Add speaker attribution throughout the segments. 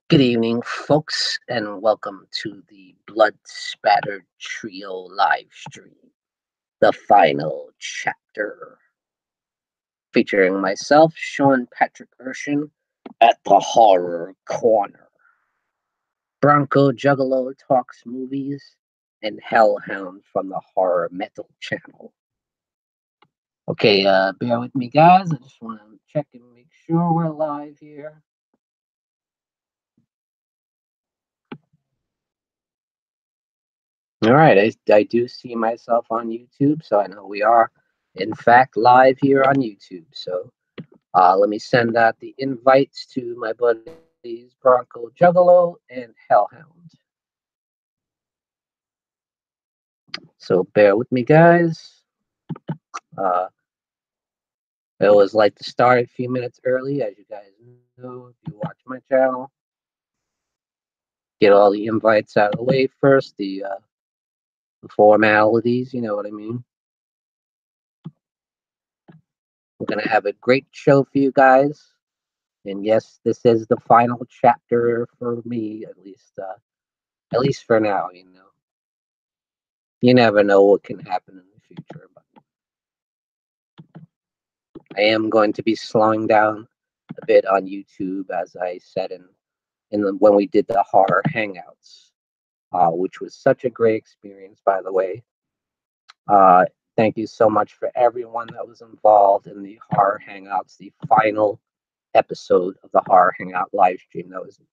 Speaker 1: Good evening, folks, and welcome to the Blood Spattered Trio live stream, the final chapter, featuring myself, Sean Erschen, at the Horror Corner. Bronco Juggalo talks movies, and Hellhound from the Horror Metal channel. Okay, bear with me, guys. I just want to check and make sure we're live here. All right, I do see myself on YouTube, so I know we are, in fact, live here on YouTube. So let me send out the invites to my buddies Bronco Juggalo and Hellhound. So bear with me, guys. I always like to start a few minutes early, as you guys know if you watch my channel. Get all the invites out of the way first, the formalities, you know what I mean. We're going to have a great show for you guys. And yes, this is the final chapter for me, at least for now, you know. You never know what can happen in the future, but I am going to be slowing down a bit on YouTube, as I said when we did the horror hangouts, which was such a great experience, by the way. Thank you so much for everyone that was involved in the horror hangouts, the final episode of the horror hangout live stream. That was an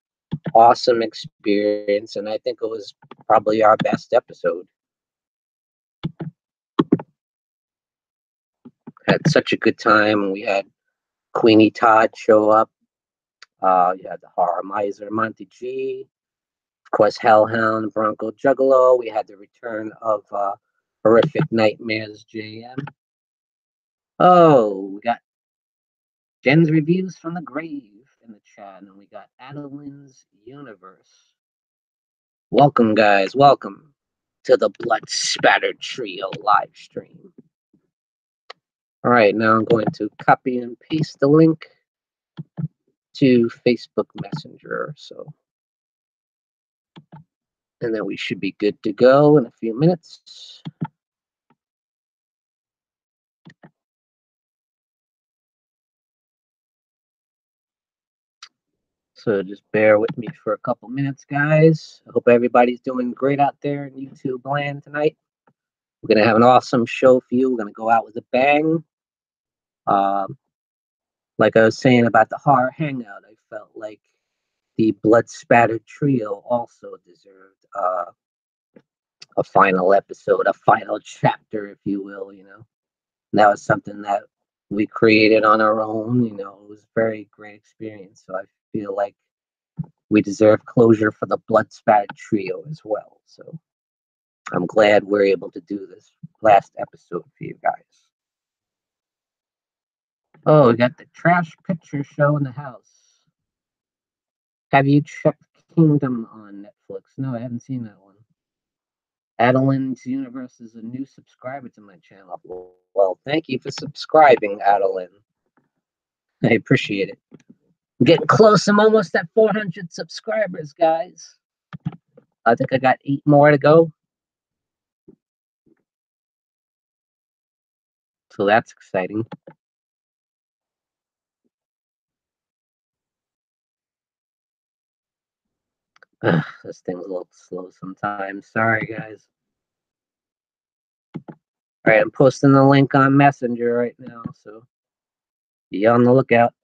Speaker 1: awesome experience, and I think it was probably our best episode. Had such a good time. We had Queenie Todd show up. You had the horror miser Monty G, of course Hellhound, Bronco Juggalo. We had the return of Horrific Nightmares JM. Oh, we got Jen's Reviews from the Grave in the chat, and we got Adeline's Universe. Welcome, guys. Welcome to the Blood Spattered Trio live stream. All right, now I'm going to copy and paste the link to Facebook Messenger. And then we should be good to go in a few minutes. So just bear with me for a couple minutes, guys. I hope everybody's doing great out there in YouTube land tonight. We're going to have an awesome show for you. We're going to go out with a bang. Like I was saying about the horror hangout, I felt like the Blood Spattered Trio also deserved a final episode, a final chapter, if you will, you know. And that was something that we created on our own, you know. It was a very great experience. So I feel like we deserve closure for the Blood Spattered Trio as well. So I'm glad we're able to do this last episode for you guys. Oh, we got the Trash Picture Show in the house. Have you checked Kingdom on Netflix? No, I haven't seen that one. Adeline's Universe is a new subscriber to my channel. Well, thank you for subscribing, Adeline. I appreciate it. I'm getting close. I'm almost at 400 subscribers, guys. I think I got 8 more to go. So that's exciting. This thing's a little slow sometimes. Sorry, guys. All right, I'm posting the link on Messenger right now, so be on the lookout.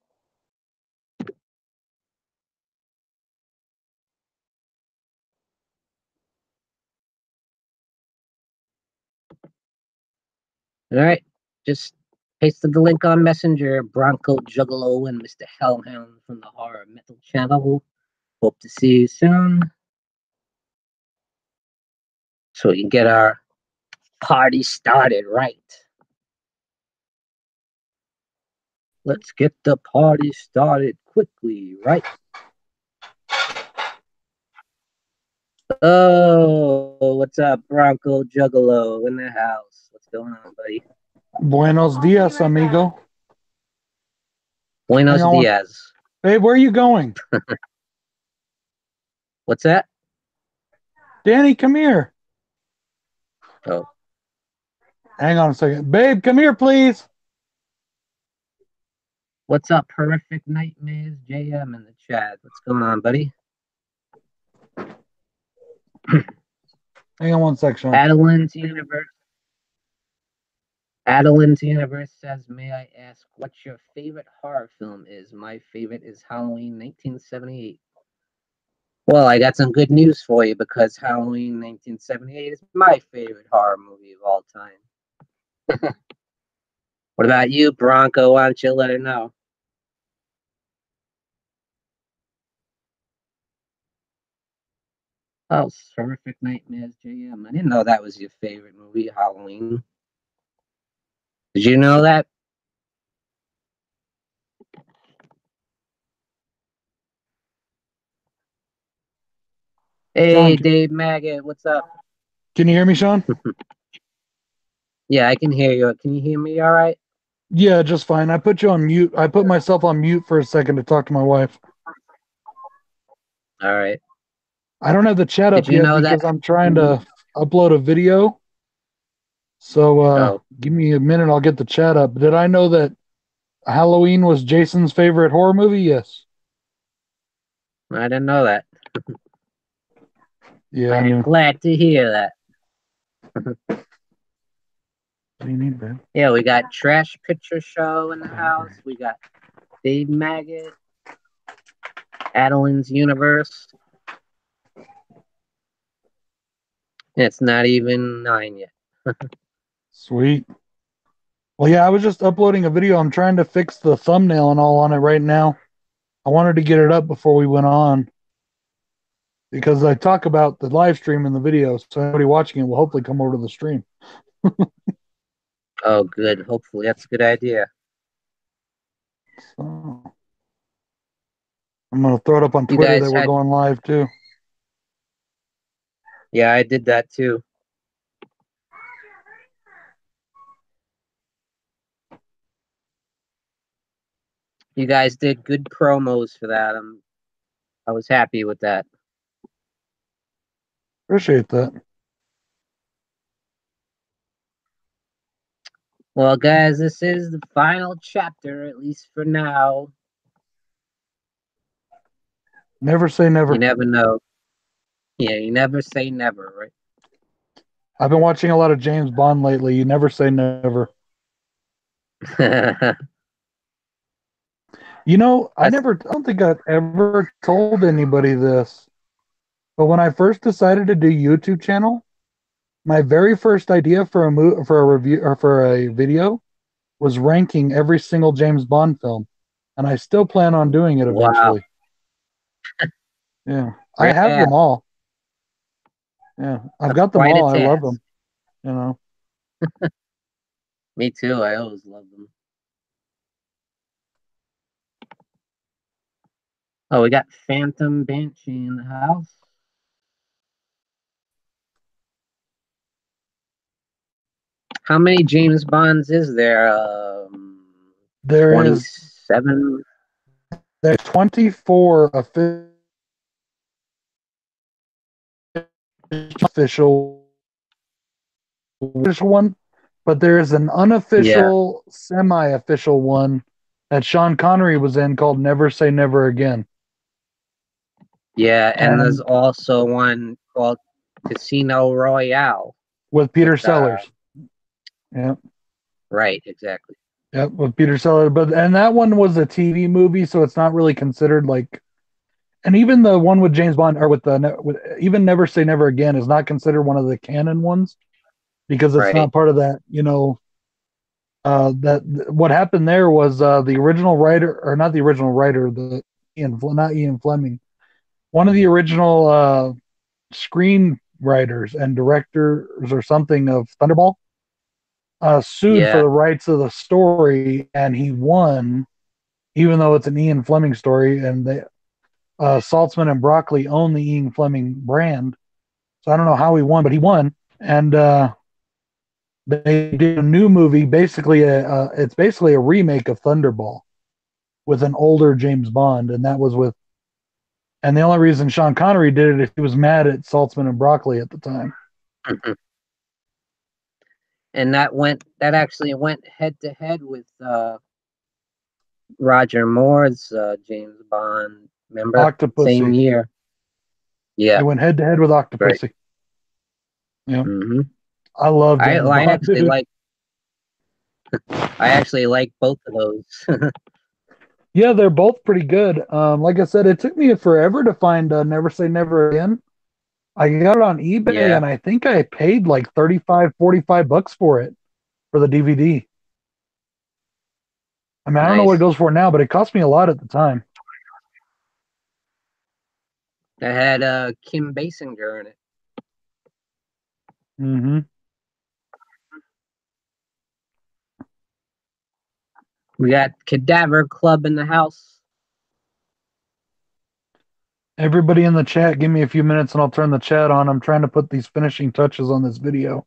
Speaker 1: All right, just pasted the link on Messenger. Bronco Juggalo and Mr. Hellhound from the Horror Metal channel. Hope to see you soon, so we can get our party started right. Let's get the party started quickly, right? Oh, what's up, Bronco Juggalo in the house? What's going on, buddy?
Speaker 2: Buenos dias, amigo.
Speaker 1: Buenos dias.
Speaker 2: Hey, where are you going?
Speaker 1: What's that?
Speaker 2: Danny, come here.
Speaker 1: Oh,
Speaker 2: Hang on a second. Babe, come here, please.
Speaker 1: what's up, Horrific Nightmares JM in the chat? What's going on, buddy?
Speaker 2: Hang on one sec, Sean.
Speaker 1: Adeline's Universe says, may I ask what your favorite horror film is? My favorite is Halloween 1978. Well, I got some good news for you because Halloween 1978 is my favorite horror movie of all time. What about you, Bronco? Why don't you let her know? Oh, Horrific Nightmares JM. I didn't know that was your favorite movie, Halloween. Did you know that? Hey,
Speaker 2: Sean,
Speaker 1: Dave Maggot, what's up?
Speaker 2: can you hear me, Sean?
Speaker 1: Yeah, I can hear you. Can you hear me all right?
Speaker 2: Yeah, just fine. I put you on mute. I put myself on mute for a second to talk to my wife.
Speaker 1: All right.
Speaker 2: I don't have the chat
Speaker 1: Did
Speaker 2: up
Speaker 1: you
Speaker 2: yet
Speaker 1: know that?
Speaker 2: because I'm trying to upload a video. So give me a minute. I'll get the chat up. Did I know that Halloween was Jason's favorite horror movie? Yes.
Speaker 1: I didn't know that.
Speaker 2: Yeah, I
Speaker 1: I'm
Speaker 2: knew.
Speaker 1: glad to hear that.
Speaker 2: What do you need, babe?
Speaker 1: Yeah, we got Trash Picture Show in the house. We got Dave Maggot, Adeline's Universe. It's not even 9 yet.
Speaker 2: Sweet. Well, yeah, I was just uploading a video. I'm trying to fix the thumbnail and all on it right now. I wanted to get it up before we went on because I talk about the live stream in the video, so anybody watching it will hopefully come over to the stream.
Speaker 1: Oh, good. Hopefully, that's a good idea.
Speaker 2: So I'm gonna throw it up on
Speaker 1: You
Speaker 2: Twitter
Speaker 1: guys
Speaker 2: that we're
Speaker 1: had,
Speaker 2: going live too.
Speaker 1: yeah, I did that too. You guys did good promos for that. I was happy with that.
Speaker 2: Appreciate that.
Speaker 1: Well, guys, this is the final chapter, at least for now.
Speaker 2: Never say never.
Speaker 1: You never know. Yeah, you never say never, right?
Speaker 2: I've been watching a lot of James Bond lately. You never say never. You know, I don't think I've ever told anybody this, but when I first decided to do YouTube channel, my very first idea for a review or for a video was ranking every single James Bond film, and I still plan on doing it
Speaker 1: Wow.
Speaker 2: eventually. Yeah, I have them all. Yeah, I've got them
Speaker 1: Quite a
Speaker 2: all. I love
Speaker 1: task.
Speaker 2: them. You know.
Speaker 1: Me too. I always love them. Oh, we got Phantom Banshee in the house. How many James Bonds is there?
Speaker 2: There
Speaker 1: 27.
Speaker 2: There's 24 official one, but there is an unofficial, semi-official one that Sean Connery was in called Never Say Never Again.
Speaker 1: Yeah, and there's also one called Casino Royale
Speaker 2: with Peter Sellers. Yeah.
Speaker 1: Right, exactly.
Speaker 2: Yep, with Peter Sellers. And that one was a TV movie, so it's not really considered like. And even the one with James Bond, or even Never Say Never Again, is not considered one of the canon ones because it's not part of that. You know, that what happened there was the original writer, or not the original writer, not Ian Fleming, one of the original screenwriters and directors or something of Thunderball sued for the rights of the story, and he won, even though it's an Ian Fleming story, and they Saltzman and Broccoli own the Ian Fleming brand. So I don't know how he won, but he won, and they did a new movie. Basically, it's basically a remake of Thunderball with an older James Bond, and that was with And the only reason Sean Connery did it is he was mad at Saltzman and Broccoli at the time.
Speaker 1: And that actually went head to head with Roger Moore's James Bond. Remember?
Speaker 2: Octopussy.
Speaker 1: Same year. Yeah.
Speaker 2: It went head to head with Octopussy.
Speaker 1: Right.
Speaker 2: Yeah.
Speaker 1: Mm-hmm.
Speaker 2: I love James Bond.
Speaker 1: I actually like both of those.
Speaker 2: Yeah, they're both pretty good. Like I said, it took me forever to find Never Say Never Again. I got it on eBay and I think I paid like $35-$45 for it for the DVD. I mean, I don't know what it goes for now, but it cost me a lot at the time.
Speaker 1: It had Kim Basinger in it.
Speaker 2: Mm-hmm.
Speaker 1: We got Cadaver Club in the house.
Speaker 2: Everybody in the chat, give me a few minutes and I'll turn the chat on. I'm trying to put these finishing touches on this video.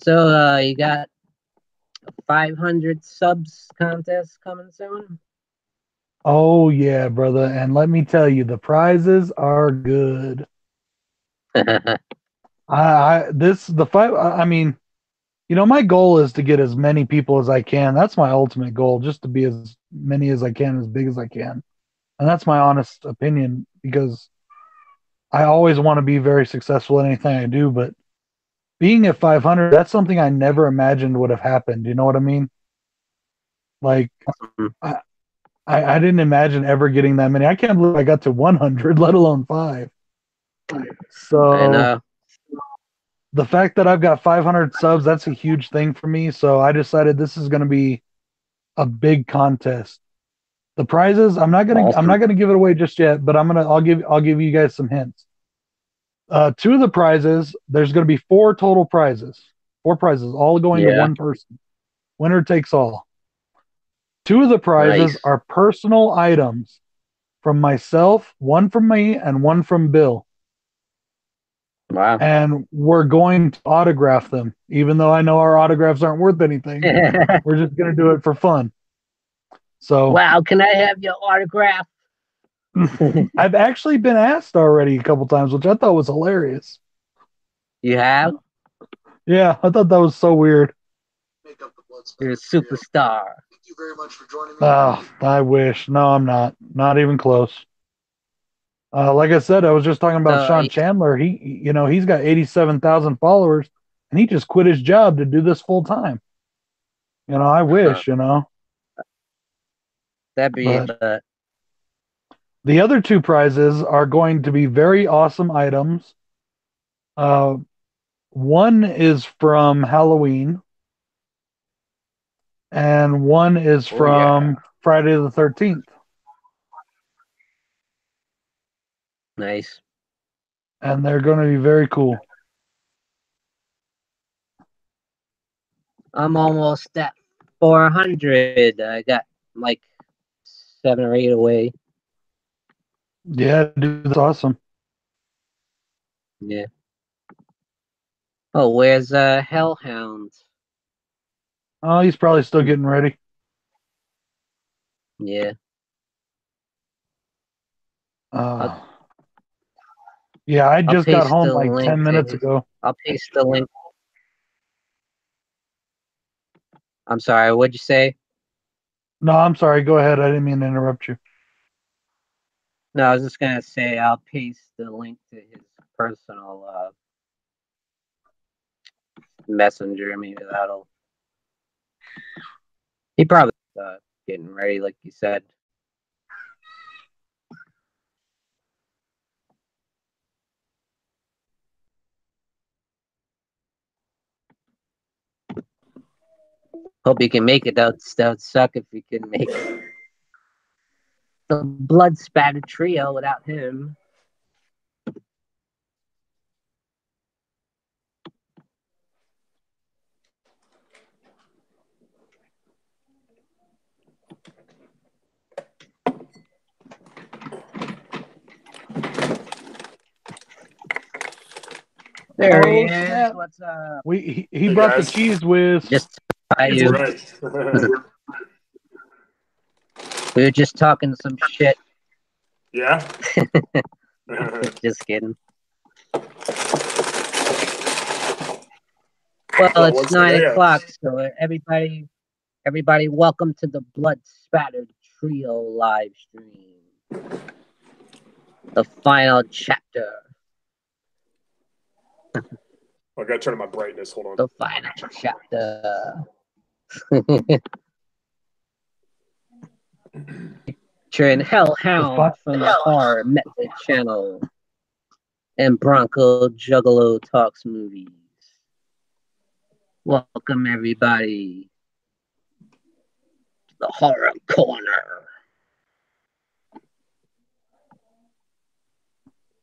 Speaker 1: So you got a 500 subs contest coming soon.
Speaker 2: Oh yeah, brother. And let me tell you, the prizes are good. I mean, you know, my goal is to get as many people as I can. That's my ultimate goal, just to be as many as I can, as big as I can. And that's my honest opinion, because I always want to be very successful in anything I do, but being at 500, that's something I never imagined would have happened. You know what I mean? Like, I didn't imagine ever getting that many. I can't believe I got to 100, let alone 5. So the fact that I've got 500 subs, that's a huge thing for me. So I decided this is going to be a big contest. The prizes, I'm not gonna give it away just yet, but I'll give you guys some hints. 2 of the prizes, there's going to be 4 total prizes. 4 prizes, all going to one person. Winner takes all. 2 of the prizes are personal items from myself, 1 from me and 1 from Bill.
Speaker 1: Wow.
Speaker 2: And we're going to autograph them, even though I know our autographs aren't worth anything. We're just going to do it for fun. So,
Speaker 1: wow, can I have your autograph?
Speaker 2: I've actually been asked already a couple times, which I thought was hilarious.
Speaker 1: You have?
Speaker 2: Yeah, I thought that was so weird.
Speaker 1: You're a superstar.
Speaker 2: Thank you very much for joining me. Oh, I wish. No, I'm not. Not even close. Like I said, I was just talking about Sean Chandler. He's got 87,000 followers, and he just quit his job to do this full time. I wish.
Speaker 1: That'd be. But
Speaker 2: the other 2 prizes are going to be very awesome items. One is from Halloween, and one is from Friday the 13th.
Speaker 1: Nice.
Speaker 2: And they're going to be very cool.
Speaker 1: I'm almost at 400. I got like 7 or 8 away.
Speaker 2: Yeah, dude, that's awesome.
Speaker 1: Yeah. Oh, where's Hellhound?
Speaker 2: Oh, he's probably still getting ready.
Speaker 1: Yeah.
Speaker 2: Yeah, I just got home like 10 minutes ago.
Speaker 1: I'll paste the link. I'm sorry, what'd you say?
Speaker 2: No, I'm sorry. Go ahead. I didn't mean to interrupt you.
Speaker 1: No, I was just going to say I'll paste the link to his personal messenger. Maybe that'll... He probably getting ready, like you said. Hope he can make it. That would suck if he couldn't make it. The Blood Spattered Trio without him. There he is.
Speaker 2: Snap.
Speaker 1: What's up?
Speaker 2: He brought the cheese whiz.
Speaker 1: Just by you.
Speaker 3: Right.
Speaker 1: We were just talking some shit.
Speaker 3: Yeah?
Speaker 1: Just kidding. Well, it's 9 o'clock, so everybody, welcome to the Blood Spattered Trio live stream. The final chapter.
Speaker 3: I gotta turn on my brightness. Hold on.
Speaker 1: The final chapter. Featuring Hellhound from the HorrorMetal channel and Bronco Juggalo Talks Movies. Welcome everybody to the Horror Corner.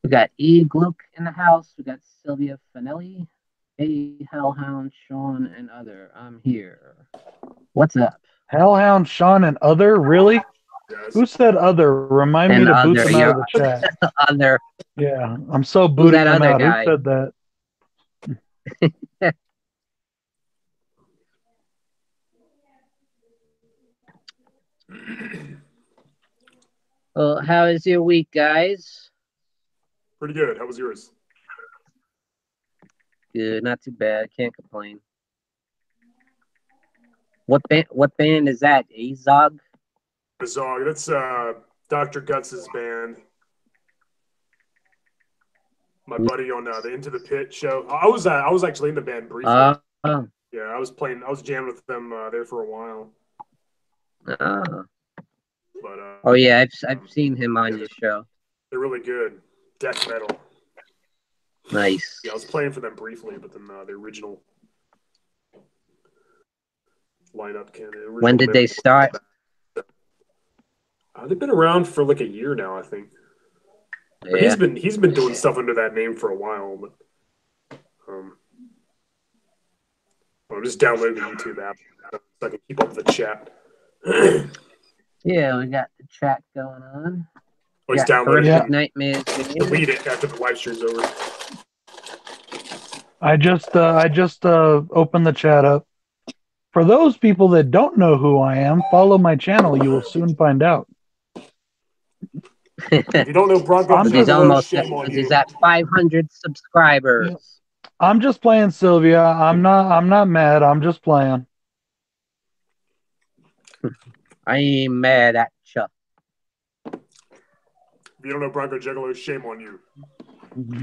Speaker 1: We got E. Gluck in the house. We got Sylvia Finelli, A. Hellhound, Sean, and other. I'm here. What's up?
Speaker 2: Hellhound, Sean, and other? Really?
Speaker 3: Yes.
Speaker 2: Who said other? Remind me to boot them out of the chat.
Speaker 1: Other.
Speaker 2: Yeah, I'm so booting them out.
Speaker 1: Guy?
Speaker 2: Who said that?
Speaker 1: Well, how is your week, guys?
Speaker 3: Pretty good. How was yours?
Speaker 1: Good, not too bad. Can't complain. What band is that? Azog?
Speaker 3: Azog. That's Dr. Guts' band. My buddy on the Into the Pit show. I was actually in the band briefly. Yeah, I was jamming with them there for a while. But
Speaker 1: oh yeah, I've seen him on your show.
Speaker 3: They're really good. Death metal.
Speaker 1: Nice.
Speaker 3: Yeah, I was playing for them briefly, but then the original lineup
Speaker 1: when did they start?
Speaker 3: They've been around for like a year now, I think. Yeah. He's been doing stuff under that name for a while, but I'm just downloading the YouTube app so I can keep up with the chat.
Speaker 1: Yeah, we got the chat going on.
Speaker 3: Oh, he's downloading.
Speaker 1: Yeah. Nightmares.
Speaker 3: Delete it after the live stream's over.
Speaker 2: I just opened the chat up. For those people that don't know who I am, follow my channel. You will soon find out.
Speaker 3: If you don't know Bronco,
Speaker 1: he's at 500 subscribers.
Speaker 2: Yeah. I'm just playing, Sylvia. I'm not mad. I'm just playing.
Speaker 1: I ain't mad at you.
Speaker 3: If you don't know Bronco Juggalo, shame on you.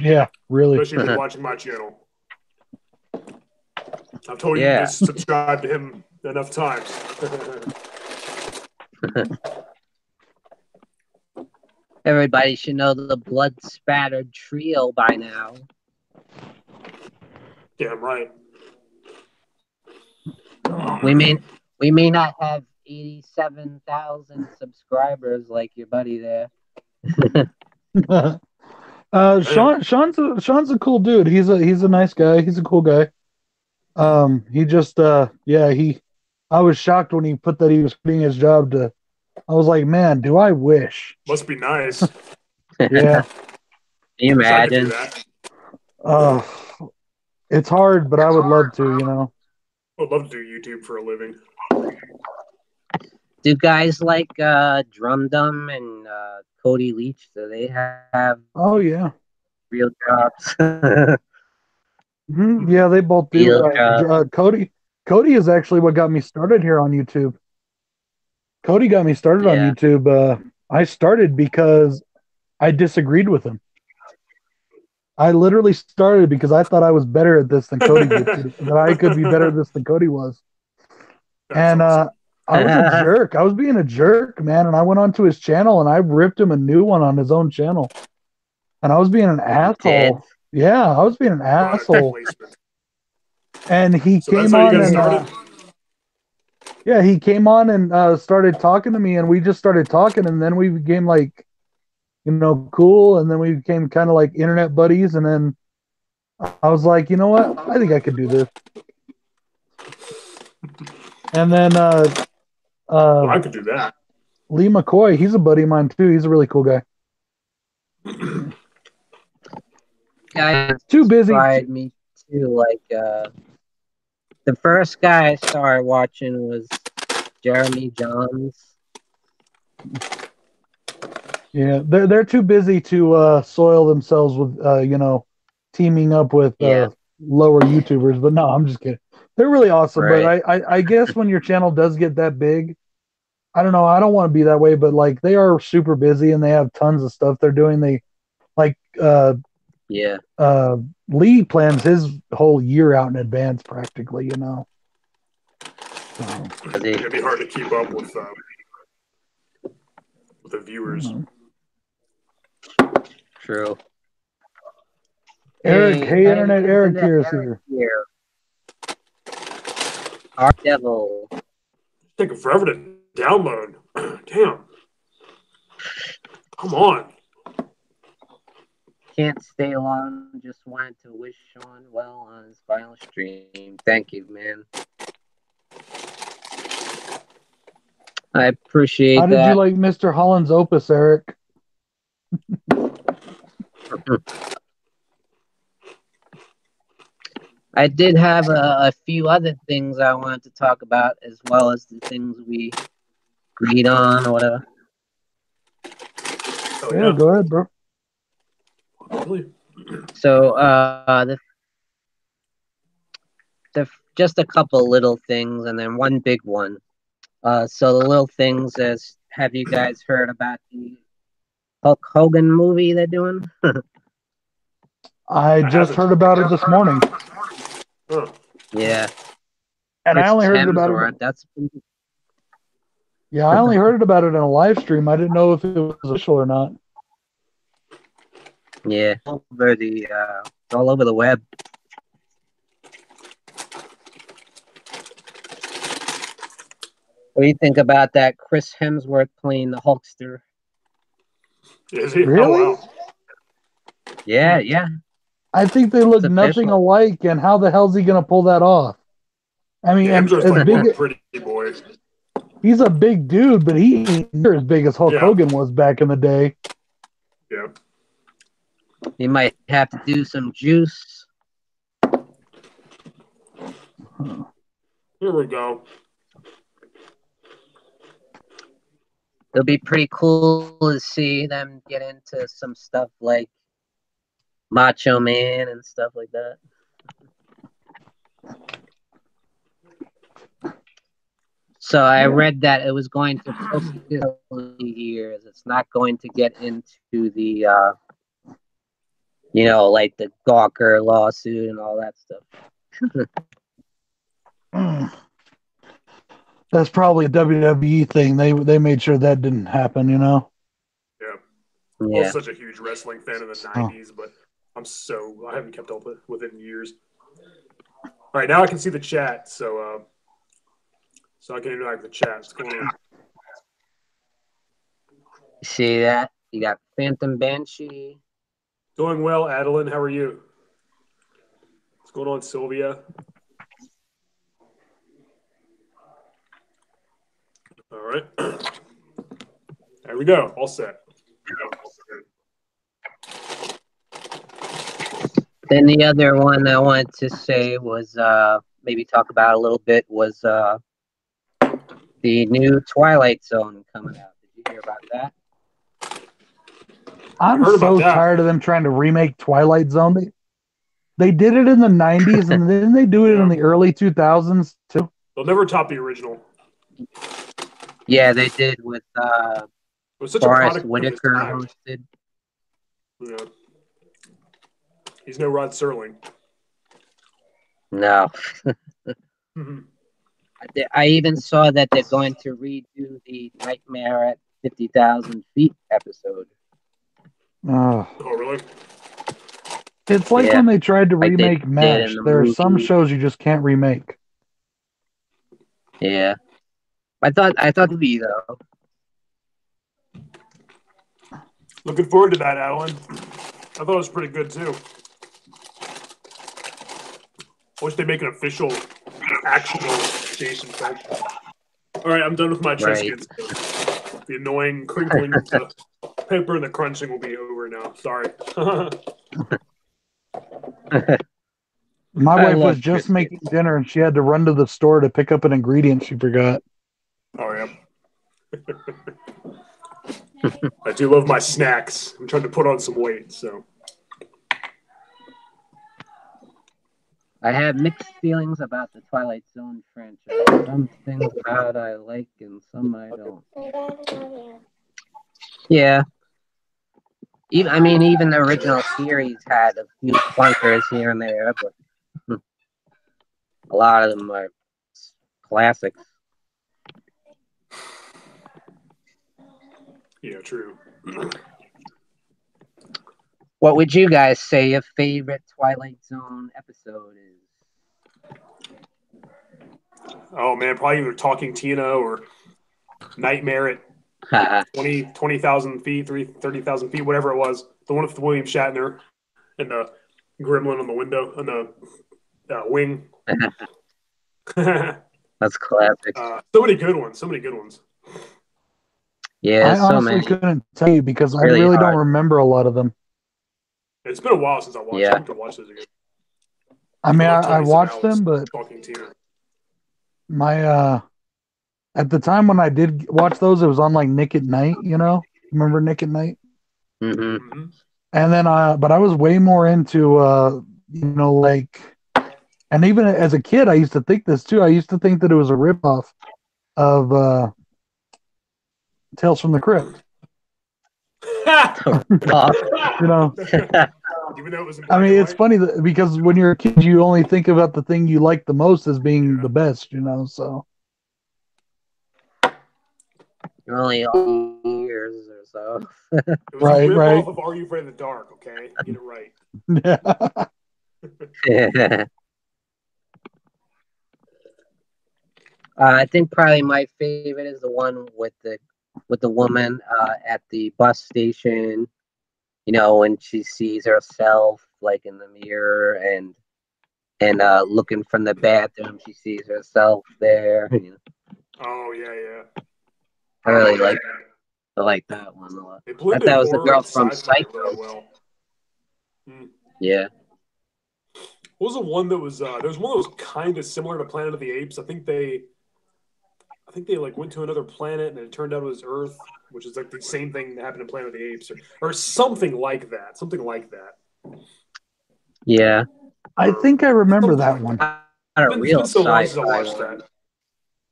Speaker 2: Yeah, really.
Speaker 3: Especially if you're watching my channel. I've told you to subscribe to him enough times.
Speaker 1: Everybody should know the Blood Spattered Trio by now.
Speaker 3: Damn right.
Speaker 1: We may not have 87,000 subscribers like your buddy there.
Speaker 2: Sean's a cool dude. He's a nice guy. He's a cool guy. He just I was shocked when he put that he was quitting his job to. I was like, man, do I wish?
Speaker 3: Must be nice.
Speaker 2: Yeah.
Speaker 1: Can you imagine?
Speaker 2: It's hard, but I would love to, you know.
Speaker 3: I would love to do YouTube for a living.
Speaker 1: Do guys like Drum Dum and Cody Leach, do they have real jobs?
Speaker 2: Yeah, they both do. Cody is actually what got me started here on YouTube. Cody got me started on YouTube. I started because I disagreed with him. I literally started because I thought I was better at this than Cody did. That I could be better at this than Cody was. And I was a jerk. I was being a jerk, man. And I went onto his channel and I ripped him a new one on his own channel. And I was being an asshole. Yeah, I was being an asshole. And he came on and he came on and started talking to me, and we just started talking, and then we became like, you know, cool, and then we became kind of like internet buddies, and then I was like, you know what, I think I could do this. And then
Speaker 3: I could do that.
Speaker 2: Lee McCoy, he's a buddy of mine too. He's a really cool guy.
Speaker 1: Guys,
Speaker 2: too busy.
Speaker 1: Inspired me too. Like the first guy I started watching was Jeremy Johns.
Speaker 2: Yeah, they're too busy to soil themselves with teaming up with lower YouTubers. But no, I'm just kidding. They're really awesome.
Speaker 1: Right.
Speaker 2: But I guess when your channel does get that big, I don't know. I don't want to be that way, but like they are super busy and they have tons of stuff they're doing. They like Lee plans his whole year out in advance practically, you know.
Speaker 3: It'd be hard to keep up with the viewers.
Speaker 1: True.
Speaker 2: Eric, hey Internet Eric here is here.
Speaker 1: Our devil.
Speaker 3: It's taking forever to download. Damn. Come on.
Speaker 1: Can't stay long. Just wanted to wish Sean well on his final stream. Thank you, man. I appreciate that.
Speaker 2: How did you like Mr. Holland's opus, Eric?
Speaker 1: I did have a few other things I wanted to talk about, as well as the things we agreed on or whatever.
Speaker 2: Yeah, go ahead, bro.
Speaker 1: So, just a couple little things, and then one big one. So the little things is, have you guys heard about the Hulk Hogan movie they're doing?
Speaker 2: I just heard about it this morning.
Speaker 1: Yeah.
Speaker 2: And I only heard about it. Yeah, I only heard about it in a live stream. I didn't know if it was official or not.
Speaker 1: Yeah, all over the web. What do you think about that? Chris Hemsworth playing the Hulkster.
Speaker 3: Is he?
Speaker 2: Really?
Speaker 3: Oh, wow.
Speaker 1: Yeah.
Speaker 2: I think they look nothing alike, and how the hell's he going to pull that off? I mean,
Speaker 3: Hemsworth's like a pretty boy.
Speaker 2: He's a big dude, but he ain't near as big as Hulk Hogan was back in the day.
Speaker 3: Yeah.
Speaker 1: He might have to do some juice.
Speaker 3: Here we go.
Speaker 1: It'll be pretty cool to see them get into some stuff like Macho Man and stuff like that. So I read that it was going to post years. It's not going to get into the, like the Gawker lawsuit and all that stuff.
Speaker 2: That's probably a WWE thing. They made sure that didn't happen, you know?
Speaker 3: Yeah. I was such a huge wrestling fan in the 90s, but I haven't kept up with it in years. All right, now I can see the chat, so I can interact with the chat. What's going on?
Speaker 1: See that? You got Phantom Banshee.
Speaker 3: Doing well, Adeline. How are you? What's going on, Sylvia? All right. There we go. All set.
Speaker 1: Then the other one I wanted to say was maybe talk about a little bit was the new Twilight Zone coming out. Did you hear about that?
Speaker 2: I'm so tired of them trying to remake Twilight Zone. They did it in the 90s, and then they do it in the early 2000s too.
Speaker 3: They'll never top the original.
Speaker 1: Yeah, they did with Forrest Whitaker hosted.
Speaker 3: Yeah. He's no Rod Serling.
Speaker 1: No. I even saw that they're going to redo the Nightmare at 50,000 Feet episode.
Speaker 3: Oh, really?
Speaker 2: It's like when they tried to remake MASH. There are some shows you just can't remake.
Speaker 1: Yeah. I thought it'd be though.
Speaker 3: Looking forward to that, Adeline. I thought it was pretty good too. I wish they make an official, actual Jason film. All right, I'm done with my Triscuits. The annoying crinkling of the paper and the crunching will be over now. Sorry.
Speaker 2: My wife was just making dinner and she had to run to the store to pick up an ingredient she forgot.
Speaker 3: Oh, yeah. I do love my snacks. I'm trying to put on some weight, so.
Speaker 1: I have mixed feelings about the Twilight Zone franchise. Some things about I like and some I don't. Yeah. Even the original series had a few clunkers here and there, but a lot of them are classics.
Speaker 3: Yeah, true.
Speaker 1: What would you guys say your favorite Twilight Zone episode is?
Speaker 3: Oh, man, probably either Talking Tina or Nightmare at 20,000 feet, 30,000 feet, whatever it was. The one with William Shatner and the gremlin on the window, on the wing.
Speaker 1: That's classic.
Speaker 3: So many good ones.
Speaker 1: Yeah,
Speaker 2: I honestly
Speaker 1: many.
Speaker 2: couldn't tell you because I really don't remember a lot of them.
Speaker 3: It's been a while since I watched them. I have to watch those again.
Speaker 2: I watched them, but
Speaker 3: Talking Tina.
Speaker 2: My at the time when I did watch those, it was on like Nick at Night. Remember Nick at Night?
Speaker 1: Mm-hmm.
Speaker 2: And then but I was way more into and even as a kid, I used to think this too. I used to think that it was a ripoff of Tales from the Crypt.
Speaker 3: Even though it was
Speaker 2: it's funny because when you're a kid, you only think about the thing you like the most as being the best, so.
Speaker 1: You're only years or so.
Speaker 3: It was a ripoff of Are You Afraid of the Dark, okay? Get it right.
Speaker 1: Yeah. I think probably my favorite is the one with the woman at the bus station. When she sees herself like in the mirror and looking from the bathroom, she sees herself there.
Speaker 3: Oh yeah.
Speaker 1: I really like that one a lot. That was the girl from Psycho.
Speaker 3: Really well.
Speaker 1: Yeah.
Speaker 3: What was the one that was? There was one that was kind of similar to Planet of the Apes. I think they like went to another planet and it turned out it was Earth, which is like the same thing that happened in Planet of the Apes, or something like that.
Speaker 1: Yeah.
Speaker 2: I think I remember that one.
Speaker 3: It's been so long since I watched that.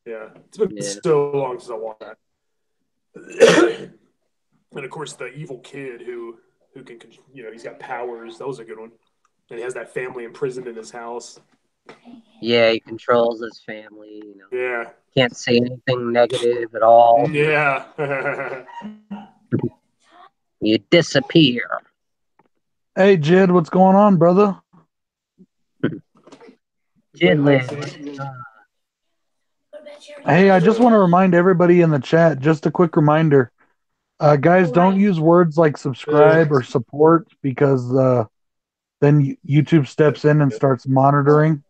Speaker 3: Yeah, it's been so long since I watched that. And of course, the evil kid who can, he's got powers. That was a good one. And he has that family imprisoned in his house.
Speaker 1: Yeah, he controls his family.
Speaker 3: Yeah.
Speaker 1: Can't say anything negative at all.
Speaker 3: Yeah.
Speaker 1: You disappear.
Speaker 2: Hey, Jed, what's going on, brother? Hey, I just want to remind everybody in the chat, just a quick reminder. Guys, don't use words like subscribe or support because then YouTube steps in and starts monitoring.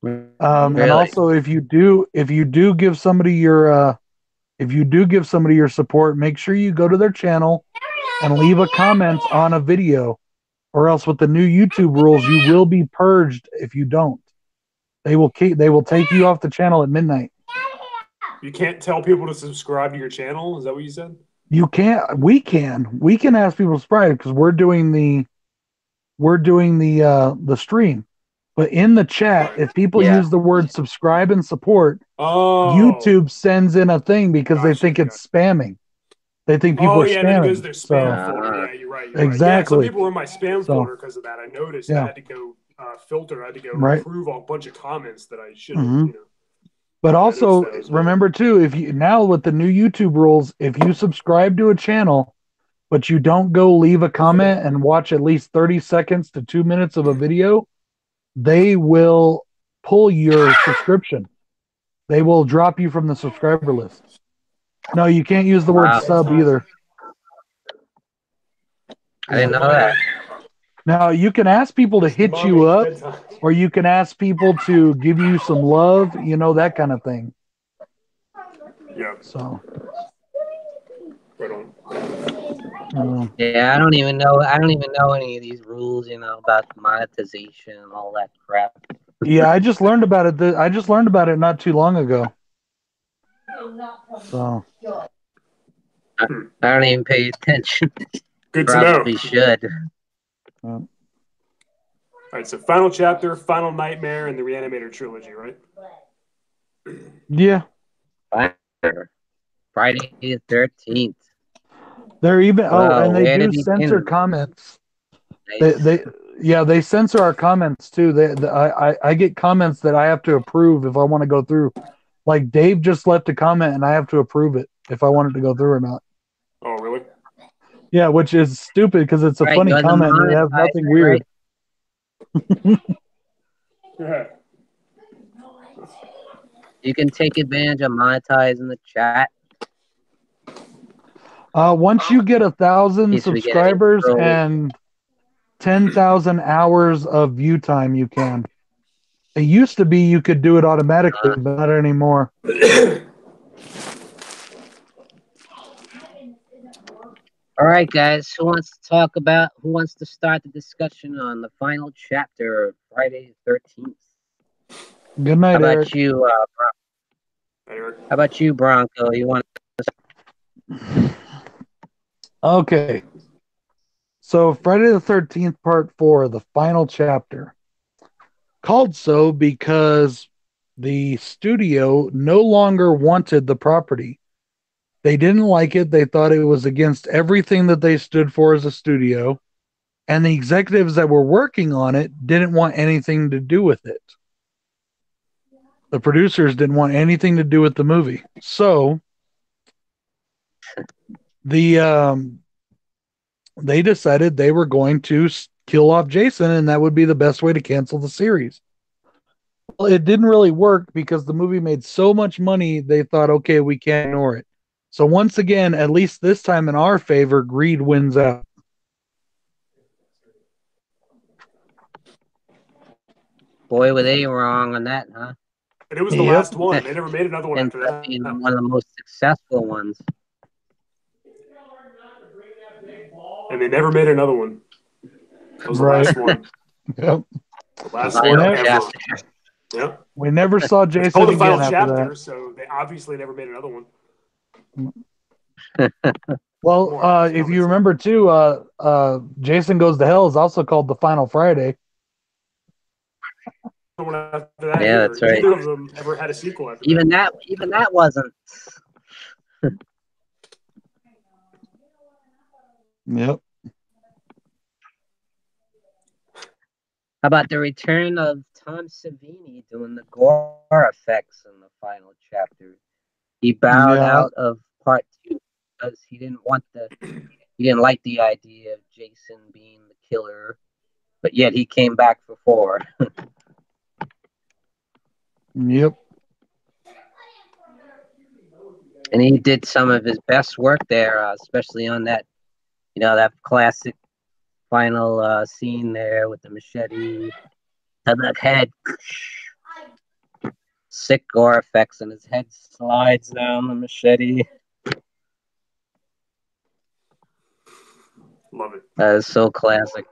Speaker 2: And also, if you do give somebody your support, make sure you go to their channel and leave a comment on a video, or else with the new YouTube rules, you will be purged if you don't. They will take you off the channel at midnight.
Speaker 3: You can't tell people to subscribe to your channel. Is that what you said?
Speaker 2: You can't. We can ask people to subscribe because we're doing the stream. But in the chat, if people use the word subscribe and support, YouTube sends in a thing because they think it's spamming. They think people are spamming.
Speaker 3: Then it goes to their spam folder. Yeah, you're right.
Speaker 2: Exactly.
Speaker 3: Yeah, some people were in my spam folder because of that. I noticed I had to go filter. I had to go approve a bunch of comments that I shouldn't.
Speaker 2: But also remember too, if you now with the new YouTube rules, if you subscribe to a channel, but you don't go leave a comment and watch at least 30 seconds to 2 minutes of a video, they will pull your subscription. They will drop you from the subscriber list. No, you can't use the word sub either.
Speaker 1: I didn't know that.
Speaker 2: Now, you can ask people to hit you up, or you can ask people to give you some love, that kind of thing.
Speaker 3: Yeah.
Speaker 2: So.
Speaker 3: Right on.
Speaker 1: Yeah, I don't even know any of these rules, about monetization and all that crap.
Speaker 2: Yeah, I just learned about it. Not too long ago. So.
Speaker 1: I don't even pay attention.
Speaker 3: Good to know.
Speaker 1: Probably should.
Speaker 3: All right, so final chapter, final nightmare in the Re-Animator trilogy, right?
Speaker 2: Yeah.
Speaker 1: Friday the 13th.
Speaker 2: They're even and they
Speaker 1: where
Speaker 2: do
Speaker 1: did he
Speaker 2: censor
Speaker 1: begin?
Speaker 2: comments.
Speaker 1: Nice.
Speaker 2: They censor our comments too. I get comments that I have to approve if I want to go through. Like Dave just left a comment and I have to approve it if I want it to go through or not.
Speaker 3: Oh, really?
Speaker 2: Yeah, which is stupid because it's a funny comment and it has nothing weird.
Speaker 3: Right? Yeah.
Speaker 1: You can take advantage of monetizing the chat.
Speaker 2: Once you get 1,000 subscribers and 10,000 hours of view time, you can. It used to be you could do it automatically, but not anymore.
Speaker 1: All right, guys. Who wants to start the discussion on the final chapter of Friday the 13th?
Speaker 2: Good night, Eric.
Speaker 1: How about you, Bronco? You want
Speaker 2: to... Okay. So Friday the 13th, part 4, the final chapter. Called so because the studio no longer wanted the property. They didn't like it. They thought it was against everything that they stood for as a studio. And the executives that were working on it didn't want anything to do with it. The producers didn't want anything to do with the movie. So they decided they were going to kill off Jason, and that would be the best way to cancel the series. Well, it didn't really work because the movie made so much money, they thought, okay, we can't ignore it. So once again, at least this time in our favor, greed wins out.
Speaker 1: Boy, were they wrong on that, huh?
Speaker 3: And it was the last one. They never made another one after that.
Speaker 1: Being one of the most successful ones.
Speaker 3: And they never made another one. That was the last one.
Speaker 2: Yep.
Speaker 3: The last one ever. Yep.
Speaker 2: We never saw Jason
Speaker 3: it's called the final
Speaker 2: again
Speaker 3: chapter,
Speaker 2: after that.
Speaker 3: So they obviously never made another one.
Speaker 2: Well, if you remember too, Jason Goes to Hell is also called The Final Friday.
Speaker 3: After that,
Speaker 1: yeah, that's right.
Speaker 3: Neither of them ever had a sequel after
Speaker 1: even that wasn't.
Speaker 2: Yep.
Speaker 1: How about the return of Tom Savini doing the gore effects in the final chapter? He bowed out of part 2 because he didn't like the idea of Jason being the killer, but yet he came back for 4.
Speaker 2: Yep.
Speaker 1: And he did some of his best work there, especially on that, that classic final scene there with the machete and that head. Sick gore effects, and his head slides down the machete.
Speaker 3: Love it.
Speaker 1: That is so classic.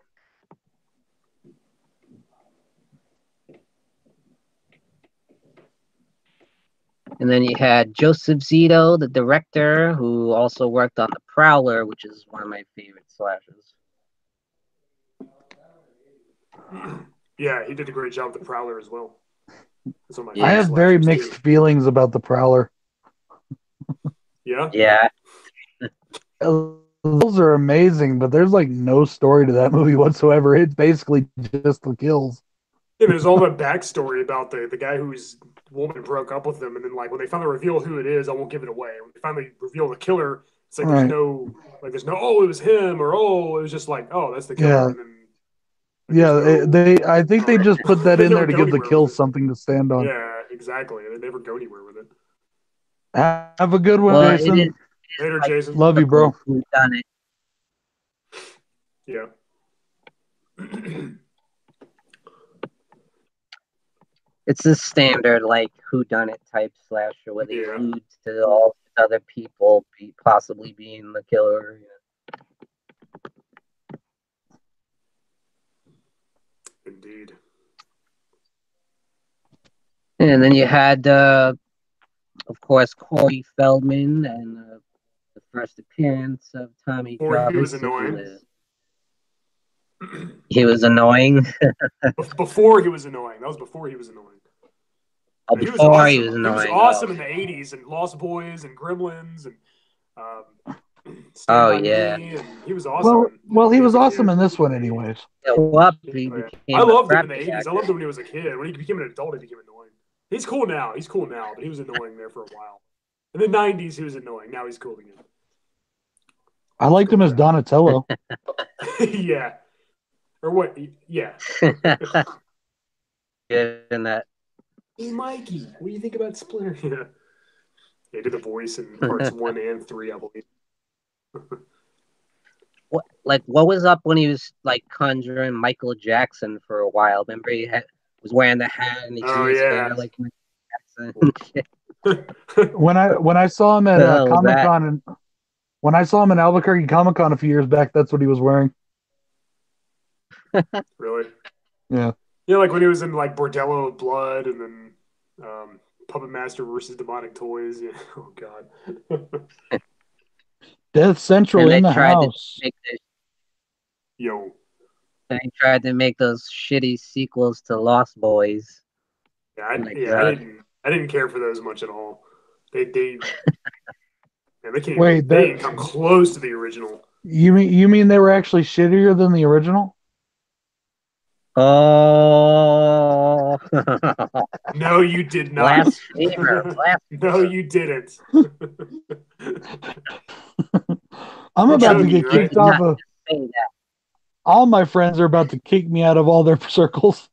Speaker 1: And then you had Joseph Zito, the director, who also worked on The Prowler, which is one of my favorite slashers.
Speaker 3: Yeah, he did a great job with The Prowler as well.
Speaker 2: I have very mixed feelings about The Prowler.
Speaker 3: Yeah?
Speaker 1: Yeah.
Speaker 2: Those are amazing, but there's like no story to that movie whatsoever. It's basically just the kills.
Speaker 3: Yeah, there's all that backstory about the guy whose woman broke up with him, and then like when they finally reveal who it is, I won't give it away. When they finally reveal the killer, it's like there's no oh, it was him, or oh, it was just like, oh, that's the killer.
Speaker 2: Yeah.
Speaker 3: And then,
Speaker 2: I think they just put that in there to give the kill something to stand on.
Speaker 3: Yeah, exactly. They never go anywhere with it.
Speaker 2: Have a good one, Jason.
Speaker 3: Later, Jason.
Speaker 2: Love you, bro.
Speaker 1: Who's done it?
Speaker 3: Yeah.
Speaker 1: It's a standard like whodunit type slasher where they allude to all other people possibly being the killer.
Speaker 3: Indeed.
Speaker 1: And then you had, of course, Corey Feldman and the first appearance of Tommy
Speaker 3: Or he was
Speaker 1: Jarvis.
Speaker 3: annoying.
Speaker 1: He was annoying.
Speaker 3: Before he was annoying. That was before he was annoying.
Speaker 1: Oh,
Speaker 3: He was
Speaker 1: before
Speaker 3: awesome.
Speaker 1: he was annoying.
Speaker 3: He was awesome in the 80s and Lost Boys and Gremlins and
Speaker 1: Oh yeah.
Speaker 3: Me, and he was awesome.
Speaker 2: Well, he was awesome in this one, anyways.
Speaker 1: I
Speaker 3: loved him in the 80s. I loved him when he was a kid. When he became an adult, he became annoying. He's cool now, but he was annoying there for a while. In the 90s, he was annoying. Now he's cool again.
Speaker 2: I liked him as Donatello.
Speaker 3: Yeah. Or what? Yeah.
Speaker 1: Good in that.
Speaker 3: Hey, Mikey, what do you think about Splinter? Yeah. They did the voice in parts 1 and 3, I believe.
Speaker 1: What was up when he was like conjuring Michael Jackson for a while? Remember he was wearing the hat and he grew his hair like Michael Jackson.
Speaker 2: when I saw him at Comic-Con and when I saw him in Albuquerque Comic-Con a few years back, that's what he was wearing.
Speaker 3: Really?
Speaker 2: Yeah.
Speaker 3: Yeah, like when he was in like Bordello of Blood and then Puppet Master versus Demonic Toys. Yeah. Oh God.
Speaker 2: Death Central in the house.
Speaker 3: Yo.
Speaker 1: They tried to make those shitty sequels to Lost Boys.
Speaker 3: Yeah, I didn't care for those much at all. They didn't come close to the original.
Speaker 2: You mean they were actually shittier than the original?
Speaker 1: Oh.
Speaker 3: No, you did not.
Speaker 1: Blasphemer.
Speaker 3: No, you didn't.
Speaker 2: I'm about to get kicked off of. All my friends are about to kick me out of all their circles.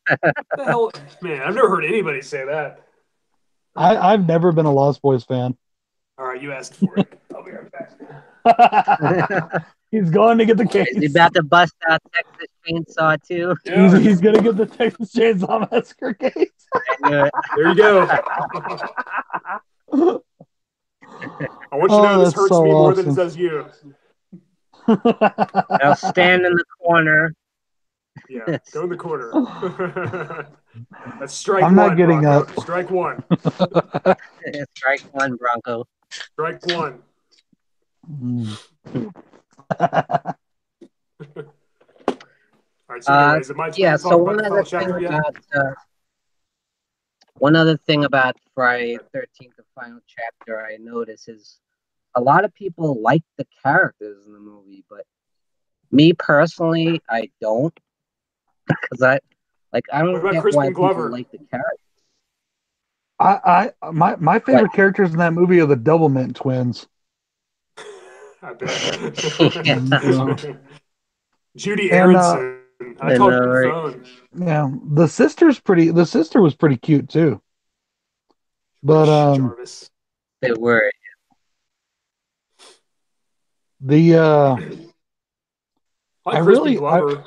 Speaker 3: What the hell? Man, I've never heard anybody say that.
Speaker 2: I've never been a Lost Boys fan.
Speaker 3: All right, you asked for it. I'll be right back.
Speaker 2: He's going to get the case.
Speaker 1: He's about to bust out Texas Chainsaw too.
Speaker 2: Yeah. He's going to get the Texas Chainsaw Massacre case.
Speaker 3: There you go. I want you to know this hurts me more than it does you.
Speaker 1: I'll stand in the corner.
Speaker 3: Yeah, go in the corner. That's strike
Speaker 2: I'm
Speaker 3: one.
Speaker 2: Not getting
Speaker 3: Bronco.
Speaker 2: up.
Speaker 3: Strike one.
Speaker 1: Strike one, Bronco.
Speaker 3: Strike one. All right, so anyways, it might
Speaker 1: so one other thing about Friday the 13th, the final chapter, I notice is a lot of people like the characters in the movie, but me personally, I don't, because I don't get why people like the characters.
Speaker 2: My favorite characters in that movie are the Doublemint twins.
Speaker 3: I bet. Judy Aronson. I called her the phone.
Speaker 2: Yeah, the sister was pretty cute too. But
Speaker 3: Jarvis.
Speaker 1: They were.
Speaker 3: Crispin Glover and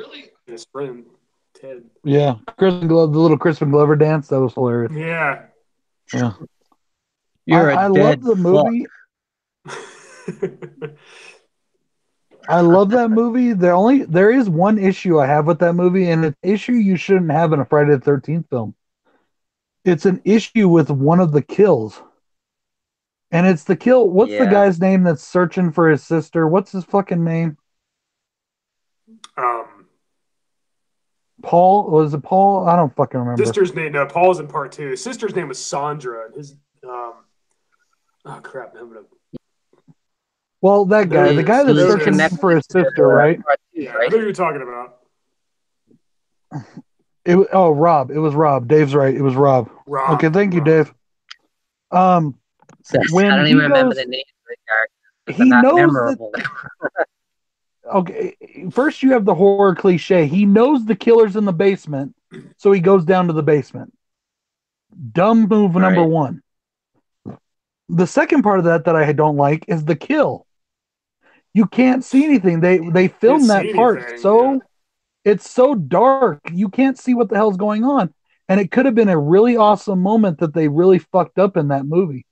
Speaker 3: his friend Ted.
Speaker 2: Yeah, Crispin Glover, the little Crispin Glover dance, that was hilarious.
Speaker 3: Yeah.
Speaker 2: I love the movie. I love that movie. There is one issue I have with that movie, and it's an issue you shouldn't have in a Friday the 13th film. It's an issue with one of the kills. And it's the kill. What's the guy's name that's searching for his sister? What's his fucking name? Paul? Was it Paul? I don't fucking remember.
Speaker 3: Sister's name. No, Paul's in part 2. His sister's name was Sandra. His oh crap, I'm gonna.
Speaker 2: Well, that guy, the guy that's searching for his sister, right?
Speaker 3: Yeah, I know who you're talking about.
Speaker 2: Rob. It was Rob. Dave's right. It was Rob. Okay, thank you, Dave. When
Speaker 1: I don't even remember the name of the character. He knows memorable.
Speaker 2: Okay, first you have the horror cliche. He knows the killer's in the basement, so he goes down to the basement. Dumb move number one. The second part of that I don't like is the kill. You can't see anything. They filmed that part it's so dark. You can't see what the hell's going on. And it could have been a really awesome moment that they really fucked up in that movie.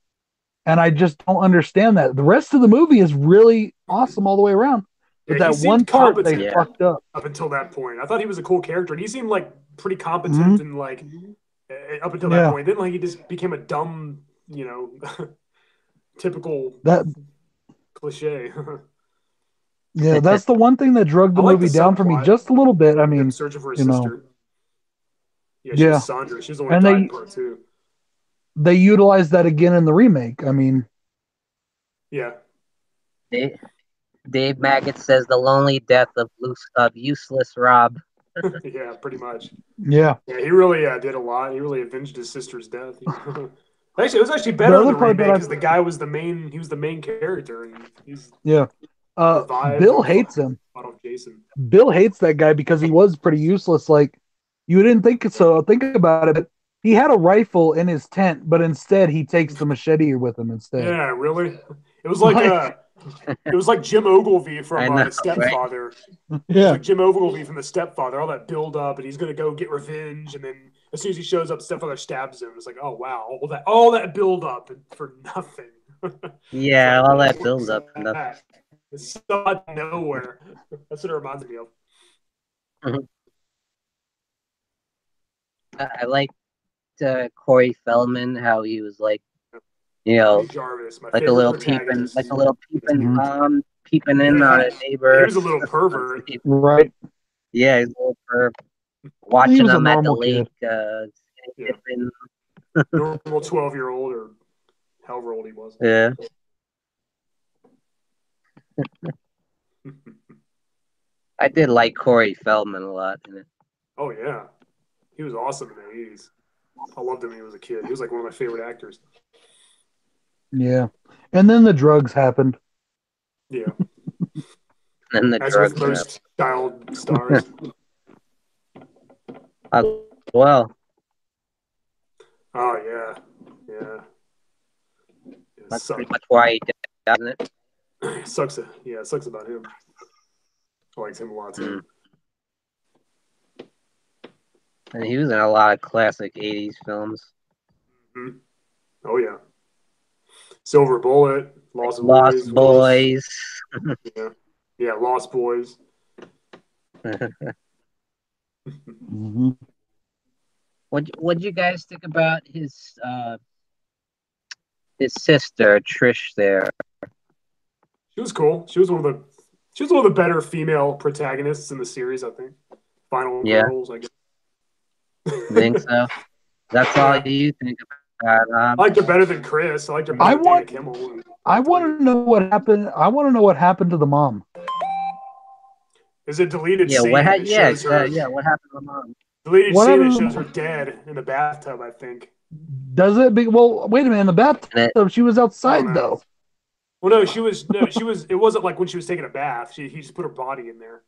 Speaker 2: And I just don't understand that. The rest of the movie is really awesome all the way around. But that one part they fucked up.
Speaker 3: Up until that point. I thought he was a cool character. And he seemed like pretty competent and like up until that point. Then like he just became a dumb, typical cliche.
Speaker 2: Yeah, that's the one thing that drugged the
Speaker 3: I like
Speaker 2: movie
Speaker 3: the
Speaker 2: down for me
Speaker 3: subplot.
Speaker 2: just a little bit. I
Speaker 3: Him
Speaker 2: mean,
Speaker 3: searching for his
Speaker 2: you know,
Speaker 3: sister. Yeah, she
Speaker 2: yeah,
Speaker 3: was Sandra. She's the one who
Speaker 2: and
Speaker 3: died in part 2.
Speaker 2: they utilized that again in the remake. I mean,
Speaker 3: Yeah.
Speaker 1: Dave Maggot says the lonely death of useless Rob.
Speaker 3: Yeah, pretty much.
Speaker 2: yeah.
Speaker 3: Yeah, he really did a lot. He really avenged his sister's death. Actually, it was actually
Speaker 2: The
Speaker 3: better in
Speaker 2: other
Speaker 3: the
Speaker 2: part
Speaker 3: remake
Speaker 2: that
Speaker 3: because the guy was the main. He was the main character, and he's
Speaker 2: yeah,
Speaker 3: revived.
Speaker 2: Bill
Speaker 3: And
Speaker 2: hates him.
Speaker 3: fought off Jason.
Speaker 2: Bill hates that guy because he was pretty useless. Like, you didn't think so. Think about it. But he had a rifle in his tent, but instead he takes the machete with him instead.
Speaker 3: Yeah, really. It was like it was like Jim Ogilvy from
Speaker 1: know,
Speaker 3: The Stepfather.
Speaker 2: Yeah.
Speaker 3: It was like Jim Ogilvy from The Stepfather. All that build up, and he's gonna go get revenge, and then as soon as he shows up, Stepfather stabs him. It's like, oh wow, all that build up for nothing.
Speaker 1: Yeah,
Speaker 3: like,
Speaker 1: all that build up.
Speaker 3: It's so out of nowhere. That's what it reminds me of.
Speaker 1: Mhm. I liked Corey Feldman, how he was like, you know,
Speaker 3: Jarvis,
Speaker 1: like a little peeping Tom peeping in on a neighbor.
Speaker 3: He was a little pervert,
Speaker 2: right?
Speaker 1: Yeah, he's a little perv. Watching them at the lake,
Speaker 3: normal 12-year-old or however old he was.
Speaker 1: Yeah. I did like Corey Feldman a lot in it.
Speaker 3: Oh yeah, he was awesome in the 80s. I loved him when he was a kid. He was like one of my favorite actors.
Speaker 2: Yeah, and then the drugs happened.
Speaker 3: Yeah.
Speaker 1: And the
Speaker 3: As
Speaker 1: drugs.
Speaker 3: With most child stars.
Speaker 1: Well.
Speaker 3: Oh yeah, yeah.
Speaker 1: That's pretty much why he did, doesn't it?
Speaker 3: It sucks. Yeah, it sucks about him. I liked him a lot too.
Speaker 1: And he was in a lot of classic '80s films.
Speaker 3: Mm-hmm. Oh yeah. Silver Bullet, Lost
Speaker 1: Boys.
Speaker 3: Yeah, yeah, Lost Boys.
Speaker 2: Mm-hmm.
Speaker 1: What'd you guys think about his sister Trish there?
Speaker 3: She was cool. She was one of the better female protagonists in the series, I think. Final girls, I guess.
Speaker 1: You think so? That's all you think about.
Speaker 3: I liked her better than Chris. I liked her better than Dan Kimmel.
Speaker 2: I want to know what happened. I want to know what happened to the mom.
Speaker 3: Is it deleted scene?
Speaker 1: What happened to the mom?
Speaker 3: Deleted scene that shows her dead in the bathtub, I think.
Speaker 2: Does it? Well, wait a minute. In the bathtub, she was outside though.
Speaker 3: Well, no, she was. It wasn't like when she was taking a bath. He just put her body in there.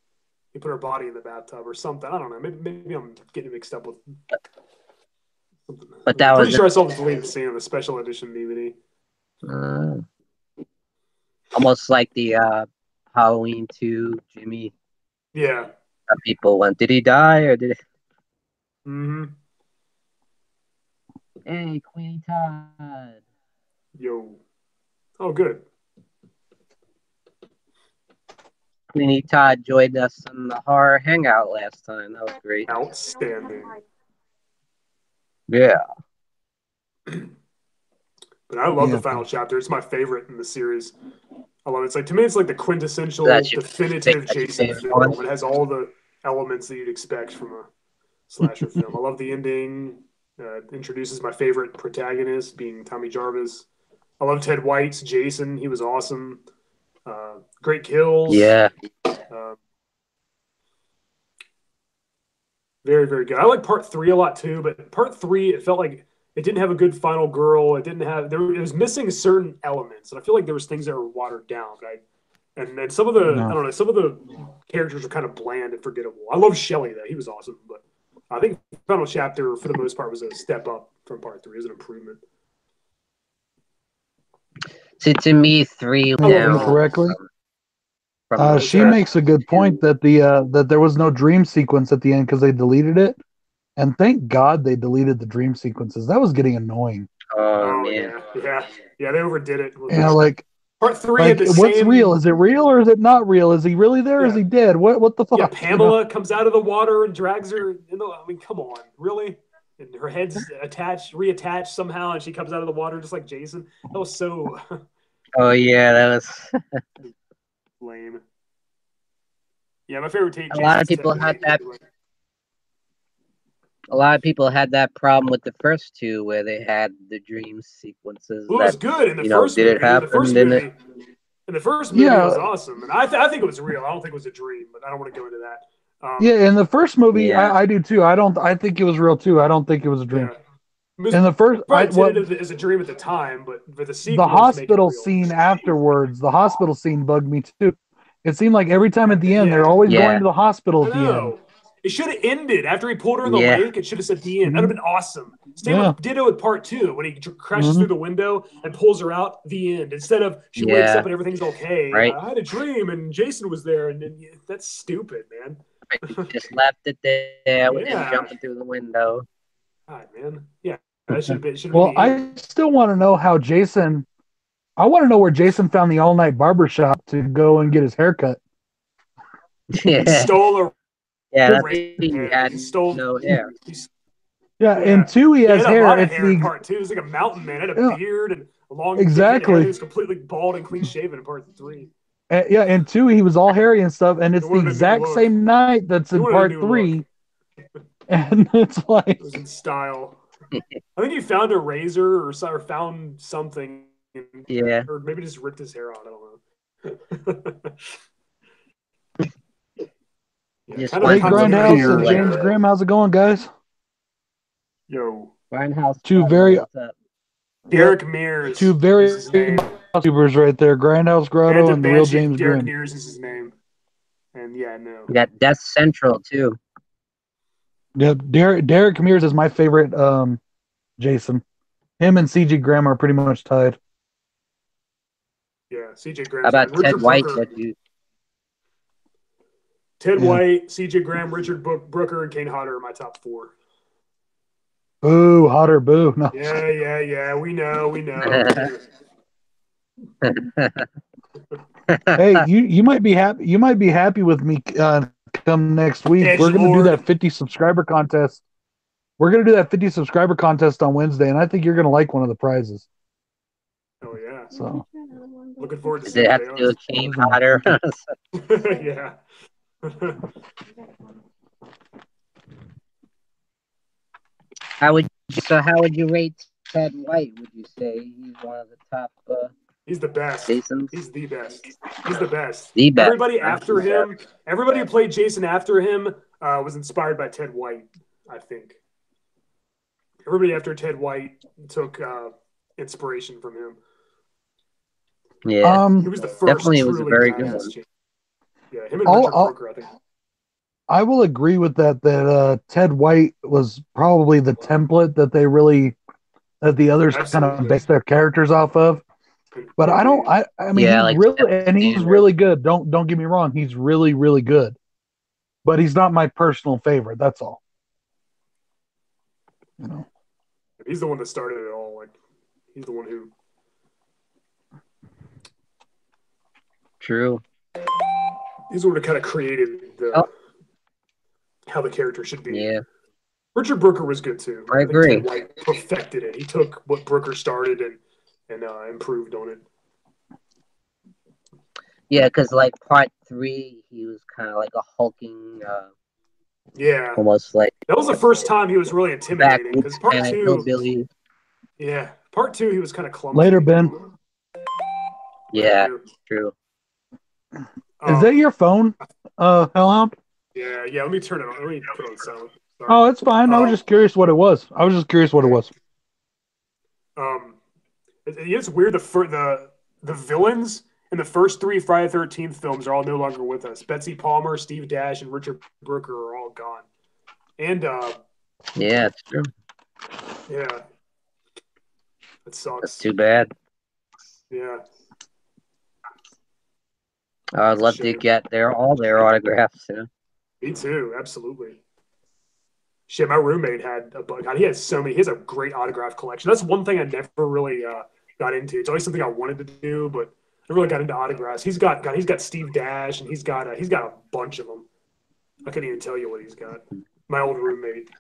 Speaker 3: He put her body in the bathtub or something. I don't know. Maybe I'm getting mixed up with something.
Speaker 1: But that
Speaker 3: I'm
Speaker 1: was
Speaker 3: pretty sure I saw the deleted scene on the special edition DVD.
Speaker 1: Almost like the Halloween 2 Jimmy.
Speaker 3: Yeah.
Speaker 1: People went, did he die or did he?
Speaker 3: Mm-hmm.
Speaker 1: Hey, Queenie Todd.
Speaker 3: Yo. Oh, good.
Speaker 1: Queenie Todd joined us on the horror hangout last time. That was great.
Speaker 3: Outstanding.
Speaker 1: Yeah.
Speaker 3: But I love the final chapter. It's my favorite in the series. I love it. It's like, to me, it's like the quintessential, definitive Jason film. It has all the elements that you'd expect from a slasher film. I love the ending. Introduces my favorite protagonist, being Tommy Jarvis. I love Ted White's Jason. He was awesome. Great kills.
Speaker 1: Yeah.
Speaker 3: Very, very good. I like part 3 a lot too, but part 3, it felt like it didn't have a good final girl. It didn't have it was missing certain elements, and I feel like there was things that were watered down. And some of the I don't know, some of the characters are kind of bland and forgettable. I love Shelley though; he was awesome, but I think the final chapter for the most part was a step up from part 3. It was an improvement.
Speaker 1: To me, 3
Speaker 2: correctly. She makes a good point that that there was no dream sequence at the end because they deleted it, and thank God they deleted the dream sequences. That was getting annoying.
Speaker 1: Oh man,
Speaker 3: yeah, they overdid it.
Speaker 2: Yeah, like
Speaker 3: part 3
Speaker 2: like,
Speaker 3: had the
Speaker 2: what's
Speaker 3: same...
Speaker 2: real? Is it real or is it not real? Is he really there? Or is he dead? What the fuck?
Speaker 3: Yeah, Pamela comes out of the water and drags her. I mean, come on, really? And her head's reattached somehow, and she comes out of the water just like Jason. That was so.
Speaker 1: Oh yeah, that was.
Speaker 3: Lame. Yeah, my favorite take.
Speaker 1: A lot of people had that. A lot of people had that problem with the first two, where they had the dream sequences.
Speaker 3: Well, it was good in the first
Speaker 1: did
Speaker 3: movie.
Speaker 1: it happen?
Speaker 3: In the first movie, it was awesome, and I think it was real. I don't think it was a dream, but I don't want to go into that.
Speaker 2: Yeah, in the first movie, I do too. I think it was real too. I don't think it was a dream.
Speaker 3: Yeah.
Speaker 2: In the first,
Speaker 3: as a dream at the time, but for the sequel,
Speaker 2: the hospital scene afterwards, the hospital scene bugged me too. It seemed like every time at the end, they're always going to the hospital at the end.
Speaker 3: It should have ended after he pulled her in the lake. It should have said the end. That would have been awesome. Same with Ditto with part 2 when he crashes through the window and pulls her out. The end. Instead of she wakes up and everything's okay.
Speaker 1: Right.
Speaker 3: I had a dream and Jason was there, and that's stupid, man.
Speaker 1: Just left it there with him jumping through the window.
Speaker 3: God, man. Yeah. That should have been.
Speaker 2: Well, I still want to know how Jason. I want to know where Jason found the all-night barbershop to go and get his haircut.
Speaker 3: He stole a.
Speaker 1: Yeah, that's he had no hair.
Speaker 2: Yeah, in 2 he has hair.
Speaker 3: A lot of hair in part 2. He was like a mountain man. Had a beard and a long hair. He was completely bald and clean shaven in part 3.
Speaker 2: Yeah, in 2 he was all hairy and stuff, and it's the exact same night that's in part 3. And it's like
Speaker 3: it was in style. I think he found a razor or found something.
Speaker 1: Yeah.
Speaker 3: Or maybe just ripped his hair out. I don't know.
Speaker 2: Hey, Grindhouse and James Grimm, how's it going, guys?
Speaker 3: Yo.
Speaker 1: Grindhouse.
Speaker 3: Derek Mears.
Speaker 2: Two very YouTubers right there. Grindhouse Grotto and the real James Grimm.
Speaker 3: Derek Mears is his name. And
Speaker 1: We got Death Central too.
Speaker 2: Yeah, Derek Mears is my favorite Jason. Him and CG Graham are pretty much tied.
Speaker 3: Yeah, CJ Graham.
Speaker 1: How about Ted White?
Speaker 3: Ted White, CJ Graham, Richard Brooker, and Kane Hodder are my top 4.
Speaker 2: Boo, Hodder, boo. No.
Speaker 3: Yeah. We know.
Speaker 2: Hey, you might be happy. You might be happy with me come next week. We're going to do that 50 subscriber contest. We're going to do that 50 subscriber contest on Wednesday, and I think you're going to like one of the prizes.
Speaker 3: Oh yeah.
Speaker 2: So
Speaker 3: looking forward to seeing
Speaker 1: it. Have to do a Kane Hodder.
Speaker 3: Yeah.
Speaker 1: How would you rate Ted White? Would you say he's one of the top?
Speaker 3: He's the best.
Speaker 1: Jason's?
Speaker 3: He's the best. He's the best.
Speaker 1: The best.
Speaker 3: Everybody after him, everybody who played Jason after him was inspired by Ted White, I think. Everybody after Ted White took inspiration from him.
Speaker 1: Yeah,
Speaker 3: he was the first.
Speaker 1: Definitely, was a very good one.
Speaker 3: Yeah, him and Richard Brooker, I think.
Speaker 2: I will agree with that. That Ted White was probably the template that the others kind of based their characters off of. But I mean, he's really, and he's really good. Don't get me wrong. He's really, really good. But he's not my personal favorite. That's all. You know,
Speaker 3: he's the one that started it all. Like, he's the one who.
Speaker 1: True.
Speaker 3: He's the one who kind of created how the character should be.
Speaker 1: Yeah.
Speaker 3: Richard Brooker was good too.
Speaker 1: I agree.
Speaker 3: Ted White perfected it. He took what Brooker started and improved on it.
Speaker 1: Yeah, because like part 3, he was kind of like a hulking. Almost like
Speaker 3: that was the first time he was really intimidating. Because part 2, part 2 he was kind of clumsy.
Speaker 2: Later, Ben.
Speaker 1: Yeah, true.
Speaker 2: Is that your phone, Hellhound?
Speaker 3: Yeah. Let me turn it on. Let me put it on sound. Sorry.
Speaker 2: Oh, it's fine. I was just curious what it was.
Speaker 3: It's weird. The villains in the first 3 Friday the 13th films are all no longer with us. Betsy Palmer, Steve Dash, and Richard Brooker are all gone. And
Speaker 1: yeah, it's true.
Speaker 3: Yeah, it sucks.
Speaker 1: That's too bad.
Speaker 3: Yeah.
Speaker 1: I'd love to get all their autographs.
Speaker 3: Me too, absolutely. Shit, my roommate had a bunch. God, he has so many. He has a great autograph collection. That's one thing I never really got into. It's always something I wanted to do, but I really got into autographs. He's got Steve Dash, and he's got a bunch of them. I couldn't even tell you what he's got. My old roommate.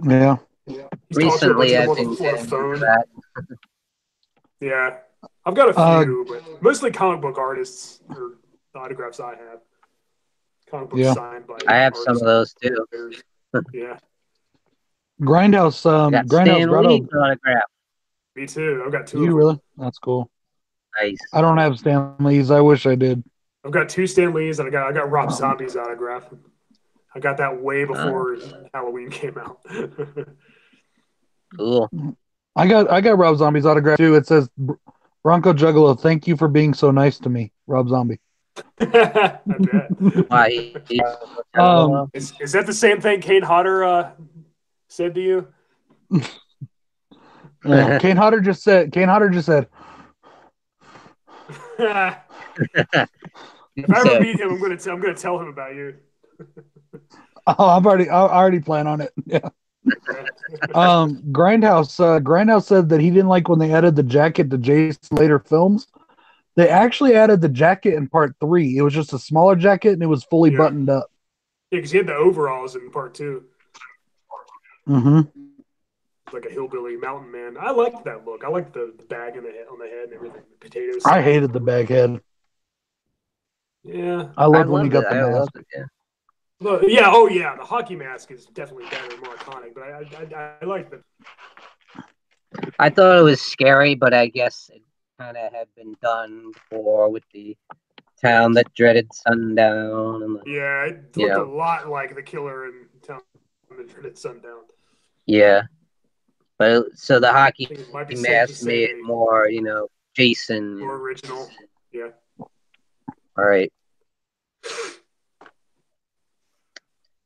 Speaker 2: Yeah.
Speaker 1: Recently, I've been getting into that.
Speaker 3: Yeah. I've got a few, but mostly comic book artists or the autographs I have. Comic books signed by.
Speaker 1: I have some of those too.
Speaker 3: Yeah.
Speaker 2: Grindhouse. Grindhouse Grotto.
Speaker 1: Autograph.
Speaker 3: Me too. I've got two.
Speaker 2: You really? That's cool.
Speaker 1: Nice.
Speaker 2: I don't have Stan Lee's. I wish I did.
Speaker 3: I've got 2 Stan Lee's, and I got Rob Zombie's autograph. I got that way before Halloween came out.
Speaker 1: Cool.
Speaker 2: I got Rob Zombie's autograph too. It says, "Bronco Juggalo, thank you for being so nice to me, Rob Zombie."
Speaker 3: I bet.
Speaker 1: Why?
Speaker 3: Is that the same thing Kane Hodder said to you?
Speaker 2: Yeah, Kane Hodder just said.
Speaker 3: If I ever meet him, I'm gonna tell him about you.
Speaker 2: Oh, I already plan on it. Yeah. Grindhouse said that he didn't like when they added the jacket to Jason later films. They actually added the jacket in part 3. It was just a smaller jacket and it was fully buttoned up.
Speaker 3: Yeah, because he had the overalls in part 2.
Speaker 2: Mm-hmm.
Speaker 3: Like a hillbilly mountain man. I liked that look. I liked the bag on the head and everything. The potatoes.
Speaker 2: I hated the bag head.
Speaker 3: Yeah.
Speaker 2: I loved when he got the mask.
Speaker 3: Well, yeah, oh yeah, the hockey mask is definitely better and more iconic, but I like the.
Speaker 1: I thought it was scary, but I guess it kind of had been done before with the town that dreaded sundown. And
Speaker 3: it looked a lot like the killer in Town that dreaded sundown.
Speaker 1: Yeah, but so the hockey mask made it more, Jason.
Speaker 3: More original. Yeah.
Speaker 1: All right.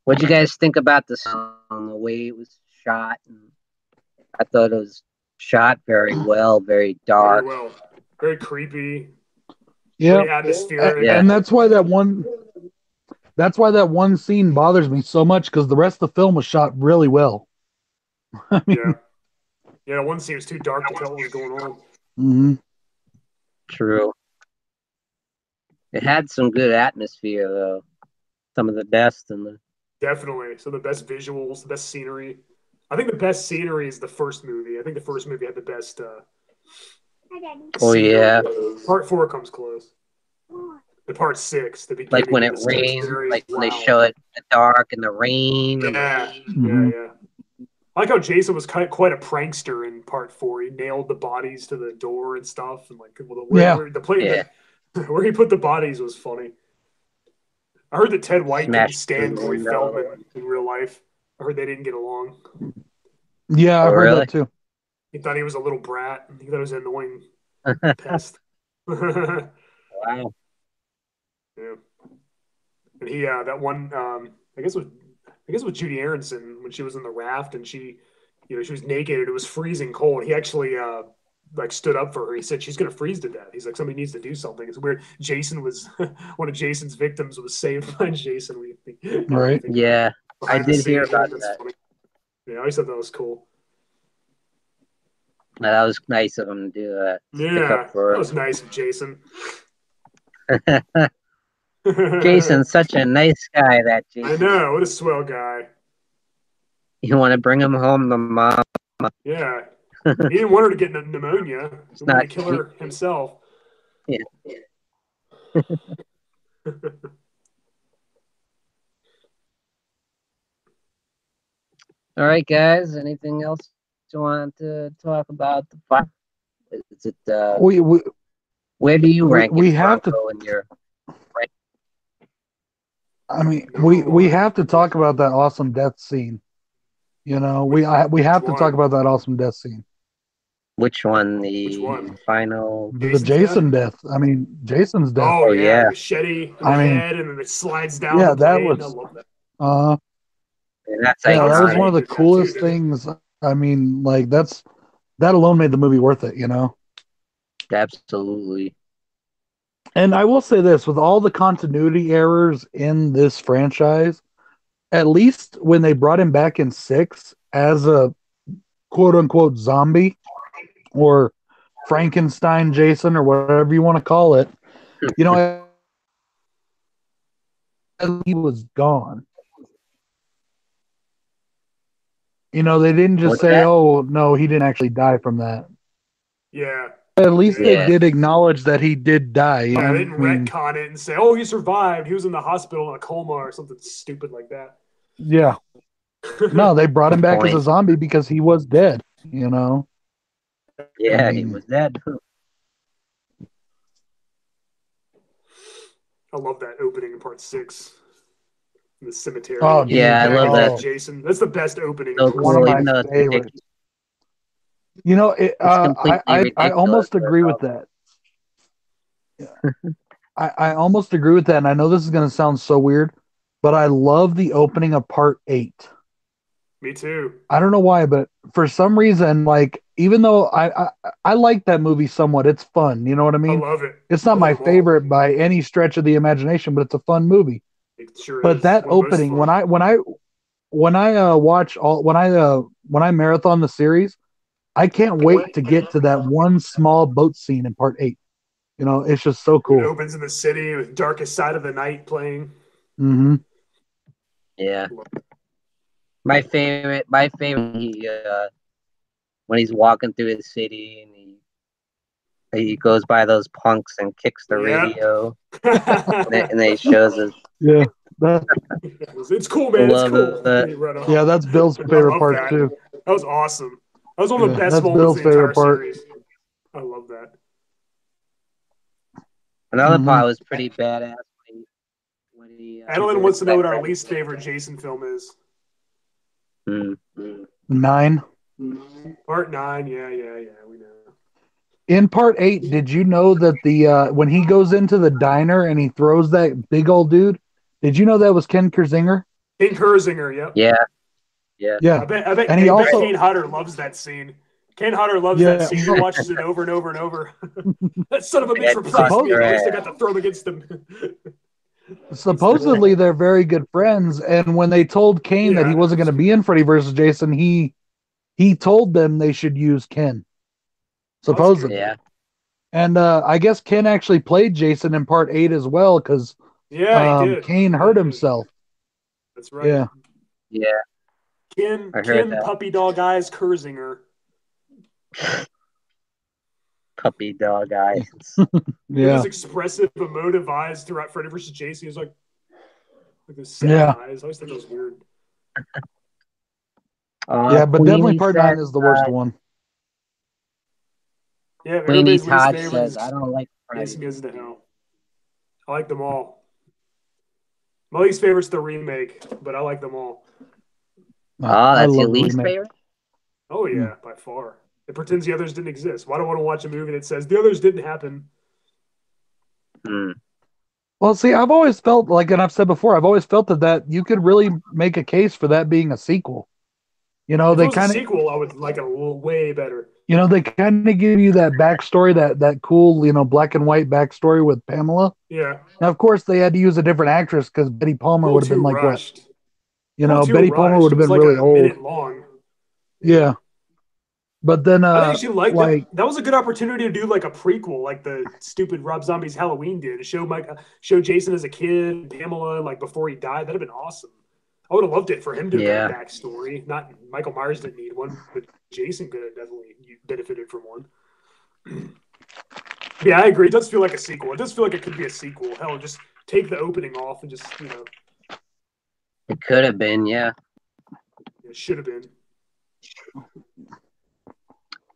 Speaker 1: What'd you guys think about the song, the way it was shot? I thought it was shot very well, very dark.
Speaker 3: Very well. Very creepy.
Speaker 2: Yeah.
Speaker 3: Very atmospheric.
Speaker 2: And that's why that one scene bothers me so much, because the rest of the film was shot really well. I mean,
Speaker 3: yeah, one scene was too dark to tell what was going on.
Speaker 2: Mm-hmm.
Speaker 1: True. It had some good atmosphere, though. Some of the best in the.
Speaker 3: Definitely. So the best visuals, the best scenery. I think the best scenery is the first movie. I think the first movie had the best.
Speaker 1: Scenery. Yeah.
Speaker 3: Part 4 comes close. The part 6, the beginning.
Speaker 1: Like when it rains, like when they show it in the dark and the rain.
Speaker 3: Yeah, yeah. I like how Jason was quite a prankster in part 4. He nailed the bodies to the door and stuff, and where he put the bodies was funny. I heard that Ted White didn't stand Corey Feldman in real life. I heard they didn't get along.
Speaker 2: Yeah, I heard that too.
Speaker 3: He thought he was a little brat. He thought he was an annoying pest.
Speaker 1: Wow.
Speaker 3: Yeah. And he that one I guess with Judy Aronson when she was in the raft and she was naked and it was freezing cold. He actually stood up for her. He said she's gonna freeze to death. He's like, somebody needs to do something. It's weird. Jason was one of Jason's victims was saved by Jason.
Speaker 2: Right.
Speaker 1: Yeah. I did hear about that.
Speaker 3: Funny. Yeah, I always thought that was cool.
Speaker 1: That was nice of him to do that.
Speaker 3: Yeah, that was nice of Jason.
Speaker 1: Jason's such a nice guy, that Jason.
Speaker 3: I know. What a swell guy.
Speaker 1: You want to bring him home to mom?
Speaker 3: Yeah. He didn't want her to get pneumonia. He wanted to kill her himself.
Speaker 1: Yeah. All right, guys. Anything else you want to talk about the fight? Is it where do you rank?
Speaker 2: We have to.
Speaker 1: In your rank?
Speaker 2: I mean, we have to talk about that awesome death scene. We have to talk about that awesome death scene.
Speaker 1: Which one? Which one? Final.
Speaker 2: The Jason death. I mean, Jason's death.
Speaker 3: Oh yeah, the machete in the head, and then it slides down.
Speaker 2: Yeah,
Speaker 3: that
Speaker 2: was.
Speaker 3: I love that.
Speaker 2: That was one of the coolest things. I mean, that alone made the movie worth it.
Speaker 1: Absolutely.
Speaker 2: And I will say this: with all the continuity errors in this franchise, at least when they brought him back in 6 as a quote-unquote zombie or Frankenstein Jason or whatever you want to call it, he was gone. They didn't just say, "Oh no, he didn't actually die from that."
Speaker 3: Yeah,
Speaker 2: at least they
Speaker 1: Yeah.
Speaker 2: did acknowledge that he did die. You
Speaker 3: Yeah,
Speaker 2: know?
Speaker 3: they didn't retcon it and say, "Oh, he survived. He was in the hospital in a coma or something stupid like that."
Speaker 2: Yeah. No, they brought him
Speaker 1: Good
Speaker 2: back as a
Speaker 1: point.
Speaker 2: zombie because he was dead. You know.
Speaker 1: Yeah, he was dead.
Speaker 3: I love that opening in part 6. In the cemetery.
Speaker 2: Oh,
Speaker 3: and
Speaker 2: dude.
Speaker 1: Yeah, I love that.
Speaker 3: Jason. That's the best opening.
Speaker 1: So
Speaker 3: in
Speaker 2: One of
Speaker 1: cool,
Speaker 2: my
Speaker 1: even though it's
Speaker 2: favorites.
Speaker 1: ridiculous.
Speaker 2: You know,
Speaker 1: It's completely
Speaker 2: I
Speaker 1: ridiculous.
Speaker 2: almost agree with that. I almost agree with that, and I know this is going to sound so weird, but I love the opening of part 8.
Speaker 3: Me too.
Speaker 2: I don't know why, but for some reason, like even though I like that movie somewhat, it's fun. You know what I
Speaker 3: I
Speaker 2: mean?
Speaker 3: love it.
Speaker 2: It's not
Speaker 3: I
Speaker 2: my
Speaker 3: love them all.
Speaker 2: favorite by any stretch of the imagination, but it's a fun movie.
Speaker 3: It sure
Speaker 2: But
Speaker 3: is.
Speaker 2: that
Speaker 3: One of the most
Speaker 2: opening,
Speaker 3: fun.
Speaker 2: when I watch all when I marathon the series, I can't wait to get to that one small boat scene in part 8. You know, it's just so
Speaker 3: It
Speaker 2: cool.
Speaker 3: opens in the city with Darkest Side of the Night playing.
Speaker 2: Mm-hmm.
Speaker 1: Yeah. My favorite, he, when he's walking through the city and he goes by those punks and kicks the
Speaker 3: Yeah.
Speaker 1: radio, and then he shows us.
Speaker 2: Yeah,
Speaker 3: It's cool, man. It's cool.
Speaker 2: Yeah, that's Bill's favorite part
Speaker 3: that.
Speaker 2: too.
Speaker 3: That was awesome. That was one of the best
Speaker 2: that's
Speaker 3: moments
Speaker 2: Bill's
Speaker 3: of the entire
Speaker 2: favorite part.
Speaker 3: series. I love that.
Speaker 1: Another part was pretty badass. When he
Speaker 3: Adeline wants to know what our least favorite Jason film is.
Speaker 2: 9.
Speaker 3: Part 9, yeah, we know.
Speaker 2: In part 8, did you know that the when he goes into the diner and he throws that big old dude, did you know that was Ken Kersinger?
Speaker 3: Ken Kersinger, yep.
Speaker 2: Yeah.
Speaker 3: I bet
Speaker 2: And he also
Speaker 3: Kane Hodder loves that scene. Kane Hodder loves that scene. He watches it over and over and over. That son of a bitch replaced me. At least I got to throw him against him.
Speaker 2: Supposedly they're very good friends, and when they told Kane that he wasn't going to be in Freddy versus Jason, he told them they should use Ken. Supposedly.
Speaker 1: Yeah.
Speaker 2: And I guess Ken actually played Jason in part 8 as well, because
Speaker 3: he did.
Speaker 2: Kane hurt himself.
Speaker 3: That's right.
Speaker 1: Yeah.
Speaker 3: Ken
Speaker 1: that.
Speaker 3: Puppy Dog Eyes Kersinger.
Speaker 1: Puppy Dog Eyes.
Speaker 3: His expressive, emotive eyes throughout Freddy vs. Jason. He was like those sad eyes. I always think it was weird.
Speaker 2: But definitely part 9 is the worst one.
Speaker 3: Yeah,
Speaker 1: Queenie
Speaker 3: everybody's
Speaker 1: Todd
Speaker 3: least favorite
Speaker 1: says, I don't like Freddy.
Speaker 3: Jason Goes to Hell. I like them all. My least favorite's the remake, but I like them all.
Speaker 1: Oh, that's your least favorite?
Speaker 3: Oh, yeah, by far. It pretends the others didn't exist. Why do I want to watch a movie that says the others didn't happen?
Speaker 2: Well, see, I've always felt like, and I've said before, I've always felt that you could really make a case for that being a sequel. You know,
Speaker 3: if it was a sequel, I would like it a little way better.
Speaker 2: You know, they kind of give you that backstory, that cool, black and white backstory with Pamela.
Speaker 3: Yeah.
Speaker 2: Now, of course, they had to use a different actress because Betty Palmer would have been like
Speaker 3: rushed.
Speaker 2: what? You know, Betty Palmer would have been really old.
Speaker 3: Minute long.
Speaker 2: Yeah. But then,
Speaker 3: I think she liked that was a good opportunity to do like a prequel, like the stupid Rob Zombie's Halloween did. Show Jason as a kid, Pamela, like before he died. That'd have been awesome. I would have loved it for him to get a backstory. Not Michael Myers didn't need one, but Jason could have definitely benefited from one. Yeah, I agree. It does feel like a sequel. It does feel like it could be a sequel. Hell, just take the opening off and just,
Speaker 1: It could have been, yeah.
Speaker 3: It should have been.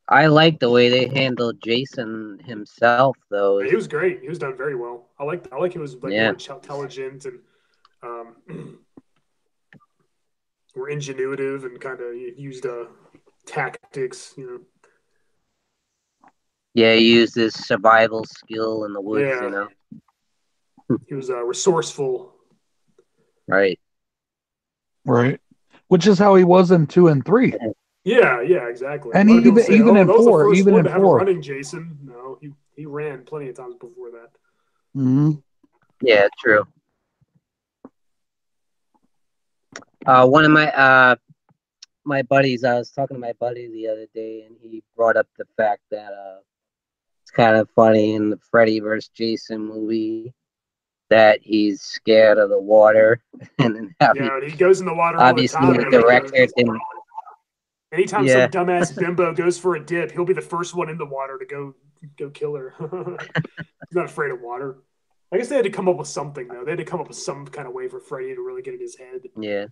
Speaker 1: I like the way they handled Jason himself, though.
Speaker 3: Yeah, he was great. He was done very well. I like he was more intelligent and more ingenuitive and kind of used tactics,
Speaker 2: Yeah,
Speaker 1: he used his survival skill in the woods,
Speaker 3: He was resourceful.
Speaker 1: Right.
Speaker 2: Which is how he was in 2 and 3.
Speaker 3: Yeah, exactly.
Speaker 2: And even in 4, even in 4,
Speaker 3: running Jason. No, he ran plenty of times before that.
Speaker 2: Mm-hmm.
Speaker 1: Yeah, true. One of my buddies, I was talking to my buddy the other day, and he brought up the fact that it's kind of funny in the Freddy vs. Jason movie that he's scared of the water, and then
Speaker 3: he goes in the water.
Speaker 1: Obviously, the director didn't.
Speaker 3: Anytime some dumbass bimbo goes for a dip, he'll be the first one in the water to go kill her. He's not afraid of water. I guess they had to come up with something, though. They had to come up with some kind of way for Freddy to really get in his head.
Speaker 1: Yeah.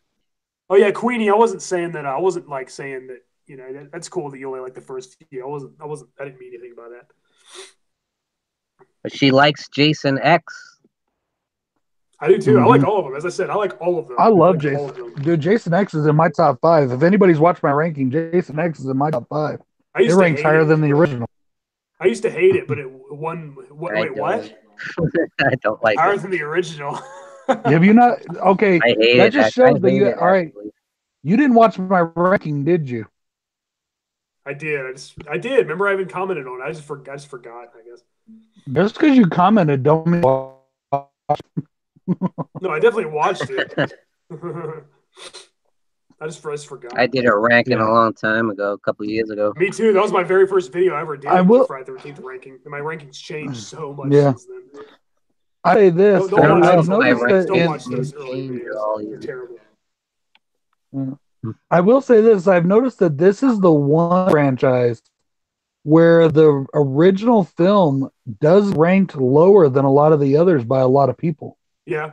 Speaker 3: Oh, yeah, Queenie, I wasn't saying that. I wasn't, like, saying that, you know, that's cool that you only like the first few. I didn't mean anything by that.
Speaker 1: But she likes Jason X.
Speaker 3: I do, too. I like all of them. As I said, I like all of them.
Speaker 2: I love Jason. Dude, Jason X is in my top 5. If anybody's watched my ranking, Jason X is in my top 5. It ranks higher than the original.
Speaker 3: I used to hate it, but it won. Wait, what?
Speaker 1: I don't like
Speaker 3: higher
Speaker 1: it.
Speaker 3: than the original.
Speaker 2: Have you not? Okay,
Speaker 1: I hate
Speaker 2: that
Speaker 1: it.
Speaker 2: just shows that you. All right, you didn't watch my ranking, did you?
Speaker 3: I did. I did. Remember, I even commented on it. I just forgot. I guess.
Speaker 2: Just because you commented, don't mean.
Speaker 3: No, I definitely watched it. I just forgot.
Speaker 1: I did a ranking a long time ago, a couple of years ago.
Speaker 3: Me too. That was my very first video I ever did. Friday 13th ranking, and my rankings changed so much since then.
Speaker 2: I say this.
Speaker 3: Don't
Speaker 2: I've
Speaker 3: noticed
Speaker 2: that
Speaker 3: don't watch those early videos. They're terrible.
Speaker 2: I will say this. I've noticed that this is the one franchise where the original film does rank lower than a lot of the others by a lot of people.
Speaker 3: Yeah.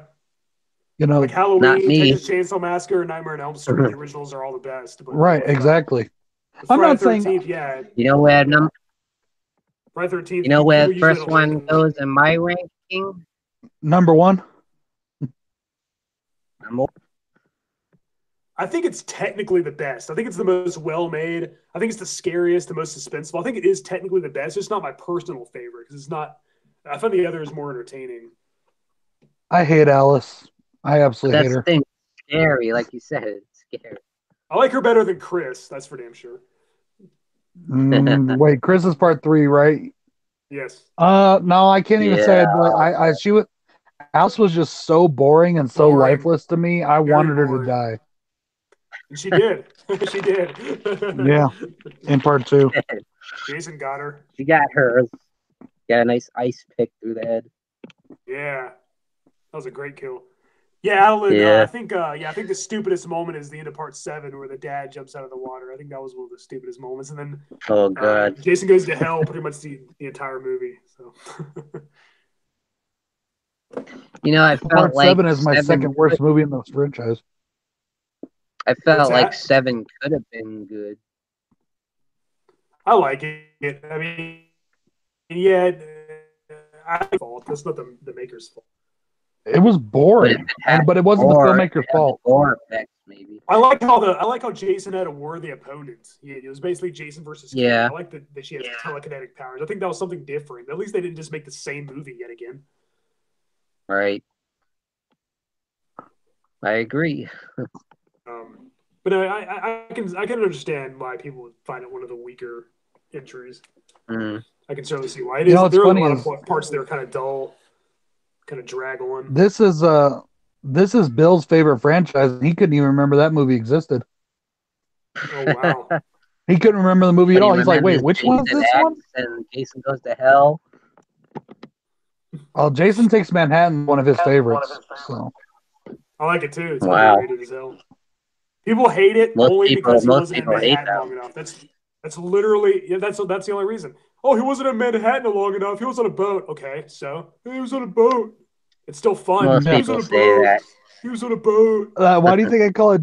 Speaker 2: You know,
Speaker 3: like Halloween, Texas Chainsaw Massacre, and Nightmare on Elm Street. The originals are all the best. But
Speaker 2: right, exactly. I'm not saying.
Speaker 3: Yeah.
Speaker 1: You know where
Speaker 3: Friday 13th.
Speaker 1: You know where the first one goes in my ranking?
Speaker 2: Number 1.
Speaker 3: I think it's technically the best. I think it's the most well-made. I think it's the scariest, the most suspenseful. I think it is technically the best. It's not my personal favorite because it's not. I find the other is more entertaining.
Speaker 2: I hate Alice. I absolutely hate her.
Speaker 1: That's the thing. Scary, like you said. It's scary.
Speaker 3: I like her better than Chris. That's for damn sure.
Speaker 2: Wait, Chris is part 3, right?
Speaker 3: Yes.
Speaker 2: No, I can't even say it. She was. Alice was just so boring and so lifeless to me. I wanted her to die.
Speaker 3: And she did. She did.
Speaker 2: Yeah, in part 2.
Speaker 3: Jason got her.
Speaker 1: She got hers. Got a nice ice pick through the head.
Speaker 3: Yeah, that was a great kill. Yeah, Adeline. I think the stupidest moment is the end of part 7 where the dad jumps out of the water. I think that was one of the stupidest moments. And then
Speaker 1: oh god,
Speaker 3: Jason goes to hell pretty much the entire movie. So.
Speaker 1: You know, I felt
Speaker 2: part
Speaker 1: like
Speaker 2: 7 is my second worst movie in this franchise.
Speaker 1: I felt like 7 could have been good.
Speaker 3: I like it. I mean, yeah, fault. That's not the maker's fault.
Speaker 2: It was boring, but it wasn't the filmmaker's fault.
Speaker 1: Gore effects, maybe.
Speaker 3: I like how Jason had a worthy opponent. It was basically Jason versus King. I like that she has telekinetic powers. I think that was something different. At least they didn't just make the same movie yet again.
Speaker 1: Right. I agree.
Speaker 3: But I can understand why people would find it one of the weaker entries.
Speaker 1: I
Speaker 3: can certainly see why it is. There are a lot of parts that are kind of dull, kind of drag on.
Speaker 2: This is Bill's favorite franchise. He couldn't even remember that movie existed.
Speaker 3: Oh wow!
Speaker 2: He couldn't remember the movie at all. He's like, "Wait, which one is this one?"
Speaker 1: And Jason Goes to Hell.
Speaker 2: Oh, Jason Takes Manhattan, one of his favorites. So
Speaker 3: I like it too. It's underrated as hell. People hate it only because he wasn't in Manhattan long enough. That's literally that's the only reason. Oh, he wasn't in Manhattan long enough. He was on a boat. Okay, so he was on a boat. It's still fun.
Speaker 1: Most people say that.
Speaker 3: He was on a boat.
Speaker 2: Why do you think I call it?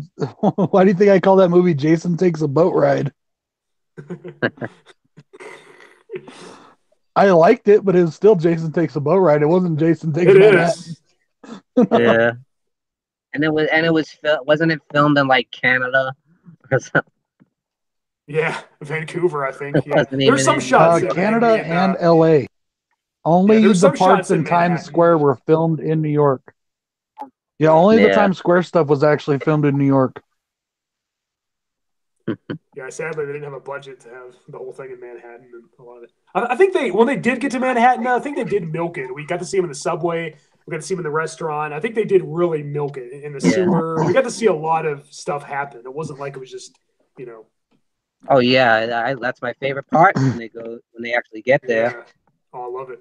Speaker 2: Why do you think I call that movie Jason Takes a Boat Ride? I liked it, but it was still Jason Takes a Boat Ride. It wasn't Jason Takes Manhattan.
Speaker 1: Yeah. And wasn't it filmed in like Canada or something?
Speaker 3: Yeah, Vancouver, I think. Yeah. There's some shots in
Speaker 2: Canada and LA. Only the parts in Times Square were filmed in New York. Yeah, only the Times Square stuff was actually filmed in New York.
Speaker 3: Yeah, sadly they didn't have a budget to have the whole thing in Manhattan and a lot of it. I think when they did get to Manhattan, I think they did milk it. We got to see him in the subway. We got to see him in the restaurant. I think they did really milk it in the sewer. We got to see a lot of stuff happen. It wasn't like it was just,
Speaker 1: Oh yeah, that's my favorite part when they actually get there.
Speaker 3: Yeah. Oh, I love it.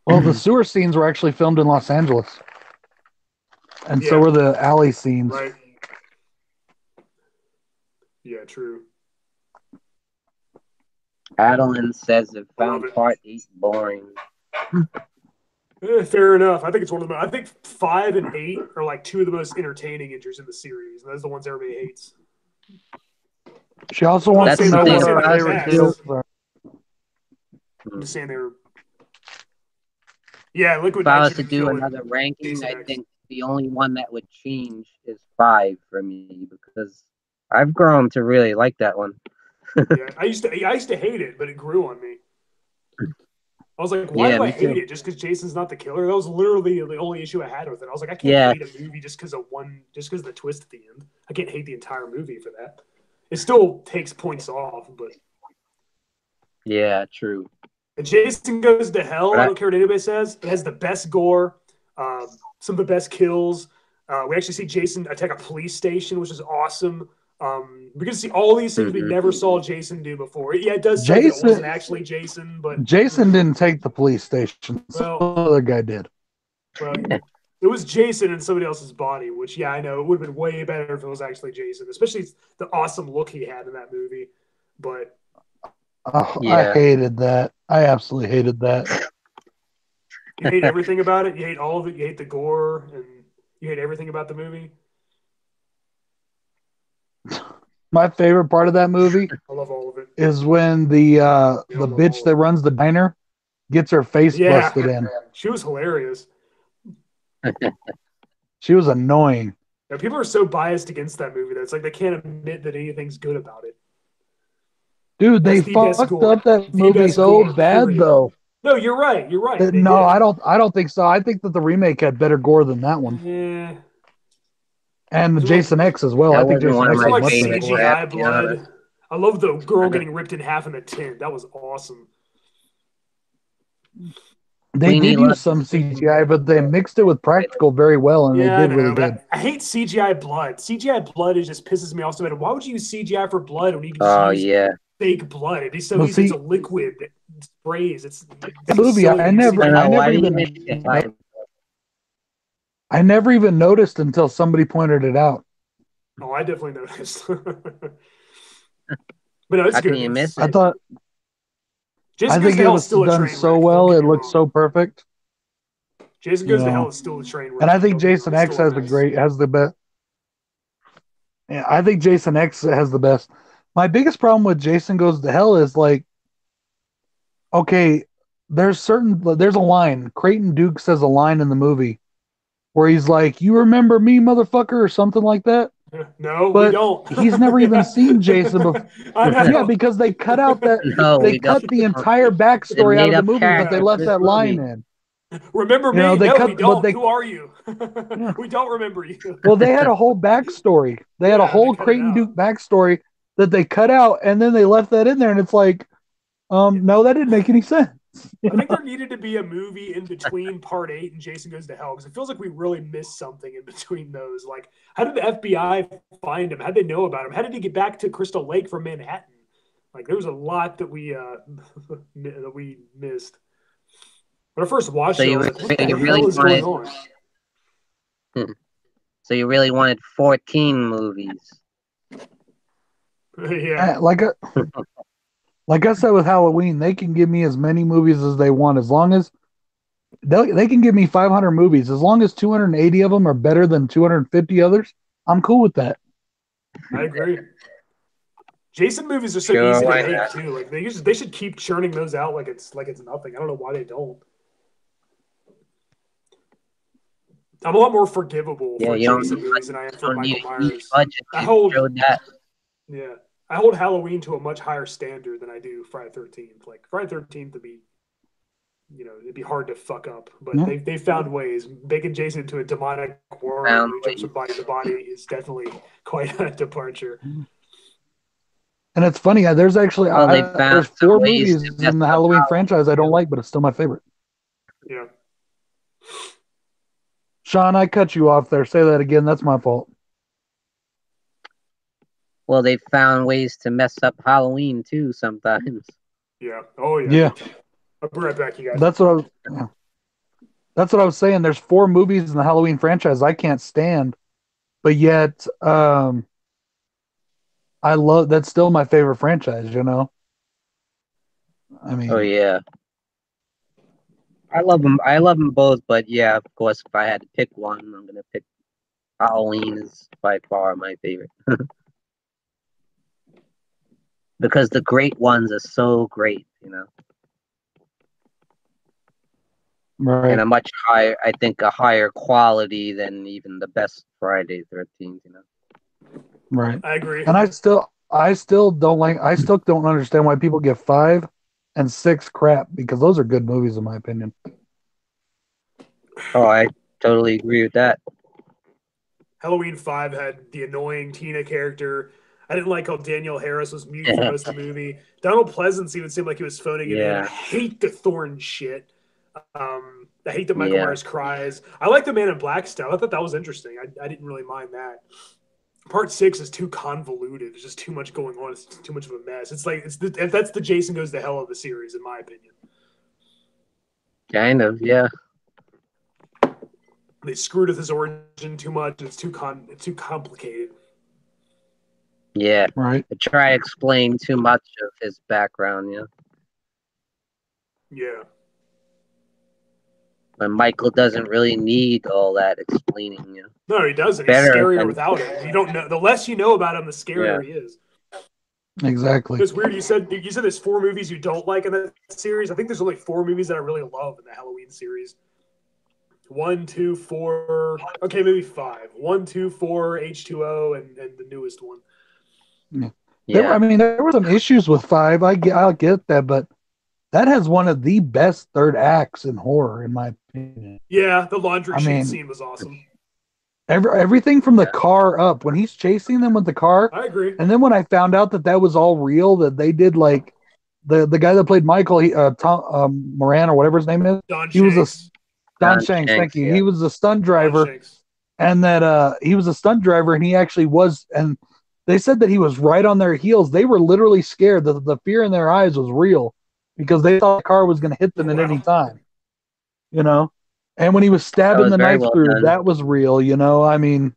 Speaker 2: Well, the sewer scenes were actually filmed in Los Angeles, and so were the alley scenes.
Speaker 3: Right. Yeah, true.
Speaker 1: Adeline says it found part 8 boring.
Speaker 3: Fair enough. I think it's one of the. I think 5 and 8 are like two of the most entertaining entries in the series, and those are the ones everybody hates.
Speaker 2: She also wants to know what our favorite kills are.
Speaker 3: I'm just saying they were. Yeah, Liquid
Speaker 1: If I was
Speaker 3: Nitrogen
Speaker 1: to do another ranking, I think the only one that would change is 5 for me, because I've grown to really like that one.
Speaker 3: Yeah, I used to hate it, but it grew on me. I was like, why do I hate it? Just because Jason's not the killer? That was literally the only issue I had with it. I was like, I can't hate a movie just because of the twist at the end. I can't hate the entire movie for that. It still takes points off, but
Speaker 1: yeah, true.
Speaker 3: And Jason Goes to Hell. I don't care what anybody says. It has the best gore, some of the best kills. We actually see Jason attack a police station, which is awesome. We get to see all these things we never saw Jason do before. Yeah, it does say that it wasn't actually Jason, but
Speaker 2: Jason didn't take the police station. Some other guy did.
Speaker 3: Well, it was Jason in somebody else's body, which, yeah, I know. It would have been way better if it was actually Jason, especially the awesome look he had in that movie. But
Speaker 2: I hated that. I absolutely hated that.
Speaker 3: You hate everything about it? You hate all of it? You hate the gore? And you hate everything about the movie?
Speaker 2: My favorite part of that movie
Speaker 3: I love all of it.
Speaker 2: Is when the bitch that runs the diner gets her face busted in.
Speaker 3: She was hilarious.
Speaker 2: She was annoying.
Speaker 3: Yeah, people are so biased against that movie that it's like they can't admit that anything's good about it.
Speaker 2: Dude, they fucked up that movie so bad, though.
Speaker 3: No, you're right. You're right.
Speaker 2: No, I don't think so. I think that the remake had better gore than that one.
Speaker 3: Yeah.
Speaker 2: And the Jason X as well. I think Jason X
Speaker 3: was much better. CGI blood. I love the girl getting ripped in half in the tent. That was awesome.
Speaker 2: They did use some CGI, but they mixed it with practical very well, and they did really good.
Speaker 3: I hate CGI blood. CGI blood just pisses me off so bad. Why would you use CGI for blood when you can just use fake blood? It'd be so easy. It's a liquid that sprays. It's
Speaker 2: movie. I never even noticed until somebody pointed it out.
Speaker 3: Oh, I definitely noticed. But no, it's good.
Speaker 1: You miss it?
Speaker 2: I thought. I think it was done so well. It looks so perfect.
Speaker 3: Jason Goes to Hell is still a train wreck.
Speaker 2: And I think Jason X has the best. Yeah, I think Jason X has the best. My biggest problem with Jason Goes to Hell is like, okay, there's a line. Creighton Duke says a line in the movie where he's like, "You remember me, motherfucker," or something like that.
Speaker 3: No,
Speaker 2: but
Speaker 3: we don't.
Speaker 2: He's never even seen Jason before. Yeah, because they cut out that. They cut the entire backstory out of the movie, but they left that line in.
Speaker 3: Remember me? No, we don't. Who are you? We don't remember you.
Speaker 2: Well, they had a whole backstory. They had a whole Creighton Duke backstory that they cut out, and then they left that in there, and it's like, no, that didn't make any sense.
Speaker 3: I think there needed to be a movie in between Part 8 and Jason Goes to Hell, because it feels like we really missed something in between those. Like, how did the FBI find him? How did they know about him? How did he get back to Crystal Lake from Manhattan? Like, there was a lot that we missed. When I first watched it, I was like, what the hell is going on?
Speaker 1: So you really wanted 14 movies.
Speaker 3: Yeah.
Speaker 2: Like I said with Halloween, they can give me as many movies as they want, as long as they can give me 500 movies. As long as 280 of them are better than 250 others, I'm cool with that.
Speaker 3: I agree. Jason movies are so easy to make too. Like they should keep churning those out like it's nothing. I don't know why they don't. I'm a lot more forgivable for Jason movies than I am for Michael Myers. I hold Halloween to a much higher standard than I do Friday the 13th. Like Friday the 13th would be, it'd be hard to fuck up. But they found ways. Making Jason into a demonic warrior who jumps from body to body is definitely quite a departure.
Speaker 2: And it's funny. There's actually there's 4 movies in the Halloween franchise I don't like, but it's still my favorite.
Speaker 3: Yeah.
Speaker 2: Sean, I cut you off there. Say that again. That's my fault.
Speaker 1: Well, they found ways to mess up Halloween too sometimes.
Speaker 3: Yeah. Oh yeah.
Speaker 2: Yeah.
Speaker 3: I'll be right back, you guys.
Speaker 2: That's what I was saying. There's 4 movies in the Halloween franchise I can't stand, but yet I I love that's still my favorite franchise. I mean,
Speaker 1: Oh yeah, I love them. I love them both, but yeah, of course, if I had to pick one, I'm gonna pick Halloween is by far my favorite because the great ones are so great,
Speaker 2: right.
Speaker 1: and a much higher, I think, a higher quality than even the best Friday 13th.
Speaker 2: Right.
Speaker 3: I agree.
Speaker 2: And I still don't understand why people give 5 and 6 crap, because those are good movies in my opinion.
Speaker 1: Oh, I totally agree with that.
Speaker 3: Halloween 5 had the annoying Tina character. I didn't like how Danielle Harris was mute for most of the movie. Donald Pleasance even seemed like he was phoning it in. I hate the Thorn shit. I hate the Michael Myers cries. I like the Man in Black stuff. I thought that was interesting. I didn't really mind that. Part 6 is too convoluted. There's just too much going on. It's too much of a mess. It's like that's the Jason Goes to Hell of the series, in my opinion.
Speaker 1: Kind of, yeah.
Speaker 3: They screwed with his origin too much. It's too complicated.
Speaker 1: Yeah,
Speaker 2: right.
Speaker 1: They try to explain too much of his background,
Speaker 3: Yeah.
Speaker 1: But Michael doesn't really need all that explaining,
Speaker 3: No, he doesn't. He's scarier without it. You don't know. The less you know about him, the scarier he is.
Speaker 2: Exactly.
Speaker 3: It's weird. You said there's 4 movies you don't like in that series. I think there's only 4 movies that I really love in the Halloween series. 1, 2, 4. Okay, maybe 5. 1, 2, 4, H2O, and the newest one.
Speaker 2: I mean, there were some issues with 5. I'll get that, but that has one of the best third acts in horror, in my opinion.
Speaker 3: Yeah, the laundry chute scene was awesome.
Speaker 2: Everything from the car up, when he's chasing them with the car.
Speaker 3: I agree.
Speaker 2: And then when I found out that was all real, that they did like the guy that played Michael, Tom Moran or whatever his name is,
Speaker 3: Don
Speaker 2: Shanks. Thank you. Yeah. He was a stunt driver, and that he was a stunt driver, and he actually was. And they said that he was right on their heels. They were literally scared. The fear in their eyes was real because they thought the car was going to hit them at any time. And when he was stabbing the knife through, that was real. I mean,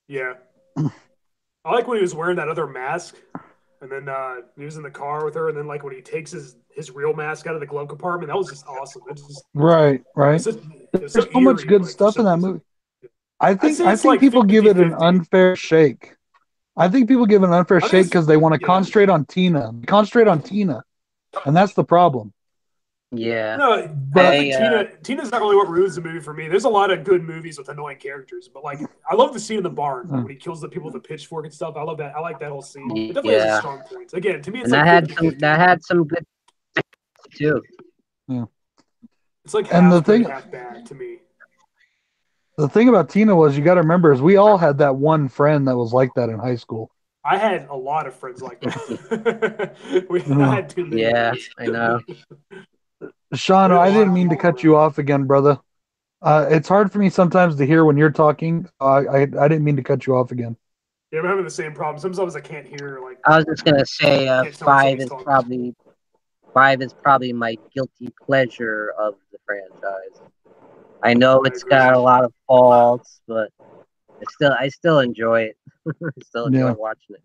Speaker 3: yeah. I like when he was wearing that other mask, and then he was in the car with her, and then like when he takes his real mask out of the glove compartment, that was just awesome.
Speaker 2: Right.
Speaker 3: There's
Speaker 2: so much good stuff in that movie. I think people give it an unfair shake. I think people give it an unfair shake because they want to concentrate on Tina. And that's the problem.
Speaker 1: Yeah.
Speaker 3: No, but I think Tina's not really what ruins the movie for me. There's a lot of good movies with annoying characters, but like I love the scene in the barn when he kills the people with the pitchfork and stuff. I love that. I like that whole scene. It definitely has strong points. Again, to me, it's
Speaker 1: that had some good too.
Speaker 2: Yeah.
Speaker 3: It's like half good, half bad to me.
Speaker 2: The thing about Tina was, you got to remember, is we all had that one friend that was like that in high school.
Speaker 3: I had a lot of friends like that. I had too many.
Speaker 1: Yeah, I know.
Speaker 2: Sean, I didn't mean to cut you off again, brother. It's hard for me sometimes to hear when you're talking. I didn't mean to cut you off again.
Speaker 3: Yeah, I'm having the same problem. Sometimes I can't hear. Like
Speaker 1: I was just gonna say, 5 is probably my guilty pleasure of the franchise. I know it's got a lot of faults, but I still enjoy it. I still enjoy watching it.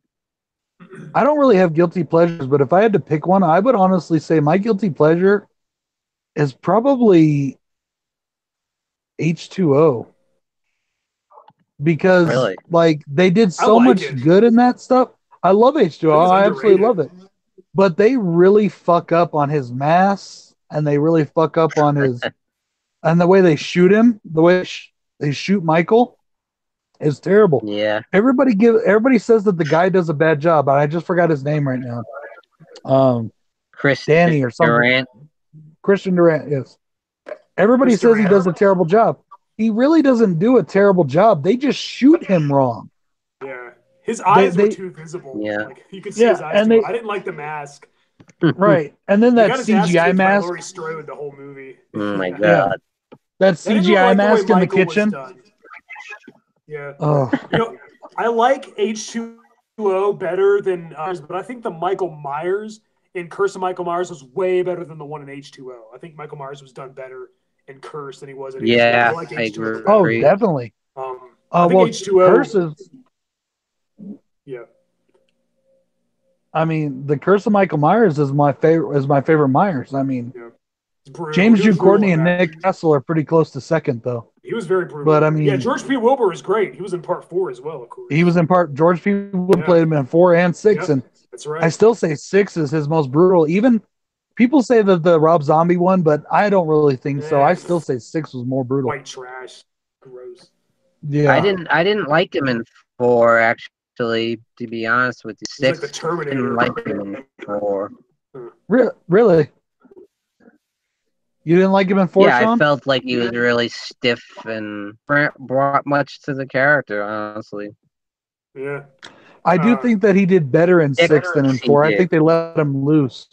Speaker 2: I don't really have guilty pleasures, but if I had to pick one, I would honestly say my guilty pleasure is probably H2O. Because like they did so much good in that stuff. I love H2O. I absolutely love it. But they really fuck up on his mask, and they really fuck up on his and the way they shoot him, the way they shoot Michael is terrible.
Speaker 1: Yeah.
Speaker 2: Everybody says that the guy does a bad job, but I just forgot his name right now. Danny or something.
Speaker 1: Durant.
Speaker 2: Christian Durant, yes. Everybody says he does a terrible job. He really doesn't do a terrible job. They just shoot him wrong.
Speaker 3: Yeah. His eyes were too visible.
Speaker 1: Yeah.
Speaker 3: Like, you could see his eyes too. I didn't like the mask.
Speaker 2: Right. And then that CGI mask.
Speaker 3: Laurie Strode the whole movie.
Speaker 1: Oh my god.
Speaker 2: That CGI mask in the kitchen.
Speaker 3: Yeah.
Speaker 2: Oh.
Speaker 3: I like H2O better than others, but I think the Michael Myers in Curse of Michael Myers was way better than the one in H2O. I think Michael Myers was done better in Curse than he was in H2O.
Speaker 1: Yeah,
Speaker 3: I like H2O.
Speaker 2: Oh, definitely.
Speaker 3: I think H2O.
Speaker 2: Curse is...
Speaker 3: Yeah.
Speaker 2: I mean, The Curse of Michael Myers is my favorite Myers. I mean, James Jude Courtney and Nick Castle are pretty close to second, though.
Speaker 3: He was very brutal.
Speaker 2: But I mean,
Speaker 3: George P. Wilbur is great. He was in part 4 as well, of course.
Speaker 2: He was in part. George P. Wilbur played him in 4 and 6, and
Speaker 3: that's right.
Speaker 2: I still say 6 is his most brutal. Even people say that the Rob Zombie one, but I don't really think so. I still say 6 was more brutal.
Speaker 3: White trash, gross.
Speaker 1: Yeah, I didn't like him in 4 actually. To be honest with you, 6
Speaker 3: like the Terminator.
Speaker 1: Didn't like him in 4.
Speaker 2: Really? You didn't like him in 4,
Speaker 1: Yeah,
Speaker 2: Sean?
Speaker 1: I felt like he was really stiff and brought much to the character, honestly.
Speaker 3: Yeah.
Speaker 2: I do think that he did better in 6 than in 4. I think they let him loose.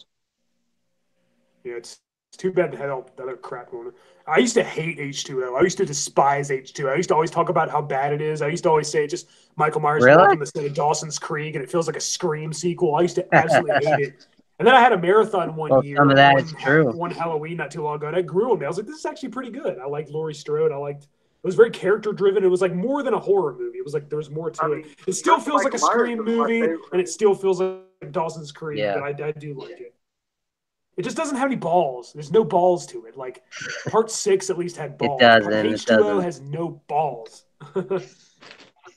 Speaker 3: Yeah, it's too bad to have all the other crap going on. I used to hate H2O. I used to despise H2O. I used to always talk about how bad it is. I used to always say just Michael Myers walking the set of Dawson's Creek, and it feels like a Scream sequel. I used to absolutely hate it. And then I had a marathon one year.
Speaker 1: Some of that is true.
Speaker 3: One Halloween not too long ago, and I grew on me. I was like, this is actually pretty good. I liked Laurie Strode. It was very character driven. It was like more than a horror movie. It was like there was more to it. It still feels like a Scream movie, and it still feels like Dawson's Creek, but I do like it. It just doesn't have any balls. There's no balls to it. Like part 6 at least had balls. H2O has no balls.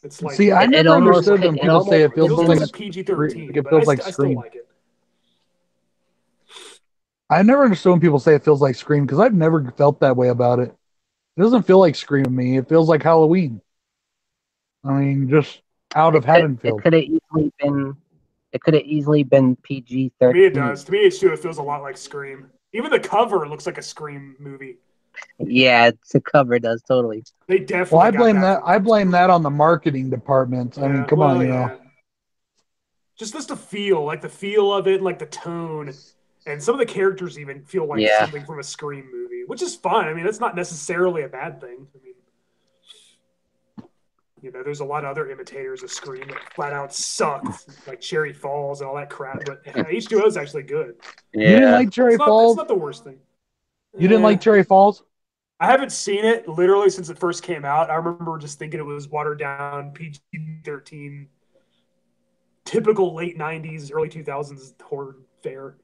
Speaker 3: It's like
Speaker 2: I never understood when people say it feels like
Speaker 3: a PG-13.
Speaker 2: It feels like Scream.
Speaker 3: I still like it.
Speaker 2: I never understood when people say it feels like Scream because I've never felt that way about it. It doesn't feel like Scream to me. It feels like Halloween. I mean, just out of Haddonfield.
Speaker 1: It could have easily been PG-13.
Speaker 3: To me, it does. To me, H2O feels a lot like Scream. Even the cover looks like a Scream movie.
Speaker 1: Yeah, the cover does totally.
Speaker 3: They definitely.
Speaker 2: Well, I blame that on the marketing department. I mean, come on, you know.
Speaker 3: Just the feel of it, like the tone, and some of the characters even feel like something from a Scream movie, which is fine. I mean, that's not necessarily a bad thing. I mean, you know, there's a lot of other imitators of Scream that flat out suck, like Cherry Falls and all that crap. But H2O is actually good.
Speaker 2: Yeah. You didn't like Cherry Falls?
Speaker 3: It's not the worst thing.
Speaker 2: You didn't like Cherry Falls?
Speaker 3: I haven't seen it literally since it first came out. I remember just thinking it was watered down, PG-13, typical late 90s, early 2000s horror fare.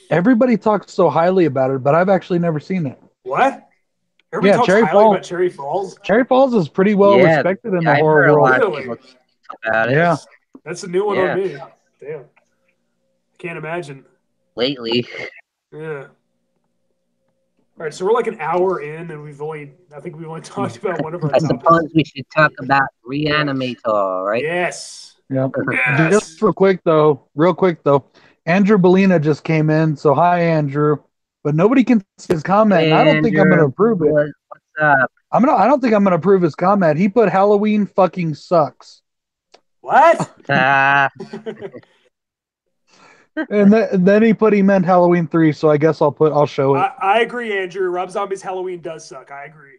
Speaker 2: Everybody talks so highly about it, but I've actually never seen it.
Speaker 3: What? Everybody talks highly about Cherry Falls?
Speaker 2: Cherry Falls is pretty well respected in the horror world.
Speaker 3: Really?
Speaker 2: Yeah.
Speaker 3: That's a new one on me. Damn. I can't imagine.
Speaker 1: Lately.
Speaker 3: Yeah. All right, so we're like an hour in, and I think we've only talked about one of our topics.
Speaker 1: I suppose we should talk about Re-Animator, right?
Speaker 3: Yes.
Speaker 2: Yeah. Yes. Just real quick though, Andrew Bellina just came in, so hi Andrew. But nobody can see his comment, and I don't think I'm gonna approve it.
Speaker 1: What's up?
Speaker 2: I don't think I'm gonna approve his comment. He put Halloween fucking sucks.
Speaker 3: What?
Speaker 2: And then he meant Halloween 3, so I guess I'll show it.
Speaker 3: I agree, Andrew. Rob Zombie's Halloween does suck. I agree.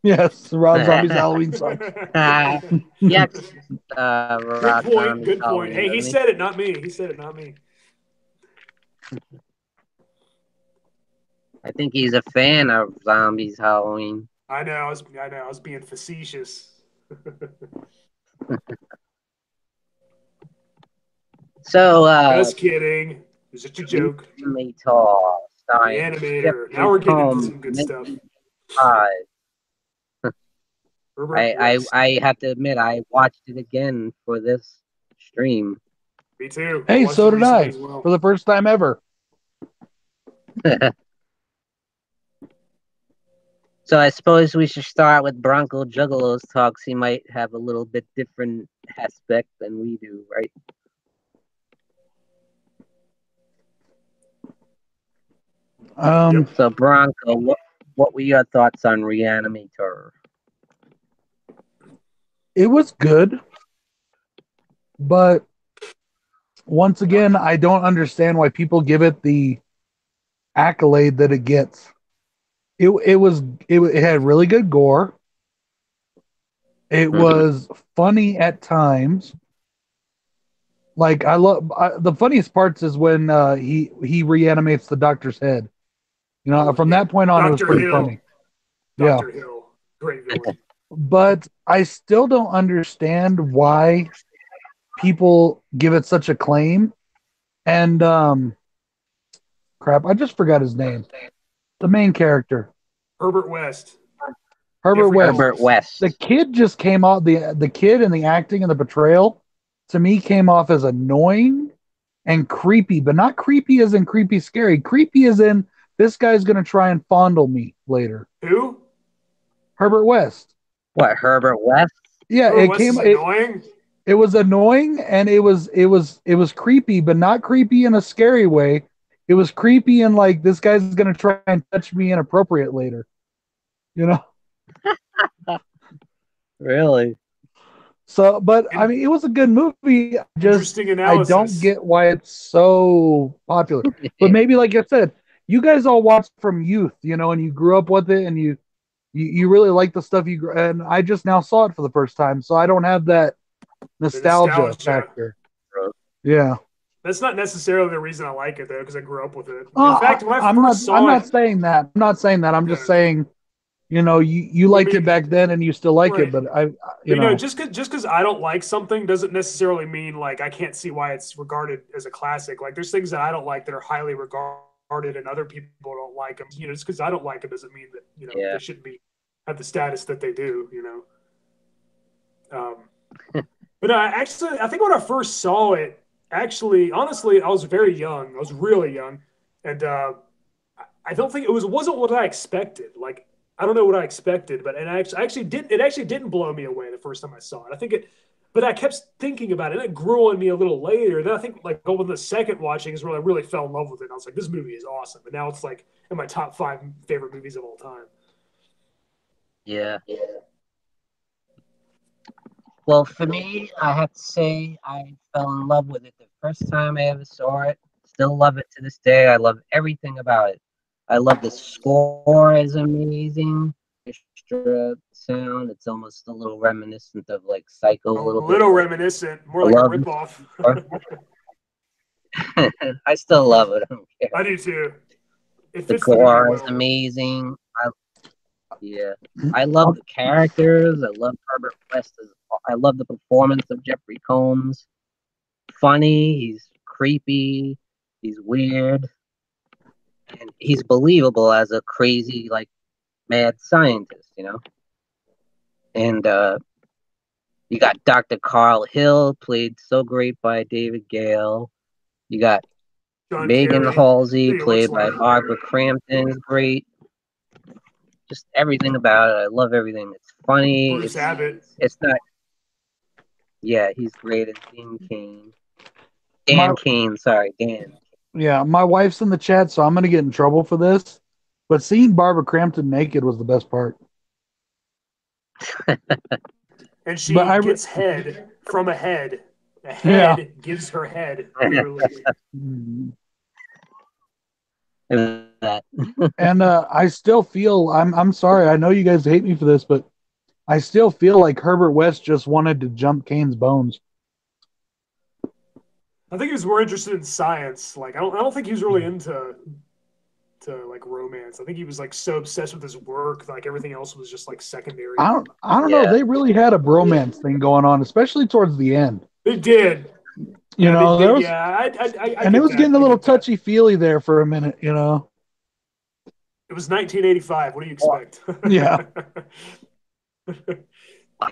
Speaker 2: Yes, Rob Zombie's Halloween sucks.
Speaker 1: Yeah.
Speaker 3: Good point. Hey, he said it, not me.
Speaker 1: I think he's a fan of Zombies Halloween.
Speaker 3: I know. I was being facetious.
Speaker 1: So,
Speaker 3: just kidding. It's just a joke. Re-Animator. Now we're getting into some good stuff.
Speaker 1: I have to admit, I watched it again for this stream.
Speaker 3: Me too.
Speaker 2: Hey, so did I. Well. For the first time ever.
Speaker 1: So I suppose we should start with Bronco Juggalo's talks. He might have a little bit different aspect than we do, right? So Bronco, what were your thoughts on Re-Animator?
Speaker 2: It was good, but once again, I don't understand why people give it the accolade that it gets. It had really good gore. It was funny at times. Like the funniest parts is when he reanimates the doctor's head. You know, from that point on, it was pretty funny.
Speaker 3: Dr. Hill, great villain.
Speaker 2: But I still don't understand why people give it such acclaim. And crap, I just forgot his name. The main character,
Speaker 3: Herbert West.
Speaker 2: Herbert West.
Speaker 1: Herbert West.
Speaker 2: The kid just came off the kid and the acting and the portrayal to me came off as annoying and creepy, but not creepy as in creepy scary. Creepy as in this guy's gonna try and fondle me later.
Speaker 3: Who?
Speaker 2: Herbert West.
Speaker 1: What, Herbert West?
Speaker 2: Yeah,
Speaker 3: Herbert West is annoying.
Speaker 2: It was annoying and it was creepy, but not creepy in a scary way. It was creepy and like this guy's gonna try and touch me inappropriate later. You know?
Speaker 1: Really?
Speaker 2: So, but I mean, it was a good movie.
Speaker 3: Interesting analysis.
Speaker 2: I don't get why it's so popular. But maybe, like I said, you guys all watched from youth, you know, and you grew up with it, and you really like the stuff and I just now saw it for the first time, so I don't have that nostalgia factor. Yeah.
Speaker 3: That's not necessarily the reason I like it, though, because I grew up with it.
Speaker 2: In
Speaker 3: fact, when I first saw
Speaker 2: I'm
Speaker 3: it...
Speaker 2: not saying that. I'm not saying that. I'm just saying, you know, you liked it back then and you still like it, but you know,
Speaker 3: just because I don't like something doesn't necessarily mean, like, I can't see why it's regarded as a classic. Like, there's things that I don't like that are highly regarded and other people don't like them. You know, just because I don't like them doesn't mean that, you know, they shouldn't have the status that they do, you know. But I think when I first saw it, honestly, I was very young. I was really young. And I don't think wasn't what I expected. Like, I don't know what I expected, but it actually didn't blow me away the first time I saw it. But I kept thinking about it, and it grew on me a little later. Then I think, like, over the second watching is when I really fell in love with it. And I was like, this movie is awesome. And now it's like in my top 5 favorite movies of all time.
Speaker 1: Yeah. Well, for me, I have to say I fell in love with it the first time I ever saw it. Still love it to this day. I love everything about it. I love the score is amazing. Extra sound. It's almost a little reminiscent of like Psycho. A little
Speaker 3: reminiscent. More like a ripoff.
Speaker 1: I still love it. I don't care.
Speaker 3: I do too.
Speaker 1: The gore is amazing. I love the characters. I love Herbert West. I love the performance of Jeffrey Combs. Funny. He's creepy. He's weird. And he's believable as a crazy, like, mad scientist, you know? And you got Dr. Carl Hill, played so great by David Gale. You got Megan Halsey, played by Barbara Crampton, great. Just everything about it. I love everything. It's funny.
Speaker 3: Bruce Abbott.
Speaker 1: It's not... Yeah, he's great as Dean Cain. Dan.
Speaker 2: Yeah, my wife's in the chat, so I'm going to get in trouble for this. But seeing Barbara Crampton naked was the best part.
Speaker 3: And she gets head from a head. A head gives her head.
Speaker 2: And I still feel, I'm sorry, I know you guys hate me for this, but I still feel like Herbert West just wanted to jump Kane's bones.
Speaker 3: I think he was more interested in science. Like, I don't think he was really into like romance. I think he was like so obsessed with his work, like everything else was just like secondary.
Speaker 2: I don't know. They really had a bromance thing going on, especially towards the end.
Speaker 3: They did.
Speaker 2: You know, there was,
Speaker 3: and
Speaker 2: it was getting a little touchy feely there for a minute. You know,
Speaker 3: it was 1985. What do you expect?
Speaker 2: Yeah.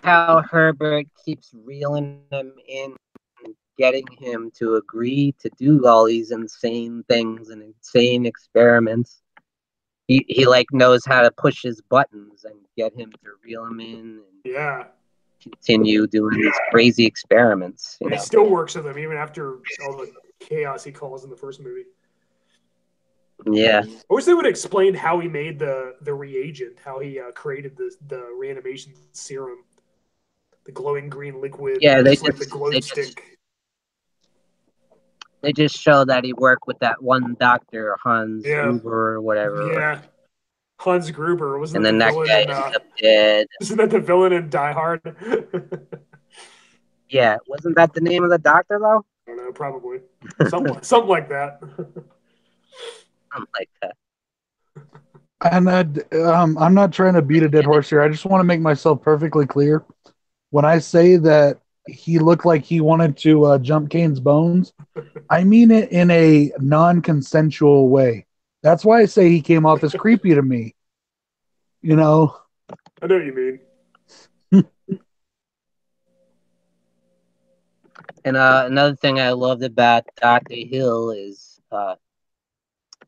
Speaker 1: How Herbert keeps reeling them in. Getting him to agree to do all these insane things and insane experiments. He like knows how to push his buttons and get him to reel him in and continue doing these crazy experiments.
Speaker 3: He still works with them even after all the chaos he caused in the first movie.
Speaker 1: Yeah.
Speaker 3: I wish they would explain how he made the reagent, how he created the reanimation serum, the glowing green liquid.
Speaker 1: Yeah,
Speaker 3: the glow stick.
Speaker 1: They just show that he worked with that one doctor, Hans Gruber or whatever.
Speaker 3: Yeah, Hans Gruber.
Speaker 1: And then that guy ended up dead.
Speaker 3: Isn't that the villain in Die Hard?
Speaker 1: Yeah, wasn't that the name of the doctor though?
Speaker 3: I don't know, probably something like that.
Speaker 1: Something like that.
Speaker 2: And I'm not trying to beat a dead horse here. I just want to make myself perfectly clear. When I say that he looked like he wanted to jump Kane's bones. I mean it in a non-consensual way. That's why I say he came off as creepy to me. You know?
Speaker 3: I know what you mean.
Speaker 1: And another thing I loved about Dr. Hill is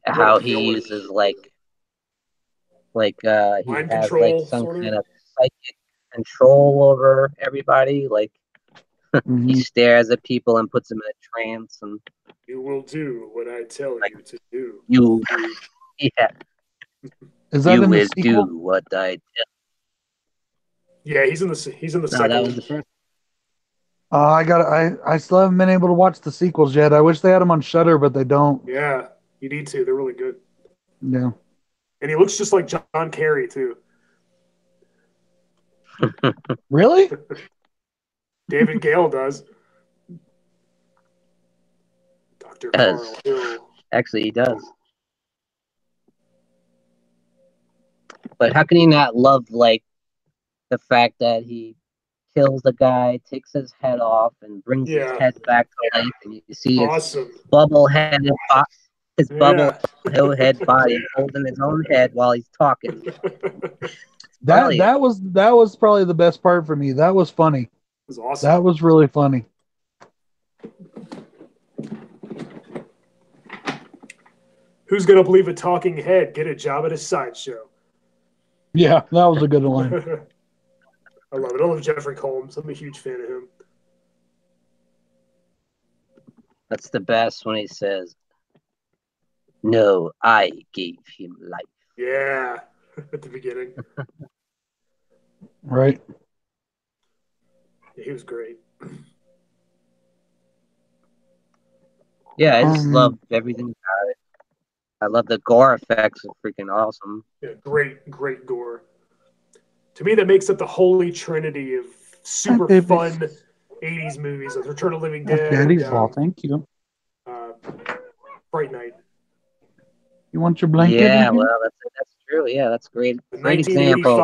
Speaker 1: how he uses he
Speaker 3: mind
Speaker 1: has
Speaker 3: control,
Speaker 1: some kind of psychic control over everybody. Like he stares at people and puts them in a trance, and
Speaker 3: you will do what I tell you to do.
Speaker 1: Yeah.
Speaker 2: Is that
Speaker 1: you
Speaker 2: in the
Speaker 1: will
Speaker 2: sequel?
Speaker 1: do what I tell.
Speaker 3: Yeah, he's in the second.
Speaker 1: That was the first.
Speaker 2: I still haven't been able to watch the sequels yet. I wish they had them on Shudder, but they don't.
Speaker 3: Yeah, you need to. They're really good.
Speaker 2: Yeah.
Speaker 3: And he looks just like John Kerry too.
Speaker 2: Really?
Speaker 3: David Gale does. Dr. Carl Hill.
Speaker 1: Actually, he does. But how can you not love the fact that he kills the guy, takes his head off, and brings his head back to life, and you see his bubble-headed bubble-head body holding his own head while he's talking.
Speaker 2: That was probably the best part for me. That was funny. It
Speaker 3: was awesome.
Speaker 2: That was really funny.
Speaker 3: Who's gonna believe a talking head? Get a job at a sideshow.
Speaker 2: Yeah, that was a good line.
Speaker 3: I love it. I love Jeffrey Combs. I'm a huge fan of him.
Speaker 1: That's the best when he says, "No, I gave him life."
Speaker 3: Yeah, at the beginning.
Speaker 2: Right.
Speaker 3: Yeah, he was great.
Speaker 1: Yeah, I just love everything about it. I love the gore effects are freaking awesome.
Speaker 3: Yeah, great gore. To me, that makes up the holy trinity of super fun 80s movies like Return of the Living Dead.
Speaker 2: Daddy's ball, thank you.
Speaker 3: Fright Night.
Speaker 2: You want your blanket?
Speaker 1: Yeah, well, that's true. Yeah, that's great. Great example.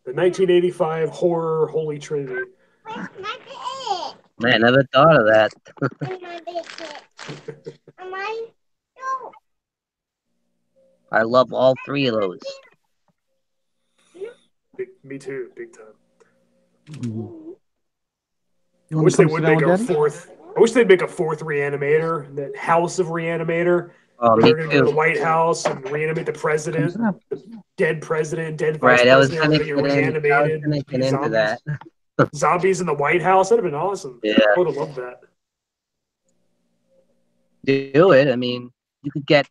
Speaker 3: The 1985 horror holy trinity.
Speaker 1: Man, I never thought of that. I love all three of those.
Speaker 3: Me too, big time.
Speaker 2: I
Speaker 3: wish they would make a fourth. I wish they'd make a fourth Re-Animator, that House of Re-Animator.
Speaker 1: Oh,
Speaker 3: where
Speaker 1: me
Speaker 3: they're going to go to
Speaker 1: too.
Speaker 3: the White House and reanimate the president, dead president, dead vice
Speaker 1: Right, I was
Speaker 3: president,
Speaker 1: gonna get into that.
Speaker 3: Zombies in the White House, that'd have been awesome.
Speaker 1: Yeah.
Speaker 3: I would have loved that.
Speaker 1: Do it. I mean, you could get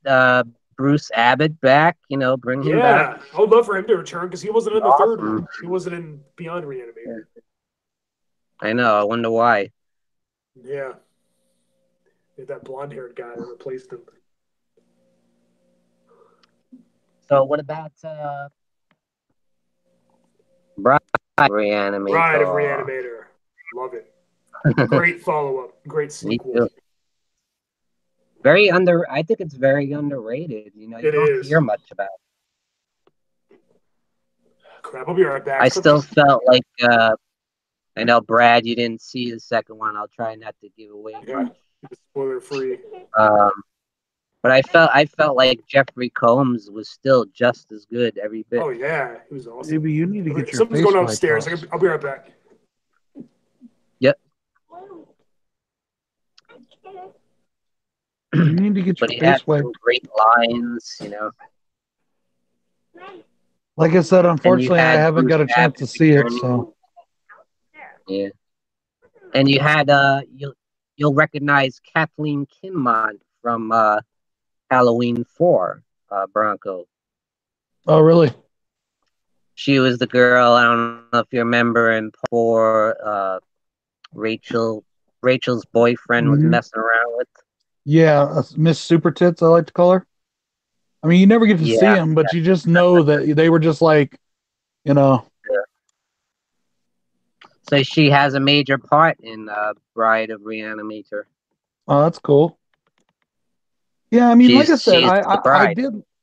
Speaker 1: Bruce Abbott back, bring him back.
Speaker 3: Yeah, I would love for him to return because he wasn't in the third one. He wasn't in Beyond Re-Animator.
Speaker 1: I know, I wonder why.
Speaker 3: Yeah. That blonde-haired guy that replaced him.
Speaker 1: So what about Bride of Re-Animator?
Speaker 3: Bride of Re-Animator. Love it. Great follow-up. Great sequel.
Speaker 1: I think it's very underrated. You don't hear much about it.
Speaker 3: Crap, I'll be right back.
Speaker 1: I still felt like I know, Brad, you didn't see the second one. I'll try not to give away much.
Speaker 3: Spoiler free.
Speaker 1: But I felt like Jeffrey Combs was still just as good every bit.
Speaker 3: Oh yeah, he was awesome.
Speaker 2: Maybe you need to get your
Speaker 3: something's going on upstairs. I'll be right back.
Speaker 1: Yep.
Speaker 2: You need to get your face wiped.
Speaker 1: Some great lines,
Speaker 2: Like I said, unfortunately, I haven't got a chance to see it. So.
Speaker 1: Yeah. And you had you'll recognize Kathleen Kinmont from Halloween 4, Bronco.
Speaker 2: Oh, really?
Speaker 1: She was the girl, I don't know if you remember, in 4, Rachel's boyfriend was messing around with.
Speaker 2: Yeah, Miss Super Tits, I like to call her. I mean, you never get to see them, but you just know that they were just like,
Speaker 1: Yeah. So she has a major part in Bride of Re-Animator.
Speaker 2: Oh, that's cool. Yeah, I mean, like I said,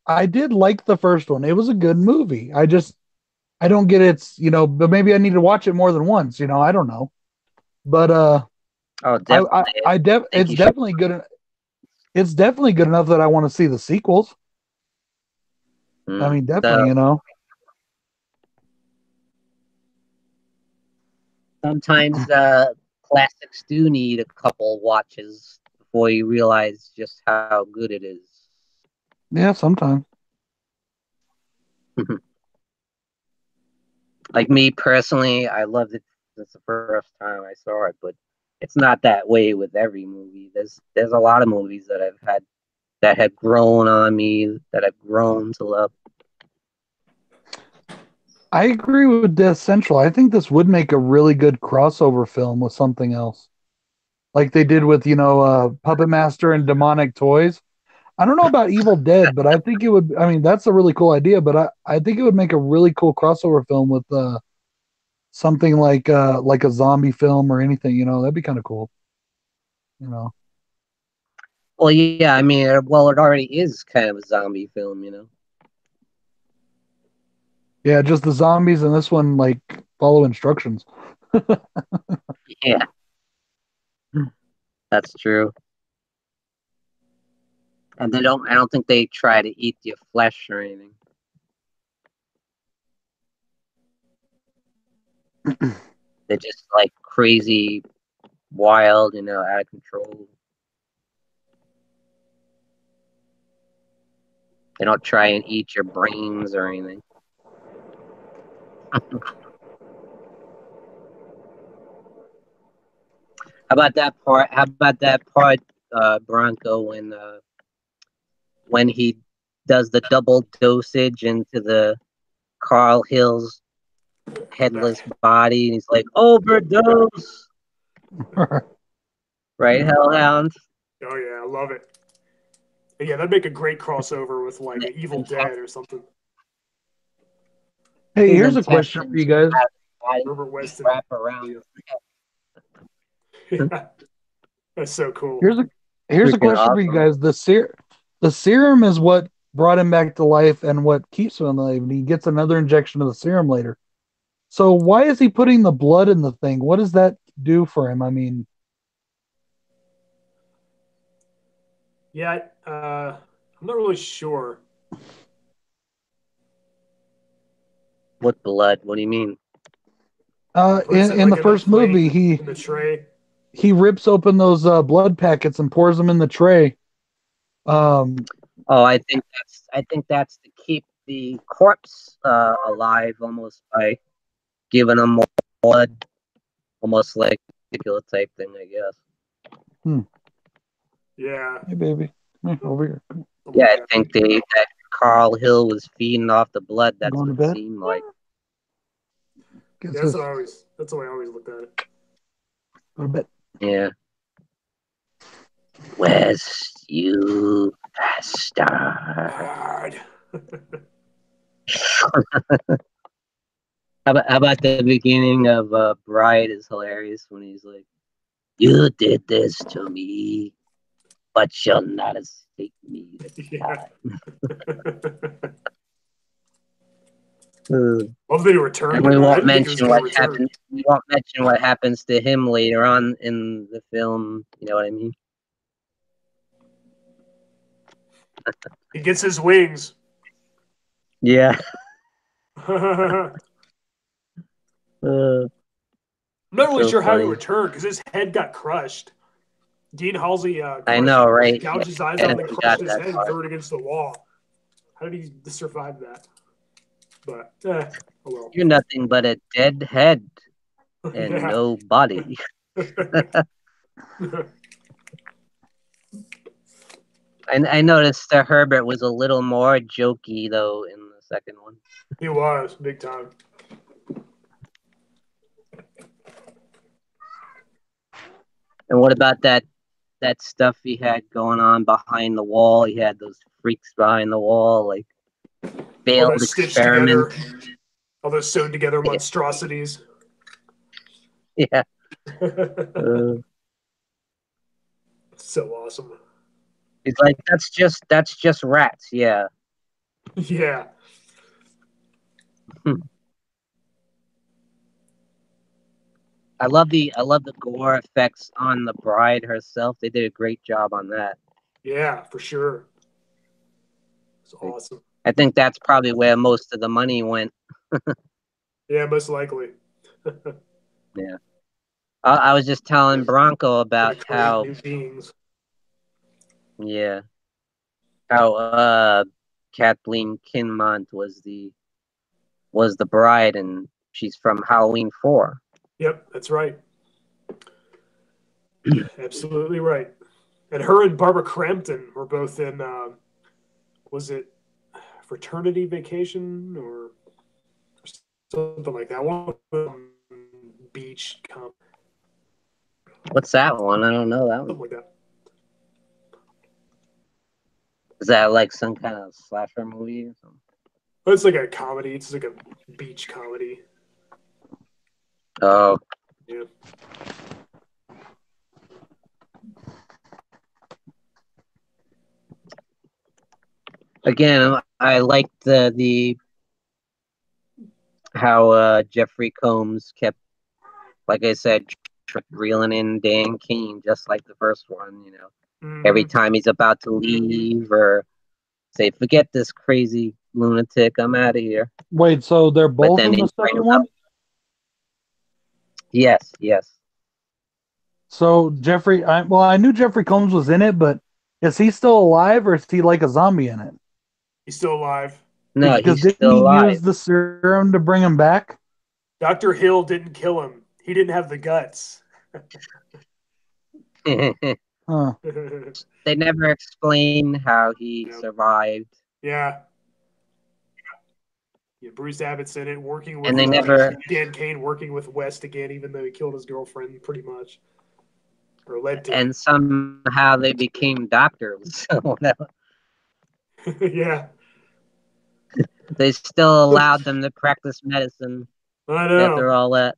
Speaker 2: I did like the first one. It was a good movie. I don't get its, but maybe I need to watch it more than once. I don't know. But
Speaker 1: Oh, definitely.
Speaker 2: it's definitely good. It's definitely good enough that I want to see the sequels. I mean, definitely, you know.
Speaker 1: Sometimes classics do need a couple watches before you realize just how good it is.
Speaker 2: Yeah, sometimes.
Speaker 1: Like me personally, I loved it since the first time I saw it, but it's not that way with every movie. There's a lot of movies that I've had that have grown on me, that I've grown to love.
Speaker 2: I agree with Death Central. I think this would make a really good crossover film with something else, like they did with Puppet Master and Demonic Toys. I don't know about Evil Dead, but I think it would. I mean, that's a really cool idea, but I think it would make a really cool crossover film with something like a zombie film or anything. You know, that'd be kind of cool. You know.
Speaker 1: Well, yeah, I mean, well, it already is kind of a zombie film, you know.
Speaker 2: Yeah, just the zombies in this one like follow instructions.
Speaker 1: Yeah, that's true. And I don't think they try to eat your flesh or anything. They're just like crazy, wild, you know, out of control. They don't try and eat your brains or anything. How about that part? Bronco, when he does the double dosage into the Carl Hill's headless body, and he's like, overdose. Right, Hellhound?
Speaker 3: Oh yeah, I love it. Yeah, that'd make a great crossover with like an Evil Dead or something.
Speaker 2: Hey, here's a question for you guys.
Speaker 3: Herbert Weston.
Speaker 1: Wrap around.
Speaker 3: Yeah. That's so cool.
Speaker 2: Here's a question
Speaker 1: awesome
Speaker 2: for you guys. The serum is what brought him back to life and what keeps him alive, and he gets another injection of the serum later. So why is he putting the blood in the thing? What does that do for him? I mean,
Speaker 3: yeah, I'm not really sure.
Speaker 1: What blood? What do you mean?
Speaker 2: in the first movie,
Speaker 3: in the tray.
Speaker 2: He rips open those blood packets and pours them in the tray.
Speaker 1: Oh, I think that's to keep the corpse alive, almost by giving him more blood, almost like a particular type thing, I guess.
Speaker 3: Yeah.
Speaker 2: Hey, baby, over here.
Speaker 1: Yeah, I think that Carl Hill was feeding off the blood. That's what it seemed like.
Speaker 3: Yeah, that's the way I always looked at it.
Speaker 2: Go to bed.
Speaker 1: Yeah. West, you bastard. How about the beginning of Bride is hilarious when he's like, "You did this to me, but you'll not escape me this time."
Speaker 3: Love that he returned.
Speaker 1: And we won't mention what happens. We won't mention what happens to him later on in the film. You know what I mean?
Speaker 3: He gets his wings.
Speaker 1: Yeah.
Speaker 3: I'm not really sure how he returned because his head got crushed. Dean Halsey,
Speaker 1: I know, right?
Speaker 3: Gouged his eyes out and crushed his head and threw it against the wall. How did he survive that? But oh well.
Speaker 1: You're nothing but a dead head and no body. I noticed that Herbert was a little more jokey though in the second one.
Speaker 3: He was big time.
Speaker 1: And what about that stuff he had going on behind the wall? He had those freaks behind the wall, like failed experiments.
Speaker 3: All those sewed together monstrosities.
Speaker 1: Yeah.
Speaker 3: So awesome.
Speaker 1: He's like, that's just rats, yeah.
Speaker 3: Yeah.
Speaker 1: I love the gore effects on the bride herself. They did a great job on that.
Speaker 3: Yeah, for sure. It's awesome.
Speaker 1: I think that's probably where most of the money went.
Speaker 3: Yeah, most likely.
Speaker 1: Yeah. I was just telling Bronco about how
Speaker 3: new beings.
Speaker 1: Yeah. How Kathleen Kinmont was the bride, and she's from Halloween 4.
Speaker 3: Yep, that's right. Absolutely right. And her and Barbara Crampton were both in was it Fraternity Vacation or something like that? One of them beach comp.
Speaker 1: What's that one? I don't know that
Speaker 3: Something
Speaker 1: one.
Speaker 3: like that.
Speaker 1: Is that like some kind of slasher movie or something?
Speaker 3: It's like a comedy. It's like a beach comedy.
Speaker 1: Oh.
Speaker 3: Yeah.
Speaker 1: Again, I like the how Jeffrey Combs kept, like I said, reeling in Dan Keane, just like the first one. You know, every time he's about to leave or say, "Forget this crazy lunatic, I'm out of here."
Speaker 2: Wait, so they're both in the
Speaker 1: he
Speaker 2: second
Speaker 1: brings
Speaker 2: one?
Speaker 1: up- Yes, yes.
Speaker 2: So Jeffrey, I knew Jeffrey Combs was in it, but is he still alive or is he like a zombie in it?
Speaker 3: He's still alive.
Speaker 1: No,
Speaker 2: Because
Speaker 1: he's
Speaker 2: didn't
Speaker 1: still
Speaker 2: he
Speaker 1: alive.
Speaker 2: use the serum to bring him back?
Speaker 3: Dr. Hill didn't kill him. He didn't have the guts.
Speaker 2: Huh.
Speaker 1: They never explain how he survived.
Speaker 3: Yeah. Yeah, Bruce Abbott's in it, working with
Speaker 1: And they never
Speaker 3: Dan Kane, working with West again, even though he killed his girlfriend, pretty much, or led to.
Speaker 1: And somehow they became doctors.
Speaker 3: Yeah.
Speaker 1: They still allowed them to practice medicine.
Speaker 3: I know.
Speaker 1: After all that.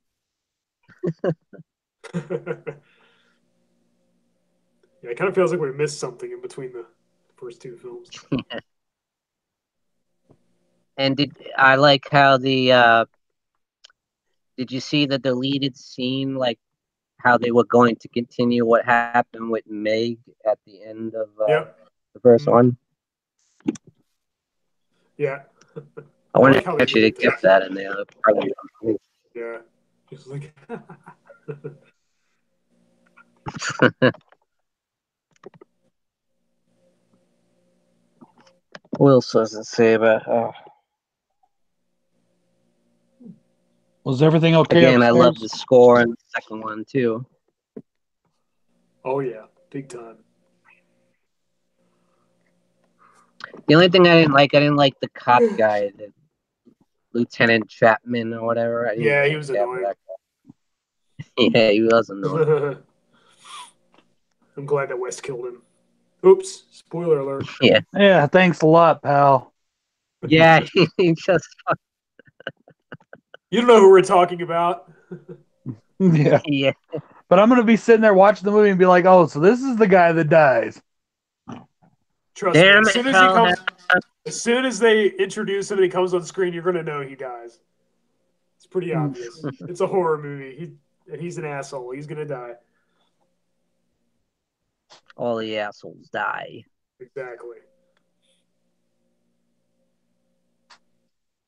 Speaker 3: Yeah, it kind of feels like we missed something in between the first two films.
Speaker 1: And I like how the did you see the deleted scene, like how they were going to continue what happened with Meg at the end of the first one?
Speaker 3: Yeah.
Speaker 1: I wonder if I should have kept that in there. Probably.
Speaker 3: Yeah. Just like
Speaker 1: What else does it say about?
Speaker 2: Was everything okay?
Speaker 1: Again,
Speaker 2: upstairs?
Speaker 1: I love the score in the second one too.
Speaker 3: Oh yeah, big time.
Speaker 1: The only thing I didn't like the cop guy, the Lieutenant Chapman or whatever.
Speaker 3: Yeah, he was annoying.
Speaker 1: Yeah, he was annoying.
Speaker 3: I'm glad that West killed him. Oops, spoiler alert.
Speaker 1: Yeah.
Speaker 2: Yeah, thanks a lot, pal.
Speaker 1: Yeah, he just.
Speaker 3: You don't know who we're talking about.
Speaker 2: Yeah.
Speaker 1: Yeah.
Speaker 2: But I'm going to be sitting there watching the movie and be like, oh, so this is the guy that dies.
Speaker 3: Trust me, as soon as they introduce him and he comes on screen, you're going to know he dies. It's pretty obvious. It's a horror movie. He's an asshole. He's going to die.
Speaker 1: All the assholes die.
Speaker 3: Exactly.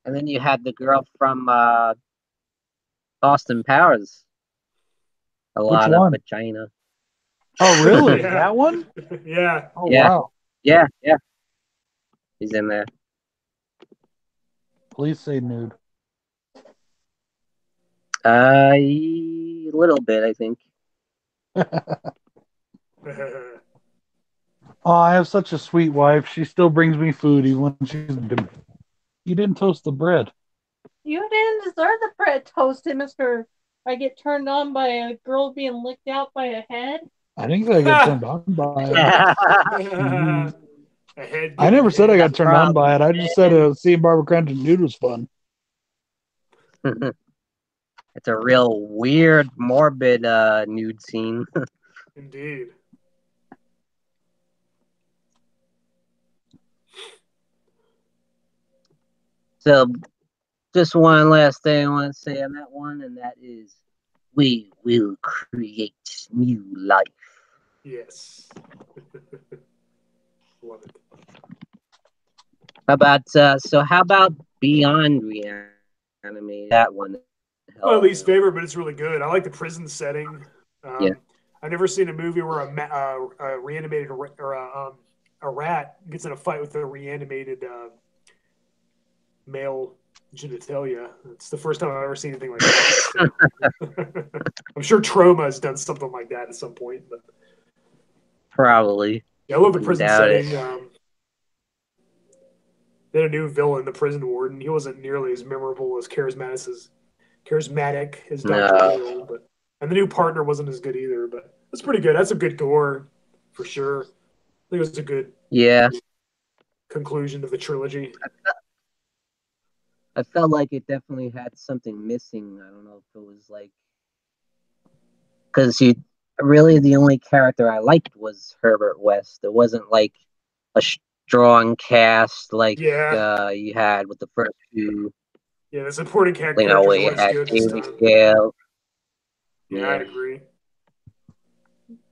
Speaker 1: And then you had the girl from Austin Powers. A lot of vagina.
Speaker 2: Oh, really? Yeah. That one?
Speaker 3: Yeah.
Speaker 2: Oh, yeah. Wow.
Speaker 1: Yeah, yeah. He's in there.
Speaker 2: Please say nude.
Speaker 1: A little bit, I think.
Speaker 2: Oh, I have such a sweet wife. She still brings me food even when she's. You didn't toast the bread.
Speaker 4: You didn't deserve the bread toasted, Mr. I get turned on by a girl being licked out by a head.
Speaker 2: I think I got turned on by it. I never said I got turned on by it. I just said seeing Barbara Crampton nude was fun.
Speaker 1: It's a real weird, morbid nude scene.
Speaker 3: Indeed.
Speaker 1: So, just one last thing I want to say on that one, and that is we will create new life.
Speaker 3: Yes. Love it.
Speaker 1: How about how about Beyond Reanimated? That one.
Speaker 3: My least favorite, but it's really good. I like the prison setting.
Speaker 1: Yeah.
Speaker 3: I've never seen a movie where a reanimated or a rat gets in a fight with a reanimated male genitalia. It's the first time I've ever seen anything like that. So. I'm sure Trauma has done something like that at some point. But
Speaker 1: probably.
Speaker 3: Yeah, I love the prison setting.
Speaker 1: It.
Speaker 3: They had a new villain, the prison warden. He wasn't nearly as memorable as charismatic as Dr. Hill, and the new partner wasn't as good either. But that's pretty good. That's a good gore for sure. I think it was a good conclusion to the trilogy.
Speaker 1: I felt like it definitely had something missing. I don't know if it was like because really the only character I liked was Herbert West. It wasn't like a strong cast like you had with the first two.
Speaker 3: Yeah, the supporting characters.
Speaker 1: You know, we had Jamie Scale.
Speaker 3: Yeah, I agree.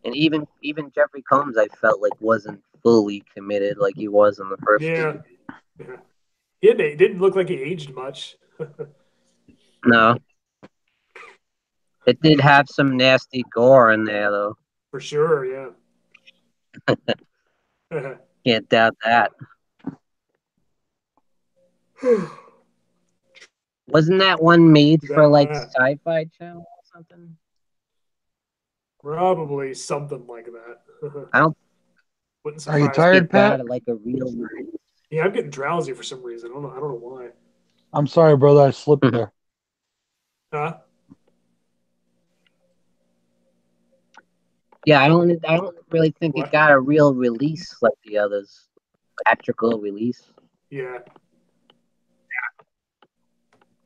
Speaker 1: And even Jeffrey Combs, I felt like wasn't fully committed like he was in the first two.
Speaker 3: Yeah. He didn't look like he aged much.
Speaker 1: No. It did have some nasty gore in there, though.
Speaker 3: For sure, yeah.
Speaker 1: Can't doubt that. Wasn't that one made for like Sci-Fi Channel or something?
Speaker 3: Probably something like that.
Speaker 1: I don't.
Speaker 2: Are you tired, Pat?
Speaker 1: Like a real.
Speaker 3: Yeah, I'm getting drowsy for some reason. I don't know why.
Speaker 2: I'm sorry, brother. I slipped there.
Speaker 3: Huh?
Speaker 1: Yeah, I don't really think it got a real release like the others. Theatrical release.
Speaker 3: Yeah.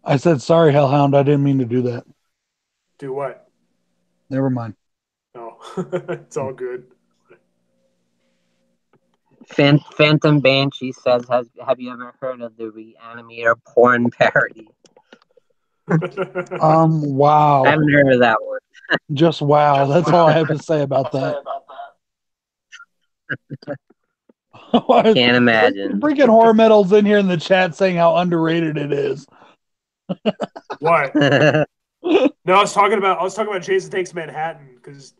Speaker 2: I said sorry, Hellhound. I didn't mean to do that.
Speaker 3: Do what?
Speaker 2: Never mind.
Speaker 3: Oh, it's all good.
Speaker 1: Phantom Banshee says, "Have you ever heard of the Re-Animator porn parody?"
Speaker 2: Wow.
Speaker 1: I haven't heard of that one.
Speaker 2: Just wow. That's all I have to say about that.
Speaker 1: Can't imagine.
Speaker 2: Freaking horror metal's in here in the chat saying how underrated it is.
Speaker 3: What? No, I was talking about Jason Takes Manhattan because.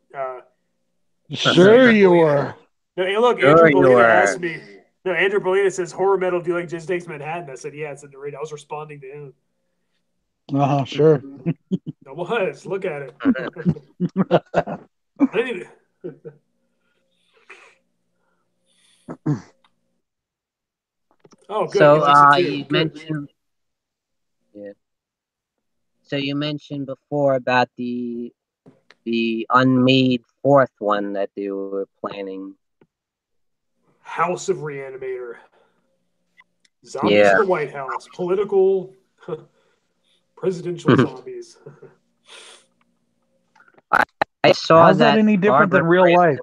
Speaker 2: Sure you were.
Speaker 3: No, hey, look, Andrew Bolina asked me. No, Andrew Bolina says horror metal. Do you like Jason Takes Manhattan? I said, yeah, it's underrated. I was responding to him.
Speaker 2: Sure.
Speaker 3: I was. Look at it. I need it. Oh, good.
Speaker 1: So you mentioned, So you mentioned before about the unmade fourth one that they were planning.
Speaker 3: House of Re-Animator. Zombies in the White House. Political presidential zombies.
Speaker 1: I saw
Speaker 2: How's that any different than real life?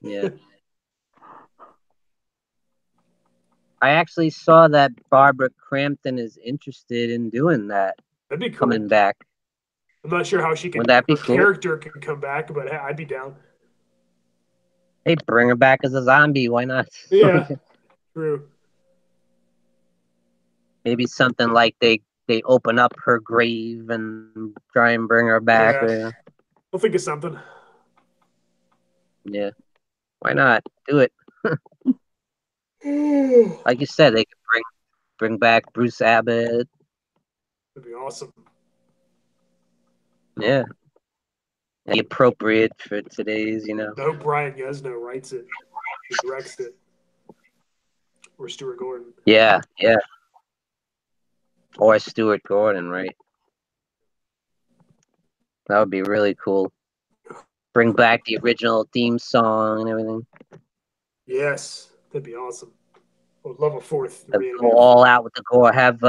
Speaker 1: Yeah. I actually saw that Barbara Crampton is interested in doing that.
Speaker 3: That'd be cool.
Speaker 1: Coming back.
Speaker 3: I'm not sure how she can.
Speaker 1: Would that be
Speaker 3: her character can come back, but I'd be down.
Speaker 1: Hey, bring her back as a zombie. Why not?
Speaker 3: Yeah, true.
Speaker 1: Maybe something like they open up her grave and try and bring her back.
Speaker 3: Yeah. I'll think of something.
Speaker 1: Yeah. Why not? Do it. Like you said, they could bring back Bruce Abbott.
Speaker 3: That'd be awesome.
Speaker 1: Yeah. And appropriate for today's,
Speaker 3: I hope Brian Yuzna writes it. He directs it. Or Stuart Gordon.
Speaker 1: Yeah. Or Stuart Gordon, right? That would be really cool. Bring back the original theme song and everything.
Speaker 3: Yes, that'd be awesome. I would love a fourth.
Speaker 1: Go all out with the gore. Have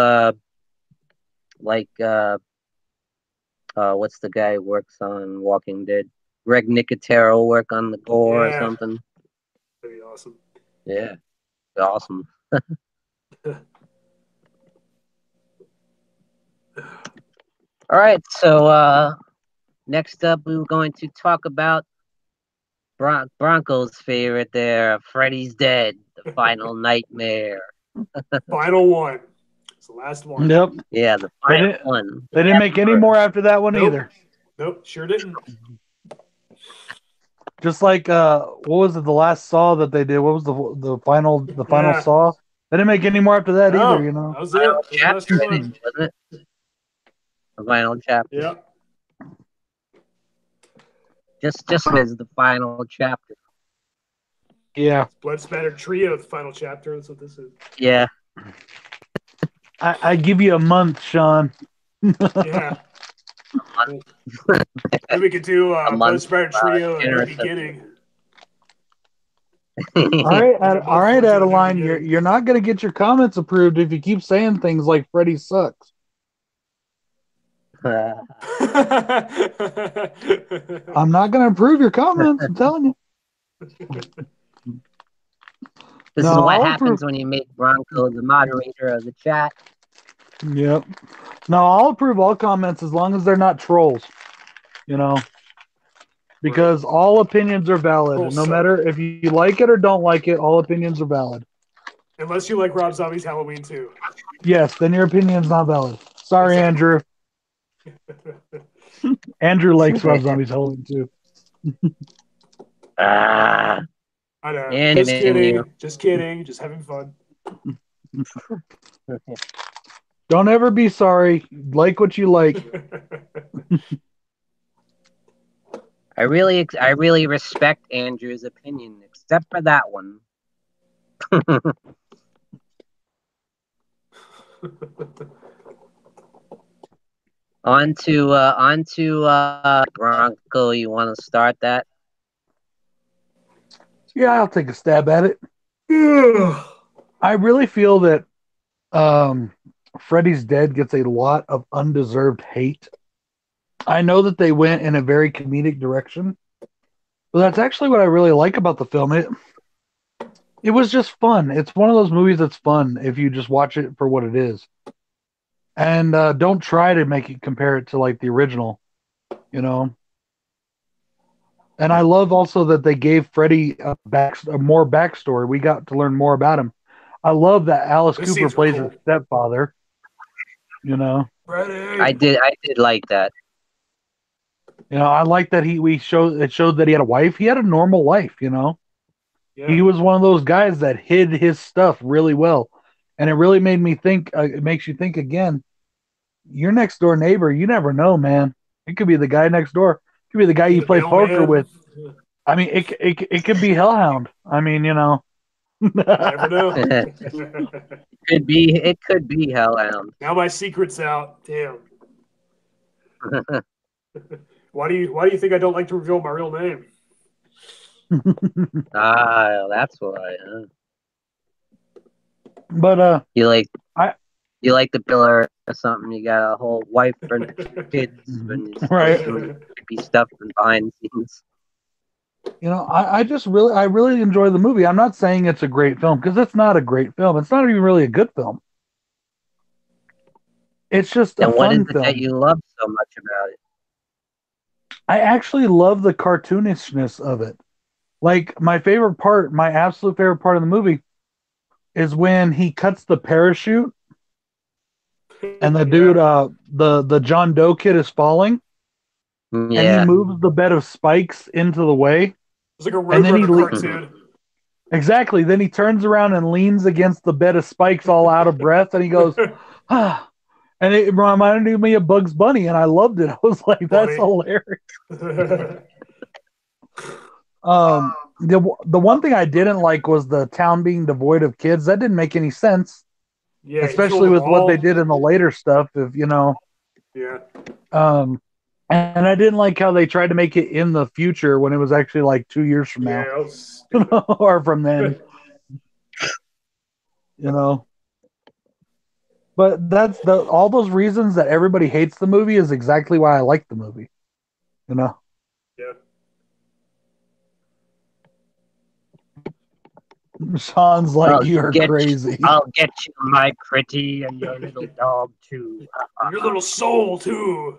Speaker 1: what's the guy who works on Walking Dead? Greg Nicotero work on the gore or something.
Speaker 3: That'd be awesome.
Speaker 1: Yeah, awesome. All right, so next up, we were going to talk about Bronco's favorite there, Freddy's Dead, the final nightmare.
Speaker 3: Final one. It's the last one.
Speaker 2: Yep.
Speaker 1: Yeah, the final one.
Speaker 2: They didn't make any more after that one either.
Speaker 3: Nope, sure didn't.
Speaker 2: Just like what was it? The last Saw that they did. What was the final Saw? They didn't make any more after that either. You know.
Speaker 3: That was it.
Speaker 1: Chapter, wasn't it? The final chapter.
Speaker 3: Yeah.
Speaker 1: Just as the final chapter.
Speaker 2: Yeah.
Speaker 3: Blood Spattered Trio, the final chapter. That's what this is.
Speaker 1: Yeah.
Speaker 2: I give you a month, Sean.
Speaker 3: Yeah. Maybe we could do Blood Spattered Trio at the beginning.
Speaker 2: All right, Adeline. You're not going to get your comments approved if you keep saying things like Freddy sucks. I'm not going to approve your comments. I'm telling you.
Speaker 1: This is what happens when you make Bronco the moderator of the chat.
Speaker 2: Yep. No, I'll approve all comments as long as they're not trolls. You know, because all opinions are valid. No matter if you like it or don't like it, all opinions are valid.
Speaker 3: Unless you like Rob Zombie's Halloween 2.
Speaker 2: Yes, then your opinion's not valid. Sorry, Andrew. Andrew likes Rob Zombie's Halloween 2.
Speaker 3: I know. Just kidding. Just kidding. Just having fun.
Speaker 2: Don't ever be sorry. Like what you like.
Speaker 1: I really respect Andrew's opinion, except for that one. On to Bronco. You want to start that?
Speaker 2: Yeah, I'll take a stab at it. I really feel that Freddy's Dead gets a lot of undeserved hate. I know that they went in a very comedic direction, but that's actually what I really like about the film. It was just fun. It's one of those movies that's fun if you just watch it for what it is. And don't try to compare it to like the original, you know. And I love also that they gave Freddy a more backstory. We got to learn more about him. I love that Alice Cooper plays his stepfather. You know,
Speaker 3: Freddy.
Speaker 1: I did like that.
Speaker 2: You know, I like that it showed that he had a wife. He had a normal life. You know, He was one of those guys that hid his stuff really well, and it really made me think. It makes you think again. Your next door neighbor, you never know, man. It could be the guy next door. It could be the guy you play poker with. I mean, it could be Hellhound. I mean, you know.
Speaker 3: Never know.
Speaker 1: It could be Hellhound.
Speaker 3: Now my secret's out. Damn. Why do you think I don't like to reveal my real name?
Speaker 1: That's why. Huh?
Speaker 2: But
Speaker 1: you like the pillar or something. You got a whole wife and kids and
Speaker 2: right.
Speaker 1: creepy stuff behind the scenes.
Speaker 2: You know, I really enjoy the movie. I'm not saying it's a great film because it's not a great film. It's not even really a good film. It's just a fun film.
Speaker 1: And what is it that you love so much about it?
Speaker 2: I actually love the cartoonishness of it. Like my absolute favorite part of the movie is when he cuts the parachute and the dude, the John Doe kid is falling. And he moves the bed of spikes into the way.
Speaker 3: It's like a Roadrunner cartoon.
Speaker 2: Exactly. Then he turns around and leans against the bed of spikes all out of breath and he goes, ah. And it reminded me of Bugs Bunny, and I loved it. I was like, "That's hilarious." The one thing I didn't like was the town being devoid of kids. That didn't make any sense, especially with what they did in the later stuff. If you know, and I didn't like how they tried to make it in the future when it was actually like 2 years from now, or from then. You know. But that's all those reasons that everybody hates the movie is exactly why I like the movie. You know?
Speaker 3: Yeah.
Speaker 2: Sean's like, you're crazy.
Speaker 1: I'll get you, my pretty, and your little dog too.
Speaker 3: And your little soul too.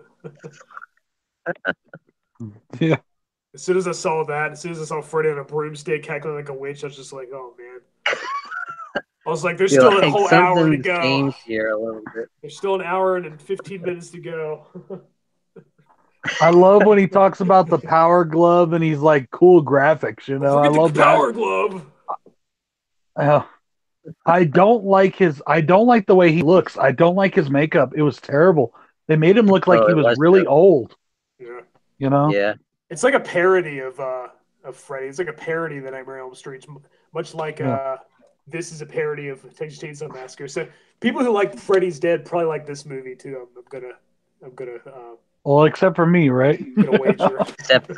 Speaker 2: Yeah.
Speaker 3: As soon as I saw that, as soon as I saw Freddy on a broomstick cackling like a witch, I was just like, oh man. I was like, there's still a whole hour to go.
Speaker 1: Changed here a little bit.
Speaker 3: There's still an hour and 15 minutes to go.
Speaker 2: I love when he talks about the power glove and he's like, cool graphics, you know. I love
Speaker 3: the power glove.
Speaker 2: I don't like the way he looks. I don't like his makeup. It was terrible. They made him look like he was really old.
Speaker 3: Yeah.
Speaker 2: You know?
Speaker 1: Yeah.
Speaker 3: It's like a parody of Freddy. It's like a parody of the Nightmare on Elm Street, much like this is a parody of Texas Chainsaw Massacre. So people who like Freddy's Dead probably like this movie too. I'm gonna.
Speaker 2: Well, except for me, right?
Speaker 3: Wager.
Speaker 1: Except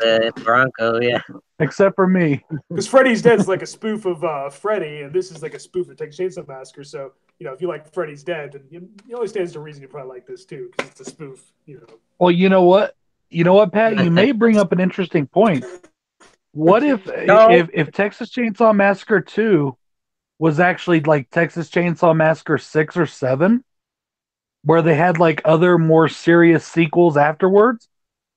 Speaker 1: Bronco, yeah.
Speaker 2: Except for me.
Speaker 3: Because Freddy's Dead is like a spoof of Freddy, and this is like a spoof of Texas Chainsaw Massacre. So, if you like Freddy's Dead, then you always stands to reason you probably like this too, because it's a spoof,
Speaker 2: Well, you know what? Pat? You may bring up an interesting point. What if Texas Chainsaw Massacre 2 was actually like Texas Chainsaw Massacre 6 or 7? Where they had like other more serious sequels afterwards,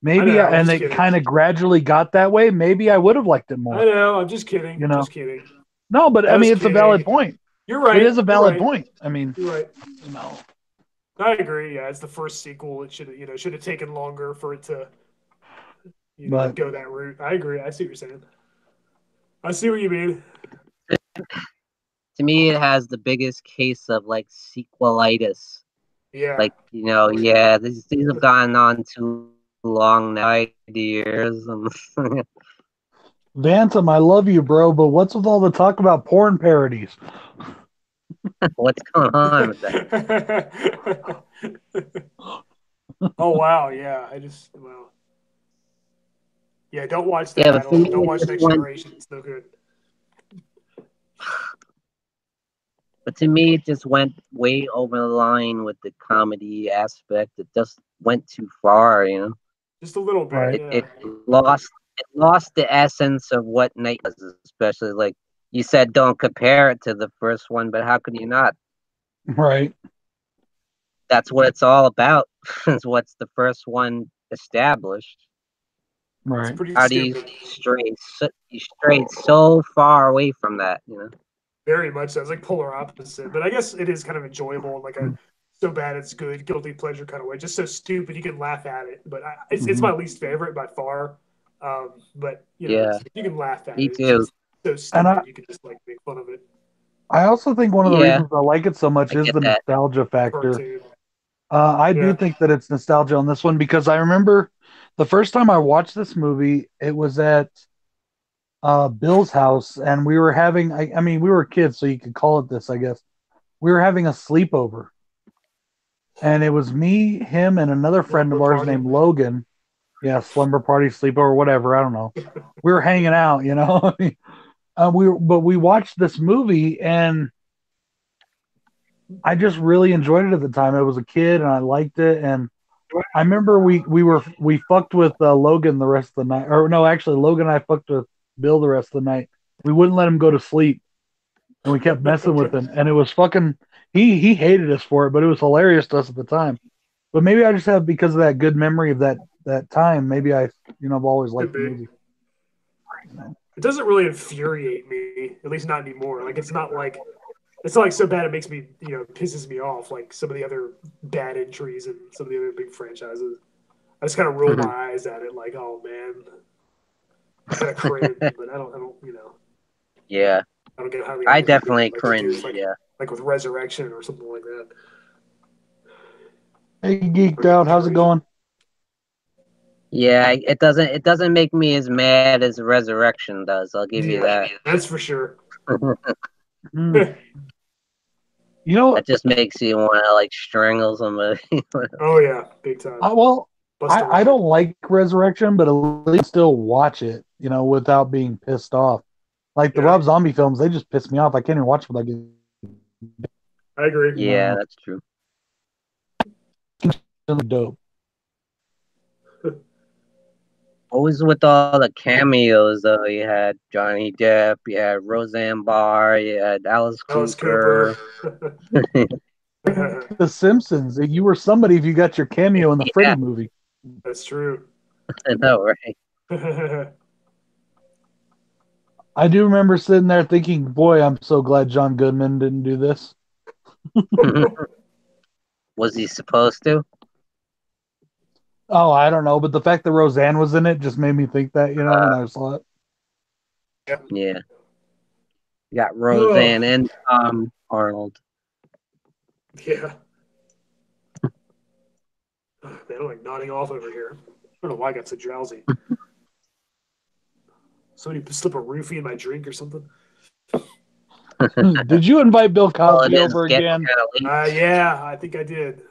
Speaker 2: maybe, and they kind of gradually got that way. Maybe I would have liked it more.
Speaker 3: I know. I'm just kidding. Just kidding.
Speaker 2: No, but I mean, it's a valid point.
Speaker 3: You're right.
Speaker 2: It is a valid point. I mean,
Speaker 3: you're right. I agree. Yeah, it's the first sequel. It should have taken longer for it to, go that route. I agree. I see what you're saying. I see what you mean.
Speaker 1: To me, it has the biggest case of like sequelitis.
Speaker 3: Yeah.
Speaker 1: Like, these have gone on too long now, years.
Speaker 2: Bantam, I love you, bro, but what's with all the talk about porn parodies?
Speaker 1: What's going on with that?
Speaker 3: Oh, wow. Yeah. Yeah, don't watch that. Don't watch Next Generation. It's no good.
Speaker 1: But to me, it just went way over the line with the comedy aspect. It just went too far,
Speaker 3: Just a little bit.
Speaker 2: Right.
Speaker 3: Yeah.
Speaker 1: It lost the essence of what Night was, especially like you said. Don't compare it to the first one, but how can you not?
Speaker 2: Right.
Speaker 1: That's what it's all about. Is what's the first one established.
Speaker 2: Right.
Speaker 1: How do you stray so far away from that?
Speaker 3: Very much so. It's like polar opposite, but I guess it is kind of enjoyable in like a so bad it's good, guilty pleasure kind of way. Just so stupid you can laugh at it, but it's my least favorite by far. But you can laugh at it.
Speaker 1: Me too.
Speaker 3: It's so stupid you can just like make fun of it.
Speaker 2: I also think one of the reasons I like it so much is the nostalgia factor. I do think that it's nostalgia on this one because I remember the first time I watched this movie, it was at Bill's house, and we were having, I mean, we were kids, so you could call it this, I guess. We were having a sleepover. And it was me, him, and another friend of ours named Logan. Yeah, slumber party, sleepover, whatever, I don't know. We were hanging out, but we watched this movie, and I just really enjoyed it at the time. I was a kid, and I liked it, and I remember we fucked with Logan the rest of the night. Or no, actually, Logan and I fucked with Bill the rest of the night. We wouldn't let him go to sleep, and we kept messing with him, and it was fucking. He hated us for it, but it was hilarious to us at the time. But maybe I just have, because of that good memory of that time. Maybe I've always liked the movie.
Speaker 3: It doesn't really infuriate me, at least not anymore. Like it's not like so bad it makes me pisses me off like some of the other bad entries and some of the other big franchises. I just kind of roll my eyes at it like, oh man. Kind of cringe, but I don't.
Speaker 1: Yeah.
Speaker 3: I don't get how
Speaker 1: I definitely cringe.
Speaker 3: Like with Resurrection or something like that.
Speaker 2: Hey, Geeked Out, how's it going?
Speaker 1: Yeah, it doesn't make me as mad as Resurrection does. I'll give you that.
Speaker 3: That's for sure.
Speaker 1: That just makes you want to like strangle somebody.
Speaker 3: Oh yeah, big time.
Speaker 2: I don't like Resurrection, but at least still watch it, without being pissed off. Like the Rob Zombie films, they just piss me off. I can't even watch them without getting.
Speaker 3: I agree.
Speaker 1: Yeah, that's true.
Speaker 2: Dope.
Speaker 1: What was with all the cameos though? You had Johnny Depp, you had Roseanne Barr, you had Alice Cooper.
Speaker 2: The Simpsons. You were somebody if you got your cameo in the Freddy movie.
Speaker 3: That's true.
Speaker 1: I know, right?
Speaker 2: I do remember sitting there thinking, boy, I'm so glad John Goodman didn't do this.
Speaker 1: Was he supposed to?
Speaker 2: Oh, I don't know, but the fact that Roseanne was in it just made me think that, when I saw it.
Speaker 1: Yeah. You got Roseanne and Tom Arnold.
Speaker 3: Yeah. Man, I'm like nodding off over here. I don't know why I got so drowsy. Somebody slip a roofie in my drink or something.
Speaker 2: Did you invite Bill Cosby over again?
Speaker 3: Yeah, I think I did.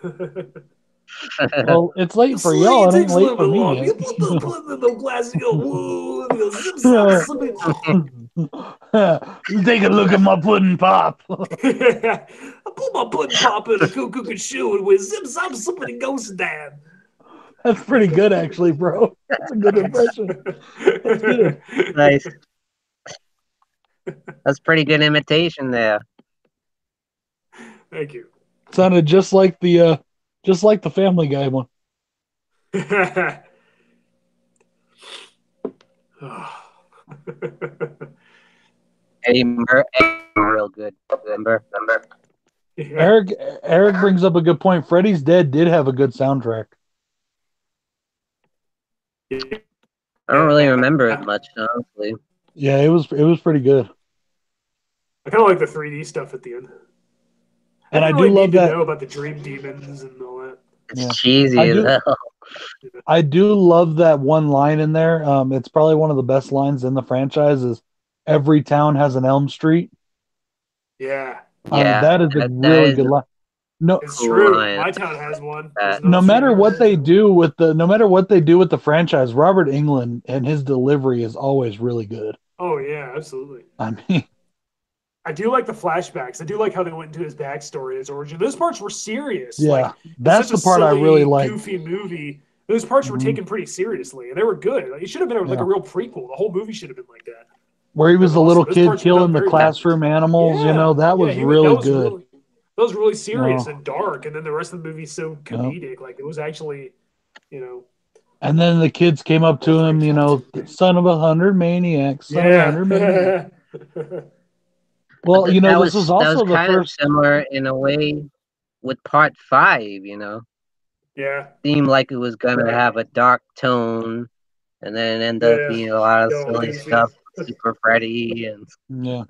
Speaker 2: Well, it's late for y'all. It ain't late for me yet. Take a look at my pudding pop.
Speaker 3: I put my pudding pop in a cookie shoe and with zip zop somebody goes down.
Speaker 2: That's pretty good, actually, bro. That's a good impression. That's good.
Speaker 1: Nice. That's pretty good imitation there.
Speaker 3: Thank you.
Speaker 2: Sounded just like the Family Guy one.
Speaker 1: Eddie real good. Remember?
Speaker 3: Yeah.
Speaker 2: Eric brings up a good point. Freddy's Dead did have a good soundtrack.
Speaker 1: I don't really remember it much, honestly.
Speaker 2: Yeah, it was pretty good.
Speaker 3: I kind of like the 3D stuff at the end.
Speaker 2: And I
Speaker 3: really
Speaker 2: do love
Speaker 3: need
Speaker 2: that.
Speaker 3: to know about the dream demons and all that.
Speaker 1: It's cheesy as hell.
Speaker 2: I do love that one line in there. It's probably one of the best lines in the franchise. Is every town has an Elm Street?
Speaker 3: Yeah.
Speaker 2: That is a really good line. No,
Speaker 3: it's true. My town has one.
Speaker 2: No matter what they do with the franchise, Robert Englund and his delivery is always really good.
Speaker 3: Oh yeah, absolutely.
Speaker 2: I mean,
Speaker 3: I do like the flashbacks. I do like how they went into his backstory, his origin. Those parts were serious.
Speaker 2: Yeah,
Speaker 3: like,
Speaker 2: that's the part I really like.
Speaker 3: Goofy movie. Those parts were taken pretty seriously, and they were good. Like, it should have been like a real prequel. The whole movie should have been like that.
Speaker 2: Where he was the little kid killing the classroom animals.
Speaker 3: Yeah.
Speaker 2: That was really good.
Speaker 3: That was really serious and dark, and then the rest of the movie's so comedic. Like it was actually,
Speaker 2: And then the kids came up to him, son of 100 maniacs, son of 100 maniacs. Well, this was also the first.
Speaker 1: Similar in a way with part 5.
Speaker 3: Yeah.
Speaker 1: Seemed like it was gonna have a dark tone, and then it ended up being a lot of silly stuff. Super Freddy and
Speaker 2: yeah,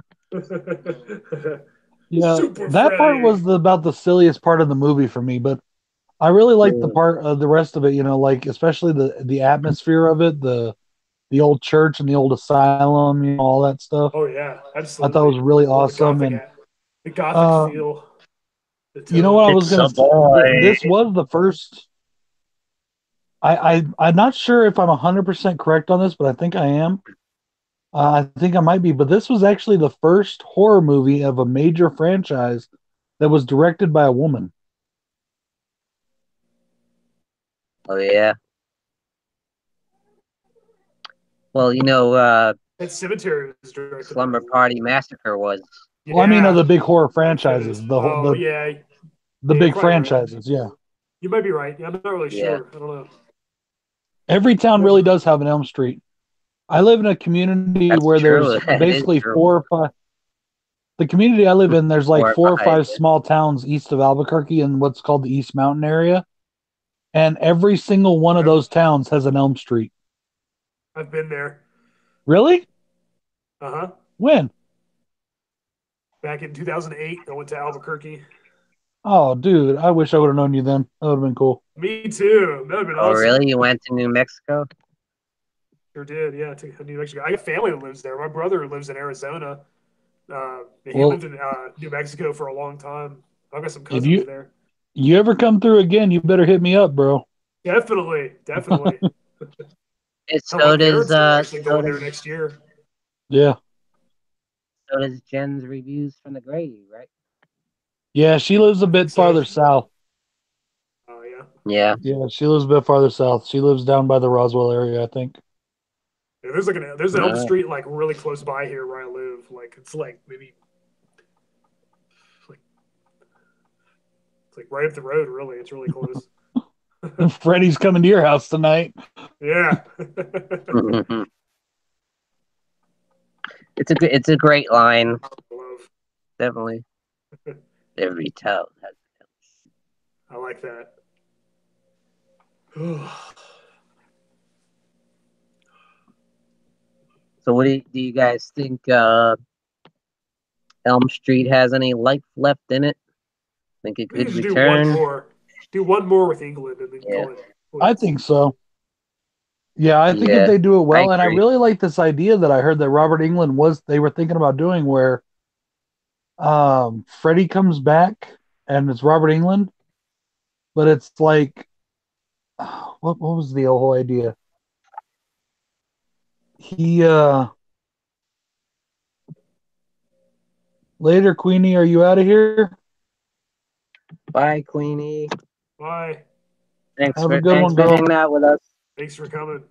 Speaker 2: that part was about the silliest part of the movie for me, but I really liked the part of the rest of it, like especially the atmosphere of it, the old church and the old asylum, all that stuff.
Speaker 3: Oh yeah, absolutely.
Speaker 2: I thought it was really awesome.
Speaker 3: The gothic feel.
Speaker 2: You know what I was going to say? This was the first. I'm not sure if I'm 100% correct on this, but I think I am. I think I might be, but this was actually the first horror movie of a major franchise that was directed by a woman.
Speaker 1: Oh yeah. Well,
Speaker 3: that Cemetery was directed.
Speaker 1: Slumber Party Massacre was.
Speaker 2: Well, I mean, of the big horror franchises,
Speaker 3: the
Speaker 2: big franchises,
Speaker 3: right. Yeah. You might be right. Yeah, I'm not really sure. I don't know.
Speaker 2: Every town really does have an Elm Street. I live in a community where there's basically 4 or 5. The community I live in, there's like 4 or 5 small towns east of Albuquerque in what's called the East Mountain area. And every single one of those towns has an Elm Street.
Speaker 3: I've been there.
Speaker 2: Really?
Speaker 3: Uh-huh.
Speaker 2: When?
Speaker 3: Back in 2008, I went to Albuquerque.
Speaker 2: Oh, dude, I wish I would have known you then. That would have been cool.
Speaker 3: Me too. That would have been awesome.
Speaker 1: Oh, really? You went to New Mexico?
Speaker 3: Sure did, yeah, to New Mexico. I have family that lives there. My brother lives in Arizona. He lived in New Mexico for a long time. I've got some cousins there.
Speaker 2: You ever come through again, you better hit me up, bro.
Speaker 3: Definitely.
Speaker 1: So does
Speaker 3: going there next year.
Speaker 2: Yeah.
Speaker 1: So does Jen's Reviews from the Grave, right?
Speaker 2: Yeah, she lives a bit farther south.
Speaker 3: Oh yeah.
Speaker 1: Yeah.
Speaker 2: Yeah, she lives a bit farther south. She lives down by the Roswell area, I think.
Speaker 3: Yeah, there's an Elm Street like really close by here where I live. Like it's like maybe it's like right up the road. Really, it's really close.
Speaker 2: Freddy's coming to your house tonight.
Speaker 3: Yeah.
Speaker 1: It's a great line.
Speaker 3: Love.
Speaker 1: Definitely. Every town has.
Speaker 3: I like that.
Speaker 1: So, what do you guys think? Elm Street has any life left in it? Think it could return?
Speaker 3: Do one more with England and then call it.
Speaker 2: I think so. Yeah, I think if they do it well, and I really like this idea that I heard that Robert Englund they were thinking about doing, where Freddy comes back and it's Robert Englund, but it's like, what was the whole idea? He later, Queenie, are you out of here?
Speaker 1: Bye, Queenie.
Speaker 3: Bye.
Speaker 1: Thanks for hanging out with us.
Speaker 3: Thanks for coming.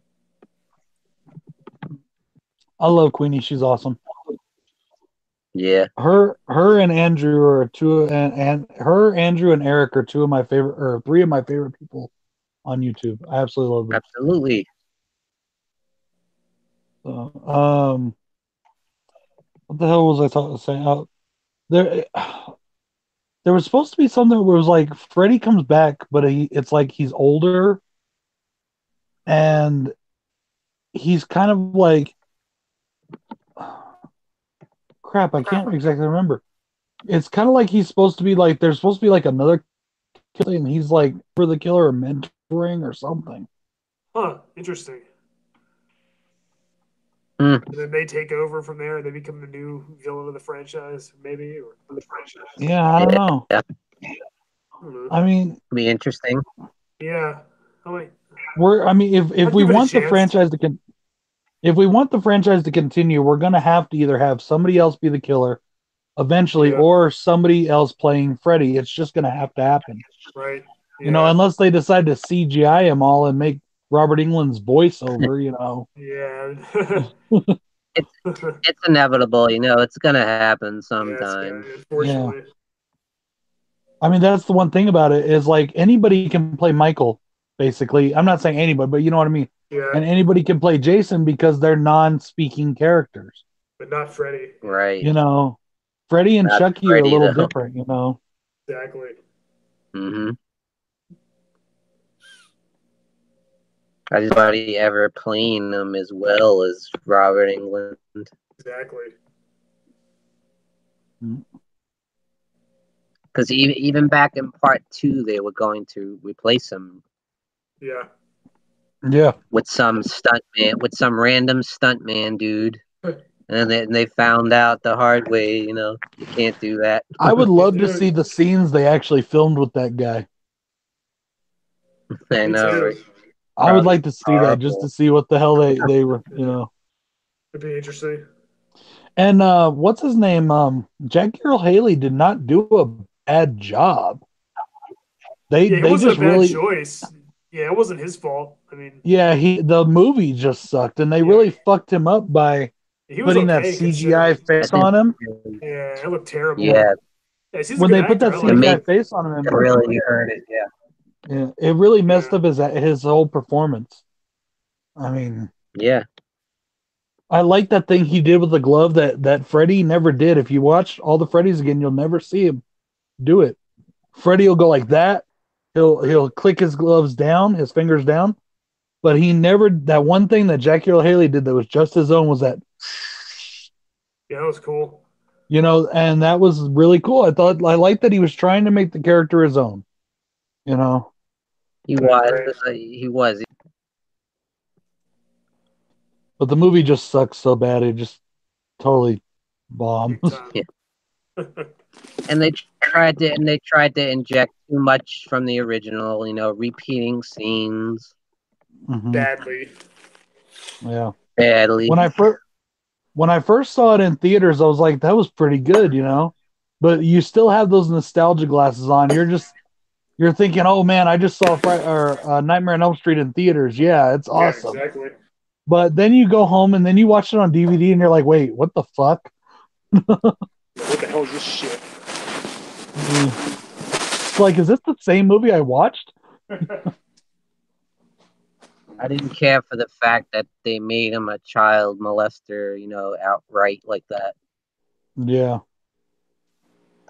Speaker 2: I love Queenie. She's awesome.
Speaker 1: Yeah.
Speaker 2: Her and Andrew are Andrew and Eric are two of my favorite, or three of my favorite people on YouTube. I absolutely love them.
Speaker 1: Absolutely.
Speaker 2: So, what the hell was I saying? There was supposed to be something where it was like Freddy comes back, but it's like he's older, and he's kind of like, crap, I can't exactly remember. It's kind of like he's supposed to be like, there's supposed to be like another killer, and he's like for the killer or mentoring or something.
Speaker 3: Huh, interesting.
Speaker 1: And
Speaker 3: then they take over from there. They become the new villain of the franchise, maybe, or the franchise.
Speaker 2: Yeah, I don't know.
Speaker 1: Yeah.
Speaker 2: I mean,
Speaker 1: it'll be interesting.
Speaker 3: Yeah,
Speaker 2: if we want the franchise to continue, we're gonna have to either have somebody else be the killer eventually, or somebody else playing Freddy. It's just gonna have to happen,
Speaker 3: right?
Speaker 2: Yeah. You know, unless they decide to CGI him all and make Robert Englund's voice over, you know.
Speaker 3: Yeah.
Speaker 1: it's inevitable, you know. It's gonna happen sometime.
Speaker 3: Unfortunately.
Speaker 2: Yeah. I mean, that's the one thing about it is like anybody can play Michael, basically. I'm not saying anybody, but you know what I mean.
Speaker 3: Yeah.
Speaker 2: And anybody can play Jason because they're non-speaking characters.
Speaker 3: But not Freddy.
Speaker 1: Right.
Speaker 2: You know, Freddy and Chucky are a little different, you know.
Speaker 3: Exactly.
Speaker 1: Mm-hmm. Anybody ever playing them as well as Robert Englund.
Speaker 3: Exactly.
Speaker 1: Because even back in part 2, they were going to replace him.
Speaker 3: Yeah.
Speaker 2: Yeah.
Speaker 1: With some random stuntman dude. And then they found out the hard way, you know, you can't do that.
Speaker 2: I would love to see the scenes they actually filmed with that guy.
Speaker 1: I know.
Speaker 2: I would like to see that just to see what the hell they were, you know.
Speaker 3: It'd be interesting.
Speaker 2: And what's his name? Jackie Earle Haley did not do a bad job.
Speaker 3: It wasn't a bad choice. Yeah, it wasn't his fault. I mean,
Speaker 2: yeah, the movie just sucked, and they really fucked him up by putting that CGI face on him.
Speaker 3: Yeah, it looked terrible.
Speaker 1: Yeah,
Speaker 2: when they put that CGI face on him,
Speaker 1: it really hurt it. Yeah.
Speaker 2: Yeah, it really messed up his whole performance. I mean,
Speaker 1: yeah,
Speaker 2: I like that thing he did with the glove that Freddy never did. If you watch all the Freddys again, you'll never see him do it. Freddy will go like that. He'll click his gloves down, his fingers down, but he never. That one thing that Jackie Earle Haley did that was just his own was that.
Speaker 3: Yeah, that was cool.
Speaker 2: You know, and that was really cool. I liked that he was trying to make the character his own. You know.
Speaker 1: He was.
Speaker 2: But the movie just sucks so bad. It just totally bombs.
Speaker 1: Yeah. And they tried to inject too much from the original, you know, repeating scenes.
Speaker 2: Mm-hmm.
Speaker 3: Badly.
Speaker 2: Yeah.
Speaker 1: Badly.
Speaker 2: When I first saw it in theaters, I was like, that was pretty good, you know. But you still have those nostalgia glasses on. You're thinking, oh man, I just saw Nightmare on Elm Street in theaters. Yeah, it's awesome.
Speaker 3: Yeah, exactly.
Speaker 2: But then you go home and then you watch it on DVD and you're like, wait, what the fuck?
Speaker 3: What the hell is this shit?
Speaker 2: It's like, is this the same movie I watched?
Speaker 1: I didn't care for the fact that they made him a child molester, outright like that.
Speaker 2: Yeah.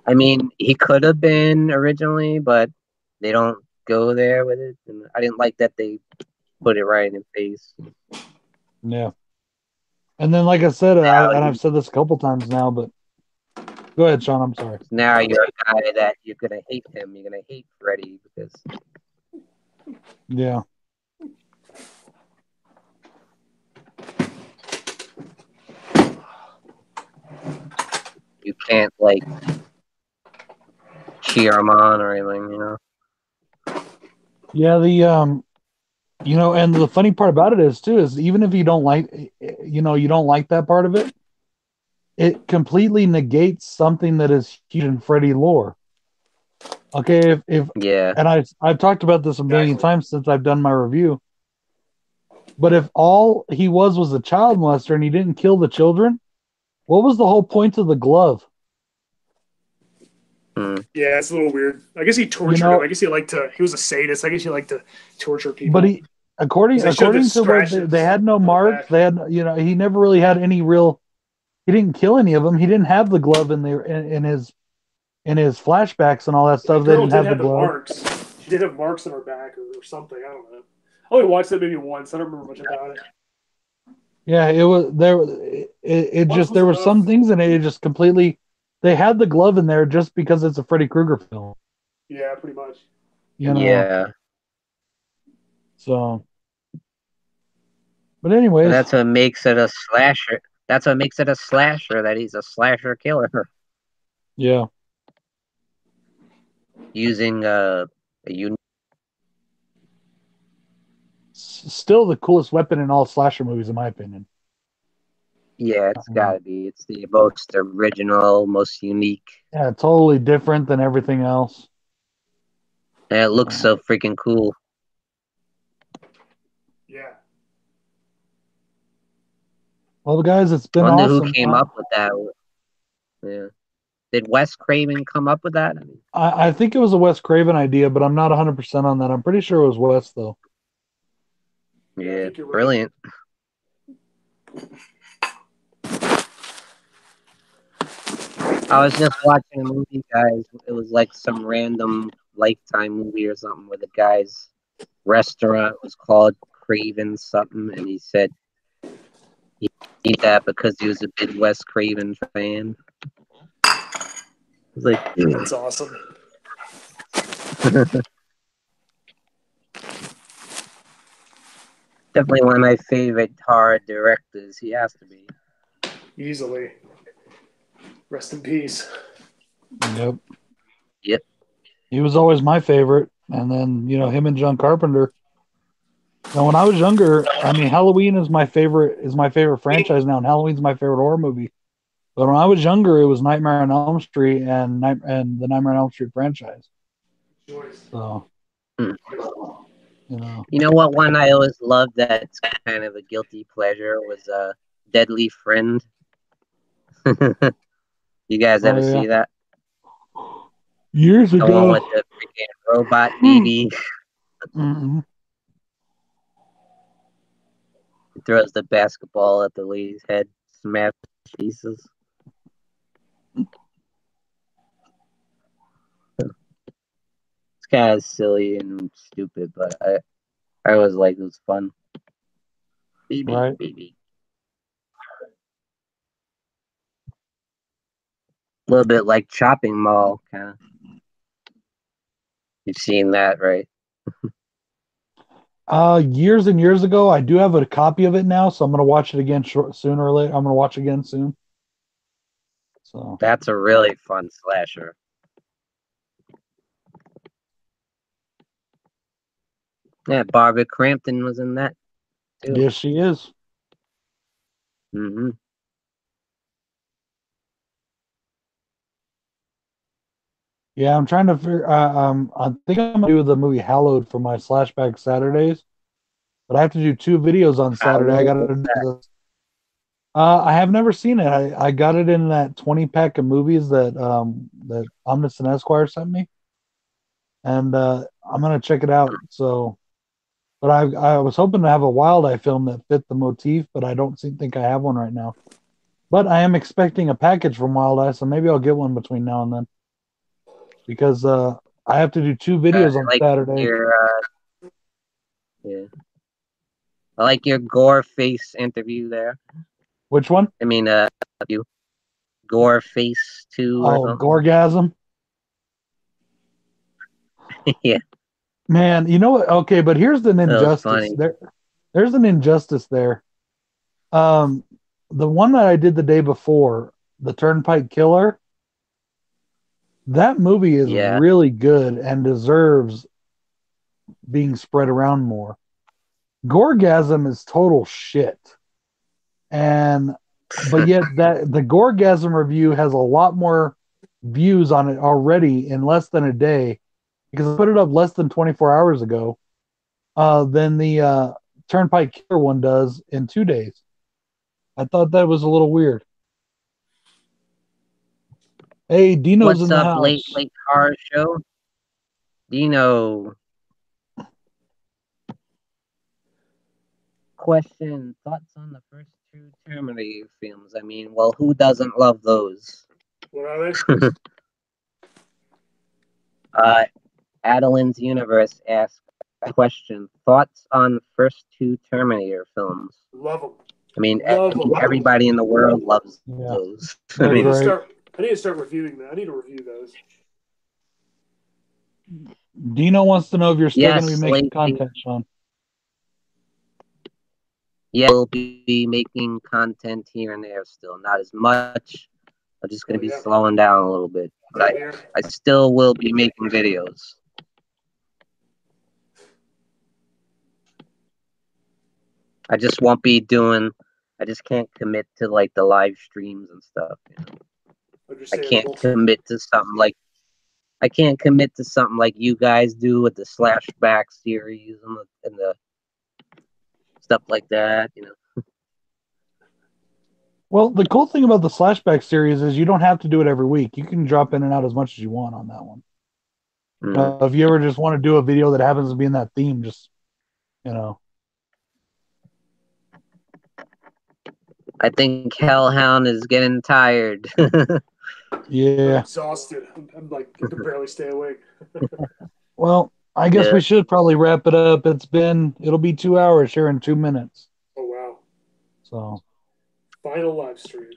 Speaker 1: I mean, he could have been originally, but they don't go there with it. And I didn't like that they put it right in his face.
Speaker 2: Yeah. And then, like I said, I've said this a couple times now, but go ahead, Sean. I'm sorry.
Speaker 1: Now you're a guy that you're going to hate him. You're going to hate Freddy because...
Speaker 2: Yeah.
Speaker 1: You can't, like, cheer him on or anything,
Speaker 2: Yeah, and the funny part about it is too is even if you don't like, you don't like that part of it, it completely negates something that is huge in Freddy lore. Okay, if
Speaker 1: yeah,
Speaker 2: and I've talked about this a million times since I've done my review. But if all he was a child molester and he didn't kill the children, what was the whole point of the glove?
Speaker 3: Yeah, it's a little weird. I guess he tortured him. I guess he was a sadist. I guess he liked to torture people.
Speaker 2: But according to what they had no marks. They had, he never really had any real. He didn't kill any of them. He didn't have the glove in there in his flashbacks and all that stuff. They didn't have the glove.
Speaker 3: Marks. She did have marks on her back or something. I don't know. I only watched that maybe once. I don't remember much about it.
Speaker 2: Yeah, it was there. It just there were some things in it. It just completely. They had the glove in there just because it's a Freddy Krueger film.
Speaker 3: Yeah, pretty much.
Speaker 1: Yeah.
Speaker 2: So, but anyways,
Speaker 1: that's what makes it a slasher. That's what makes it a slasher. That he's a slasher killer.
Speaker 2: Yeah.
Speaker 1: Using a unique.
Speaker 2: Still the coolest weapon in all slasher movies, in my opinion.
Speaker 1: Yeah, it's gotta be. It's the most original, most unique.
Speaker 2: Yeah, totally different than everything else.
Speaker 1: And it looks so freaking cool.
Speaker 3: Yeah.
Speaker 2: Well, guys, it's been
Speaker 1: awesome.
Speaker 2: Who
Speaker 1: came up with that? Yeah. Did Wes Craven come up with that?
Speaker 2: I think it was a Wes Craven idea, but I'm not 100% on that. I'm pretty sure it was Wes, though.
Speaker 1: Yeah, brilliant. I was just watching a movie, guys. It was like some random Lifetime movie or something where the guy's restaurant was called Craven something, and he said he did that because he was a big Wes Craven fan. Like,
Speaker 3: that's awesome.
Speaker 1: Definitely one of my favorite horror directors. He has to be.
Speaker 3: Easily. Rest in peace.
Speaker 2: Yep.
Speaker 1: Yep.
Speaker 2: He was always my favorite. And then, him and John Carpenter. Now, when I was younger, I mean, Halloween is my favorite franchise now, and Halloween's my favorite horror movie. But when I was younger, it was Nightmare on Elm Street and the Nightmare on Elm Street franchise. So,
Speaker 1: You know what one I always loved that's kind of a guilty pleasure was Deadly Friend. You guys ever see that?
Speaker 2: Years ago.
Speaker 1: The one with the freaking robot baby.
Speaker 2: Mm-hmm.
Speaker 1: He throws the basketball at the lady's head, smash pieces. It's kind of silly and stupid, but I always like it was fun. Baby,
Speaker 2: right.
Speaker 1: Baby. A little bit like Chopping Mall, kind of. You've seen that, right?
Speaker 2: Years and years ago, I do have a copy of it now, so I'm gonna watch it again sooner or later. I'm gonna watch it again soon. So
Speaker 1: that's a really fun slasher. Yeah, Barbara Crampton was in that too.
Speaker 2: Yes, she is.
Speaker 1: Mm-hmm.
Speaker 2: Yeah, I'm trying to figure. I think I'm gonna do the movie Hallowed for my Slashback Saturdays. but I have to do 2 videos on Saturday. I got to do this. I have never seen it. I got it in that 20-pack of movies that that Omnis and Esquire sent me, and I'm gonna check it out. So, but I was hoping to have a Wild Eye film that fit the motif, but I don't think I have one right now. But I am expecting a package from Wild Eye, so maybe I'll get one between now and then, because I have to do 2 videos on Saturday.
Speaker 1: Yeah, I like your gore face interview there.
Speaker 2: Which one?
Speaker 1: I mean, you gore face 2 or something.
Speaker 2: Gorgasm.
Speaker 1: Yeah.
Speaker 2: Man, you know what? Okay, but here's an injustice. There's an injustice there. The one that I did the day before, the Turnpike Killer, that movie is really good and deserves being spread around more. Gorgasm is total shit. But yet that the Gorgasm review has a lot more views on it already in less than a day, because I put it up less than 24 hours ago, than the Turnpike Killer one does in 2 days. I thought that was a little weird. Hey, Dino's in the house.
Speaker 1: What's up, late horror show? Dino. Question, thoughts on the first 2 Terminator films? I mean, well, who doesn't love those?
Speaker 3: What are
Speaker 1: they? Adeline's Universe asks a question, thoughts on the first 2 Terminator films?
Speaker 3: Love them.
Speaker 1: I mean, everybody in the world loves those.
Speaker 3: I need to start reviewing that. I need to review those.
Speaker 2: Dino wants to know if you're still going to be making content, Sean.
Speaker 1: Yeah, we'll be making content here and there still. Not as much. I'm just going to be slowing down a little bit. But I still will be making videos. I just won't be doing... I just can't commit to, like, the live streams and stuff. You know? I can't commit to something like... I can't commit to something like you guys do with the Slashback series and the stuff like that, you know.
Speaker 2: Well, the cool thing about the Slashback series is you don't have to do it every week. You can drop in and out as much as you want on that one. If you ever just want to do a video that happens to be in that theme, just, you know.
Speaker 1: I think Hellhound is getting tired.
Speaker 2: Yeah.
Speaker 3: I'm exhausted. I'm like, I can barely stay awake.
Speaker 2: Well, I guess we should probably wrap it up. It'll be 2 hours here in 2 minutes.
Speaker 3: Oh, wow.
Speaker 2: So.
Speaker 3: Final live stream.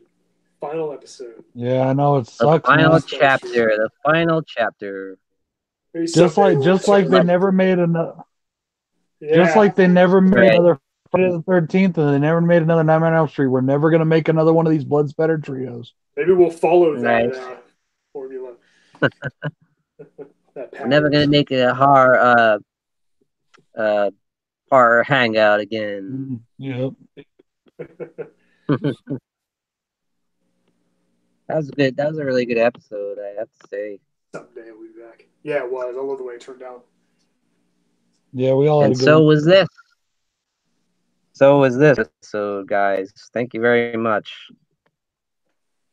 Speaker 3: Final episode.
Speaker 2: Yeah, I know it sucks.
Speaker 1: The final chapter.
Speaker 2: Just like they never made another. Yeah. Just like they never made another Friday the 13th, and they never made another Nightmare on Elm Street. We're never gonna make another one of these Blood Spattered Trios.
Speaker 3: Maybe we'll follow that formula.
Speaker 1: We're never gonna make a horror hangout again.
Speaker 2: Yep.
Speaker 1: That was good. That was a really good episode, I have to say.
Speaker 3: Someday we'll be back. Yeah, it was. I love the way it turned out.
Speaker 2: Yeah, we all had a good
Speaker 1: so was this. So was this episode, guys. Thank you very much.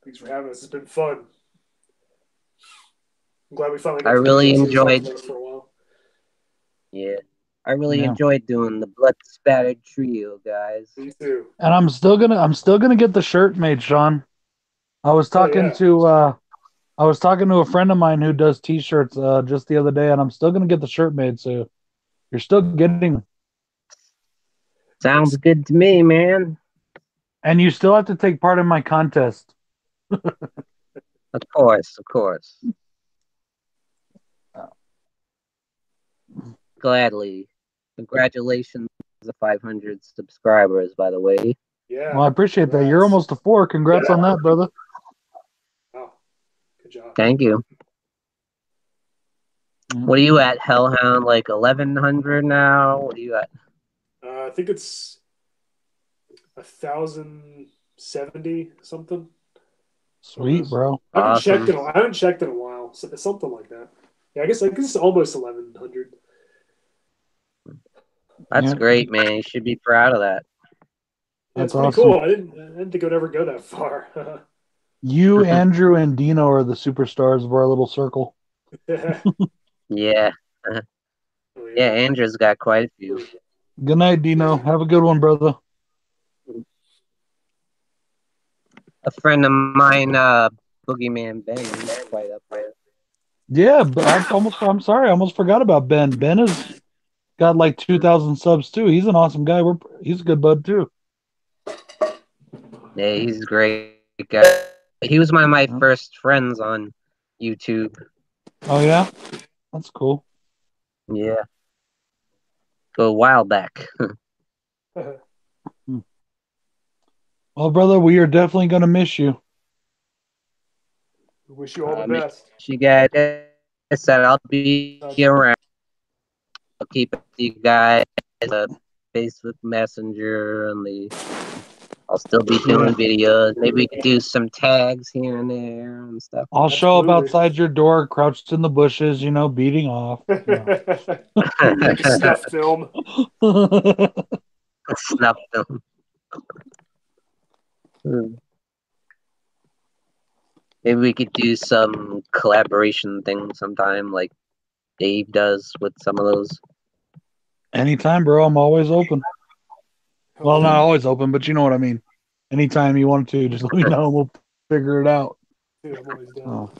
Speaker 3: Thanks for having us. It's been fun. I'm glad we finally got
Speaker 1: I really enjoyed
Speaker 3: for a while.
Speaker 1: Yeah. I really enjoyed doing the Blood Spattered Trio, guys.
Speaker 3: Me too.
Speaker 2: And I'm still gonna get the shirt made, Sean. I was talking to a friend of mine who does t-shirts just the other day, and I'm still gonna get the shirt made, so you're still getting them.
Speaker 1: Sounds good to me, man.
Speaker 2: And you still have to take part in my contest.
Speaker 1: Of course. Gladly. Congratulations to 500 subscribers, by the way.
Speaker 3: Yeah.
Speaker 2: Well, I appreciate that. You're almost to 4. Congrats on that, brother.
Speaker 3: Wow. Good job.
Speaker 1: Thank you. What are you at, Hellhound? Like 1,100 now? What are you at?
Speaker 3: I think it's 1,070 something.
Speaker 2: Sweet, bro.
Speaker 3: I haven't checked in a while. So something like that. Yeah, I guess it's almost 1,100.
Speaker 1: That's great, man. You should be proud of that.
Speaker 3: That's pretty awesome. Cool. I didn't think it would ever go that far.
Speaker 2: You, Andrew, and Dino are the superstars of our little circle.
Speaker 1: Yeah. Yeah, Andrew's got quite a few.
Speaker 2: Good night, Dino. Have a good one, brother.
Speaker 1: A friend of mine, Boogeyman Ben, he's quite up there.
Speaker 2: Yeah, but I'm sorry, I almost forgot about Ben. Ben has got like 2,000 subs too. He's an awesome guy. He's a good bud too.
Speaker 1: Yeah, he's a great guy. He was one of my first friends on YouTube.
Speaker 2: Oh yeah, that's cool.
Speaker 1: Yeah, go a while back.
Speaker 2: Well, brother, we are definitely gonna miss you.
Speaker 3: We wish you all the best.
Speaker 1: You guys, I said I'll be around. I'll keep it with you guys. Facebook Messenger and I'll still be doing videos. Maybe we could do some tags here and there and stuff.
Speaker 2: I'll show up outside your door, crouched in the bushes, beating off.
Speaker 3: Like a snuff film.
Speaker 1: A snuff film. Maybe we could do some collaboration thing sometime, like Dave does with some of those.
Speaker 2: Anytime, bro. I'm always open. Well, not always open, but you know what I mean. Anytime you want to, just let me know and we'll figure it out.
Speaker 3: Dude, I'm always down.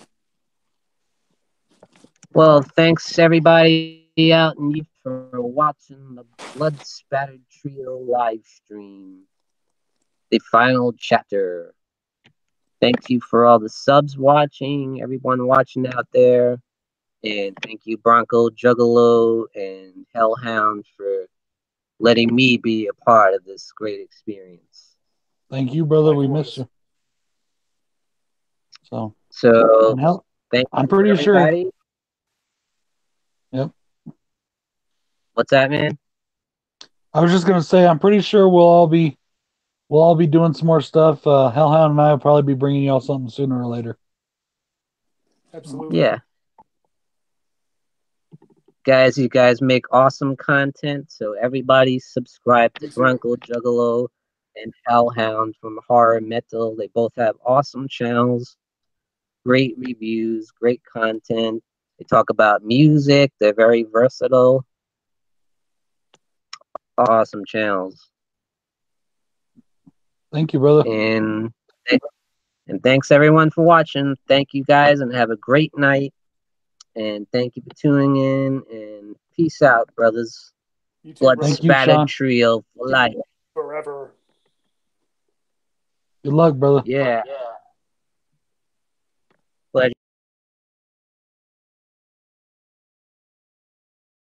Speaker 1: Well, thanks everybody out and you for watching the Blood Spattered Trio live stream. The final chapter. Thank you for all the subs watching, everyone watching out there. And thank you, Bronco Juggalo and Hellhound, for letting me be a part of this great experience.
Speaker 2: Thank you, brother. We miss you.
Speaker 1: So
Speaker 2: I'm pretty sure. Yep.
Speaker 1: What's that, man?
Speaker 2: I was just gonna say, I'm pretty sure we'll all be doing some more stuff. Hellhound and I will probably be bringing y'all something sooner or later.
Speaker 3: Absolutely.
Speaker 1: Yeah. Guys, you guys make awesome content, so everybody subscribe to Bronco Juggalo and Hellhound from HorrorMetal. They both have awesome channels, great reviews, great content. They talk about music. They're very versatile. Awesome channels.
Speaker 2: Thank you, brother.
Speaker 1: And thanks everyone for watching. Thank you guys and have a great night. And thank you for tuning in. And peace out, brothers. Blood Spattered Trio for life.
Speaker 3: Forever.
Speaker 2: Good luck, brother.
Speaker 1: Yeah.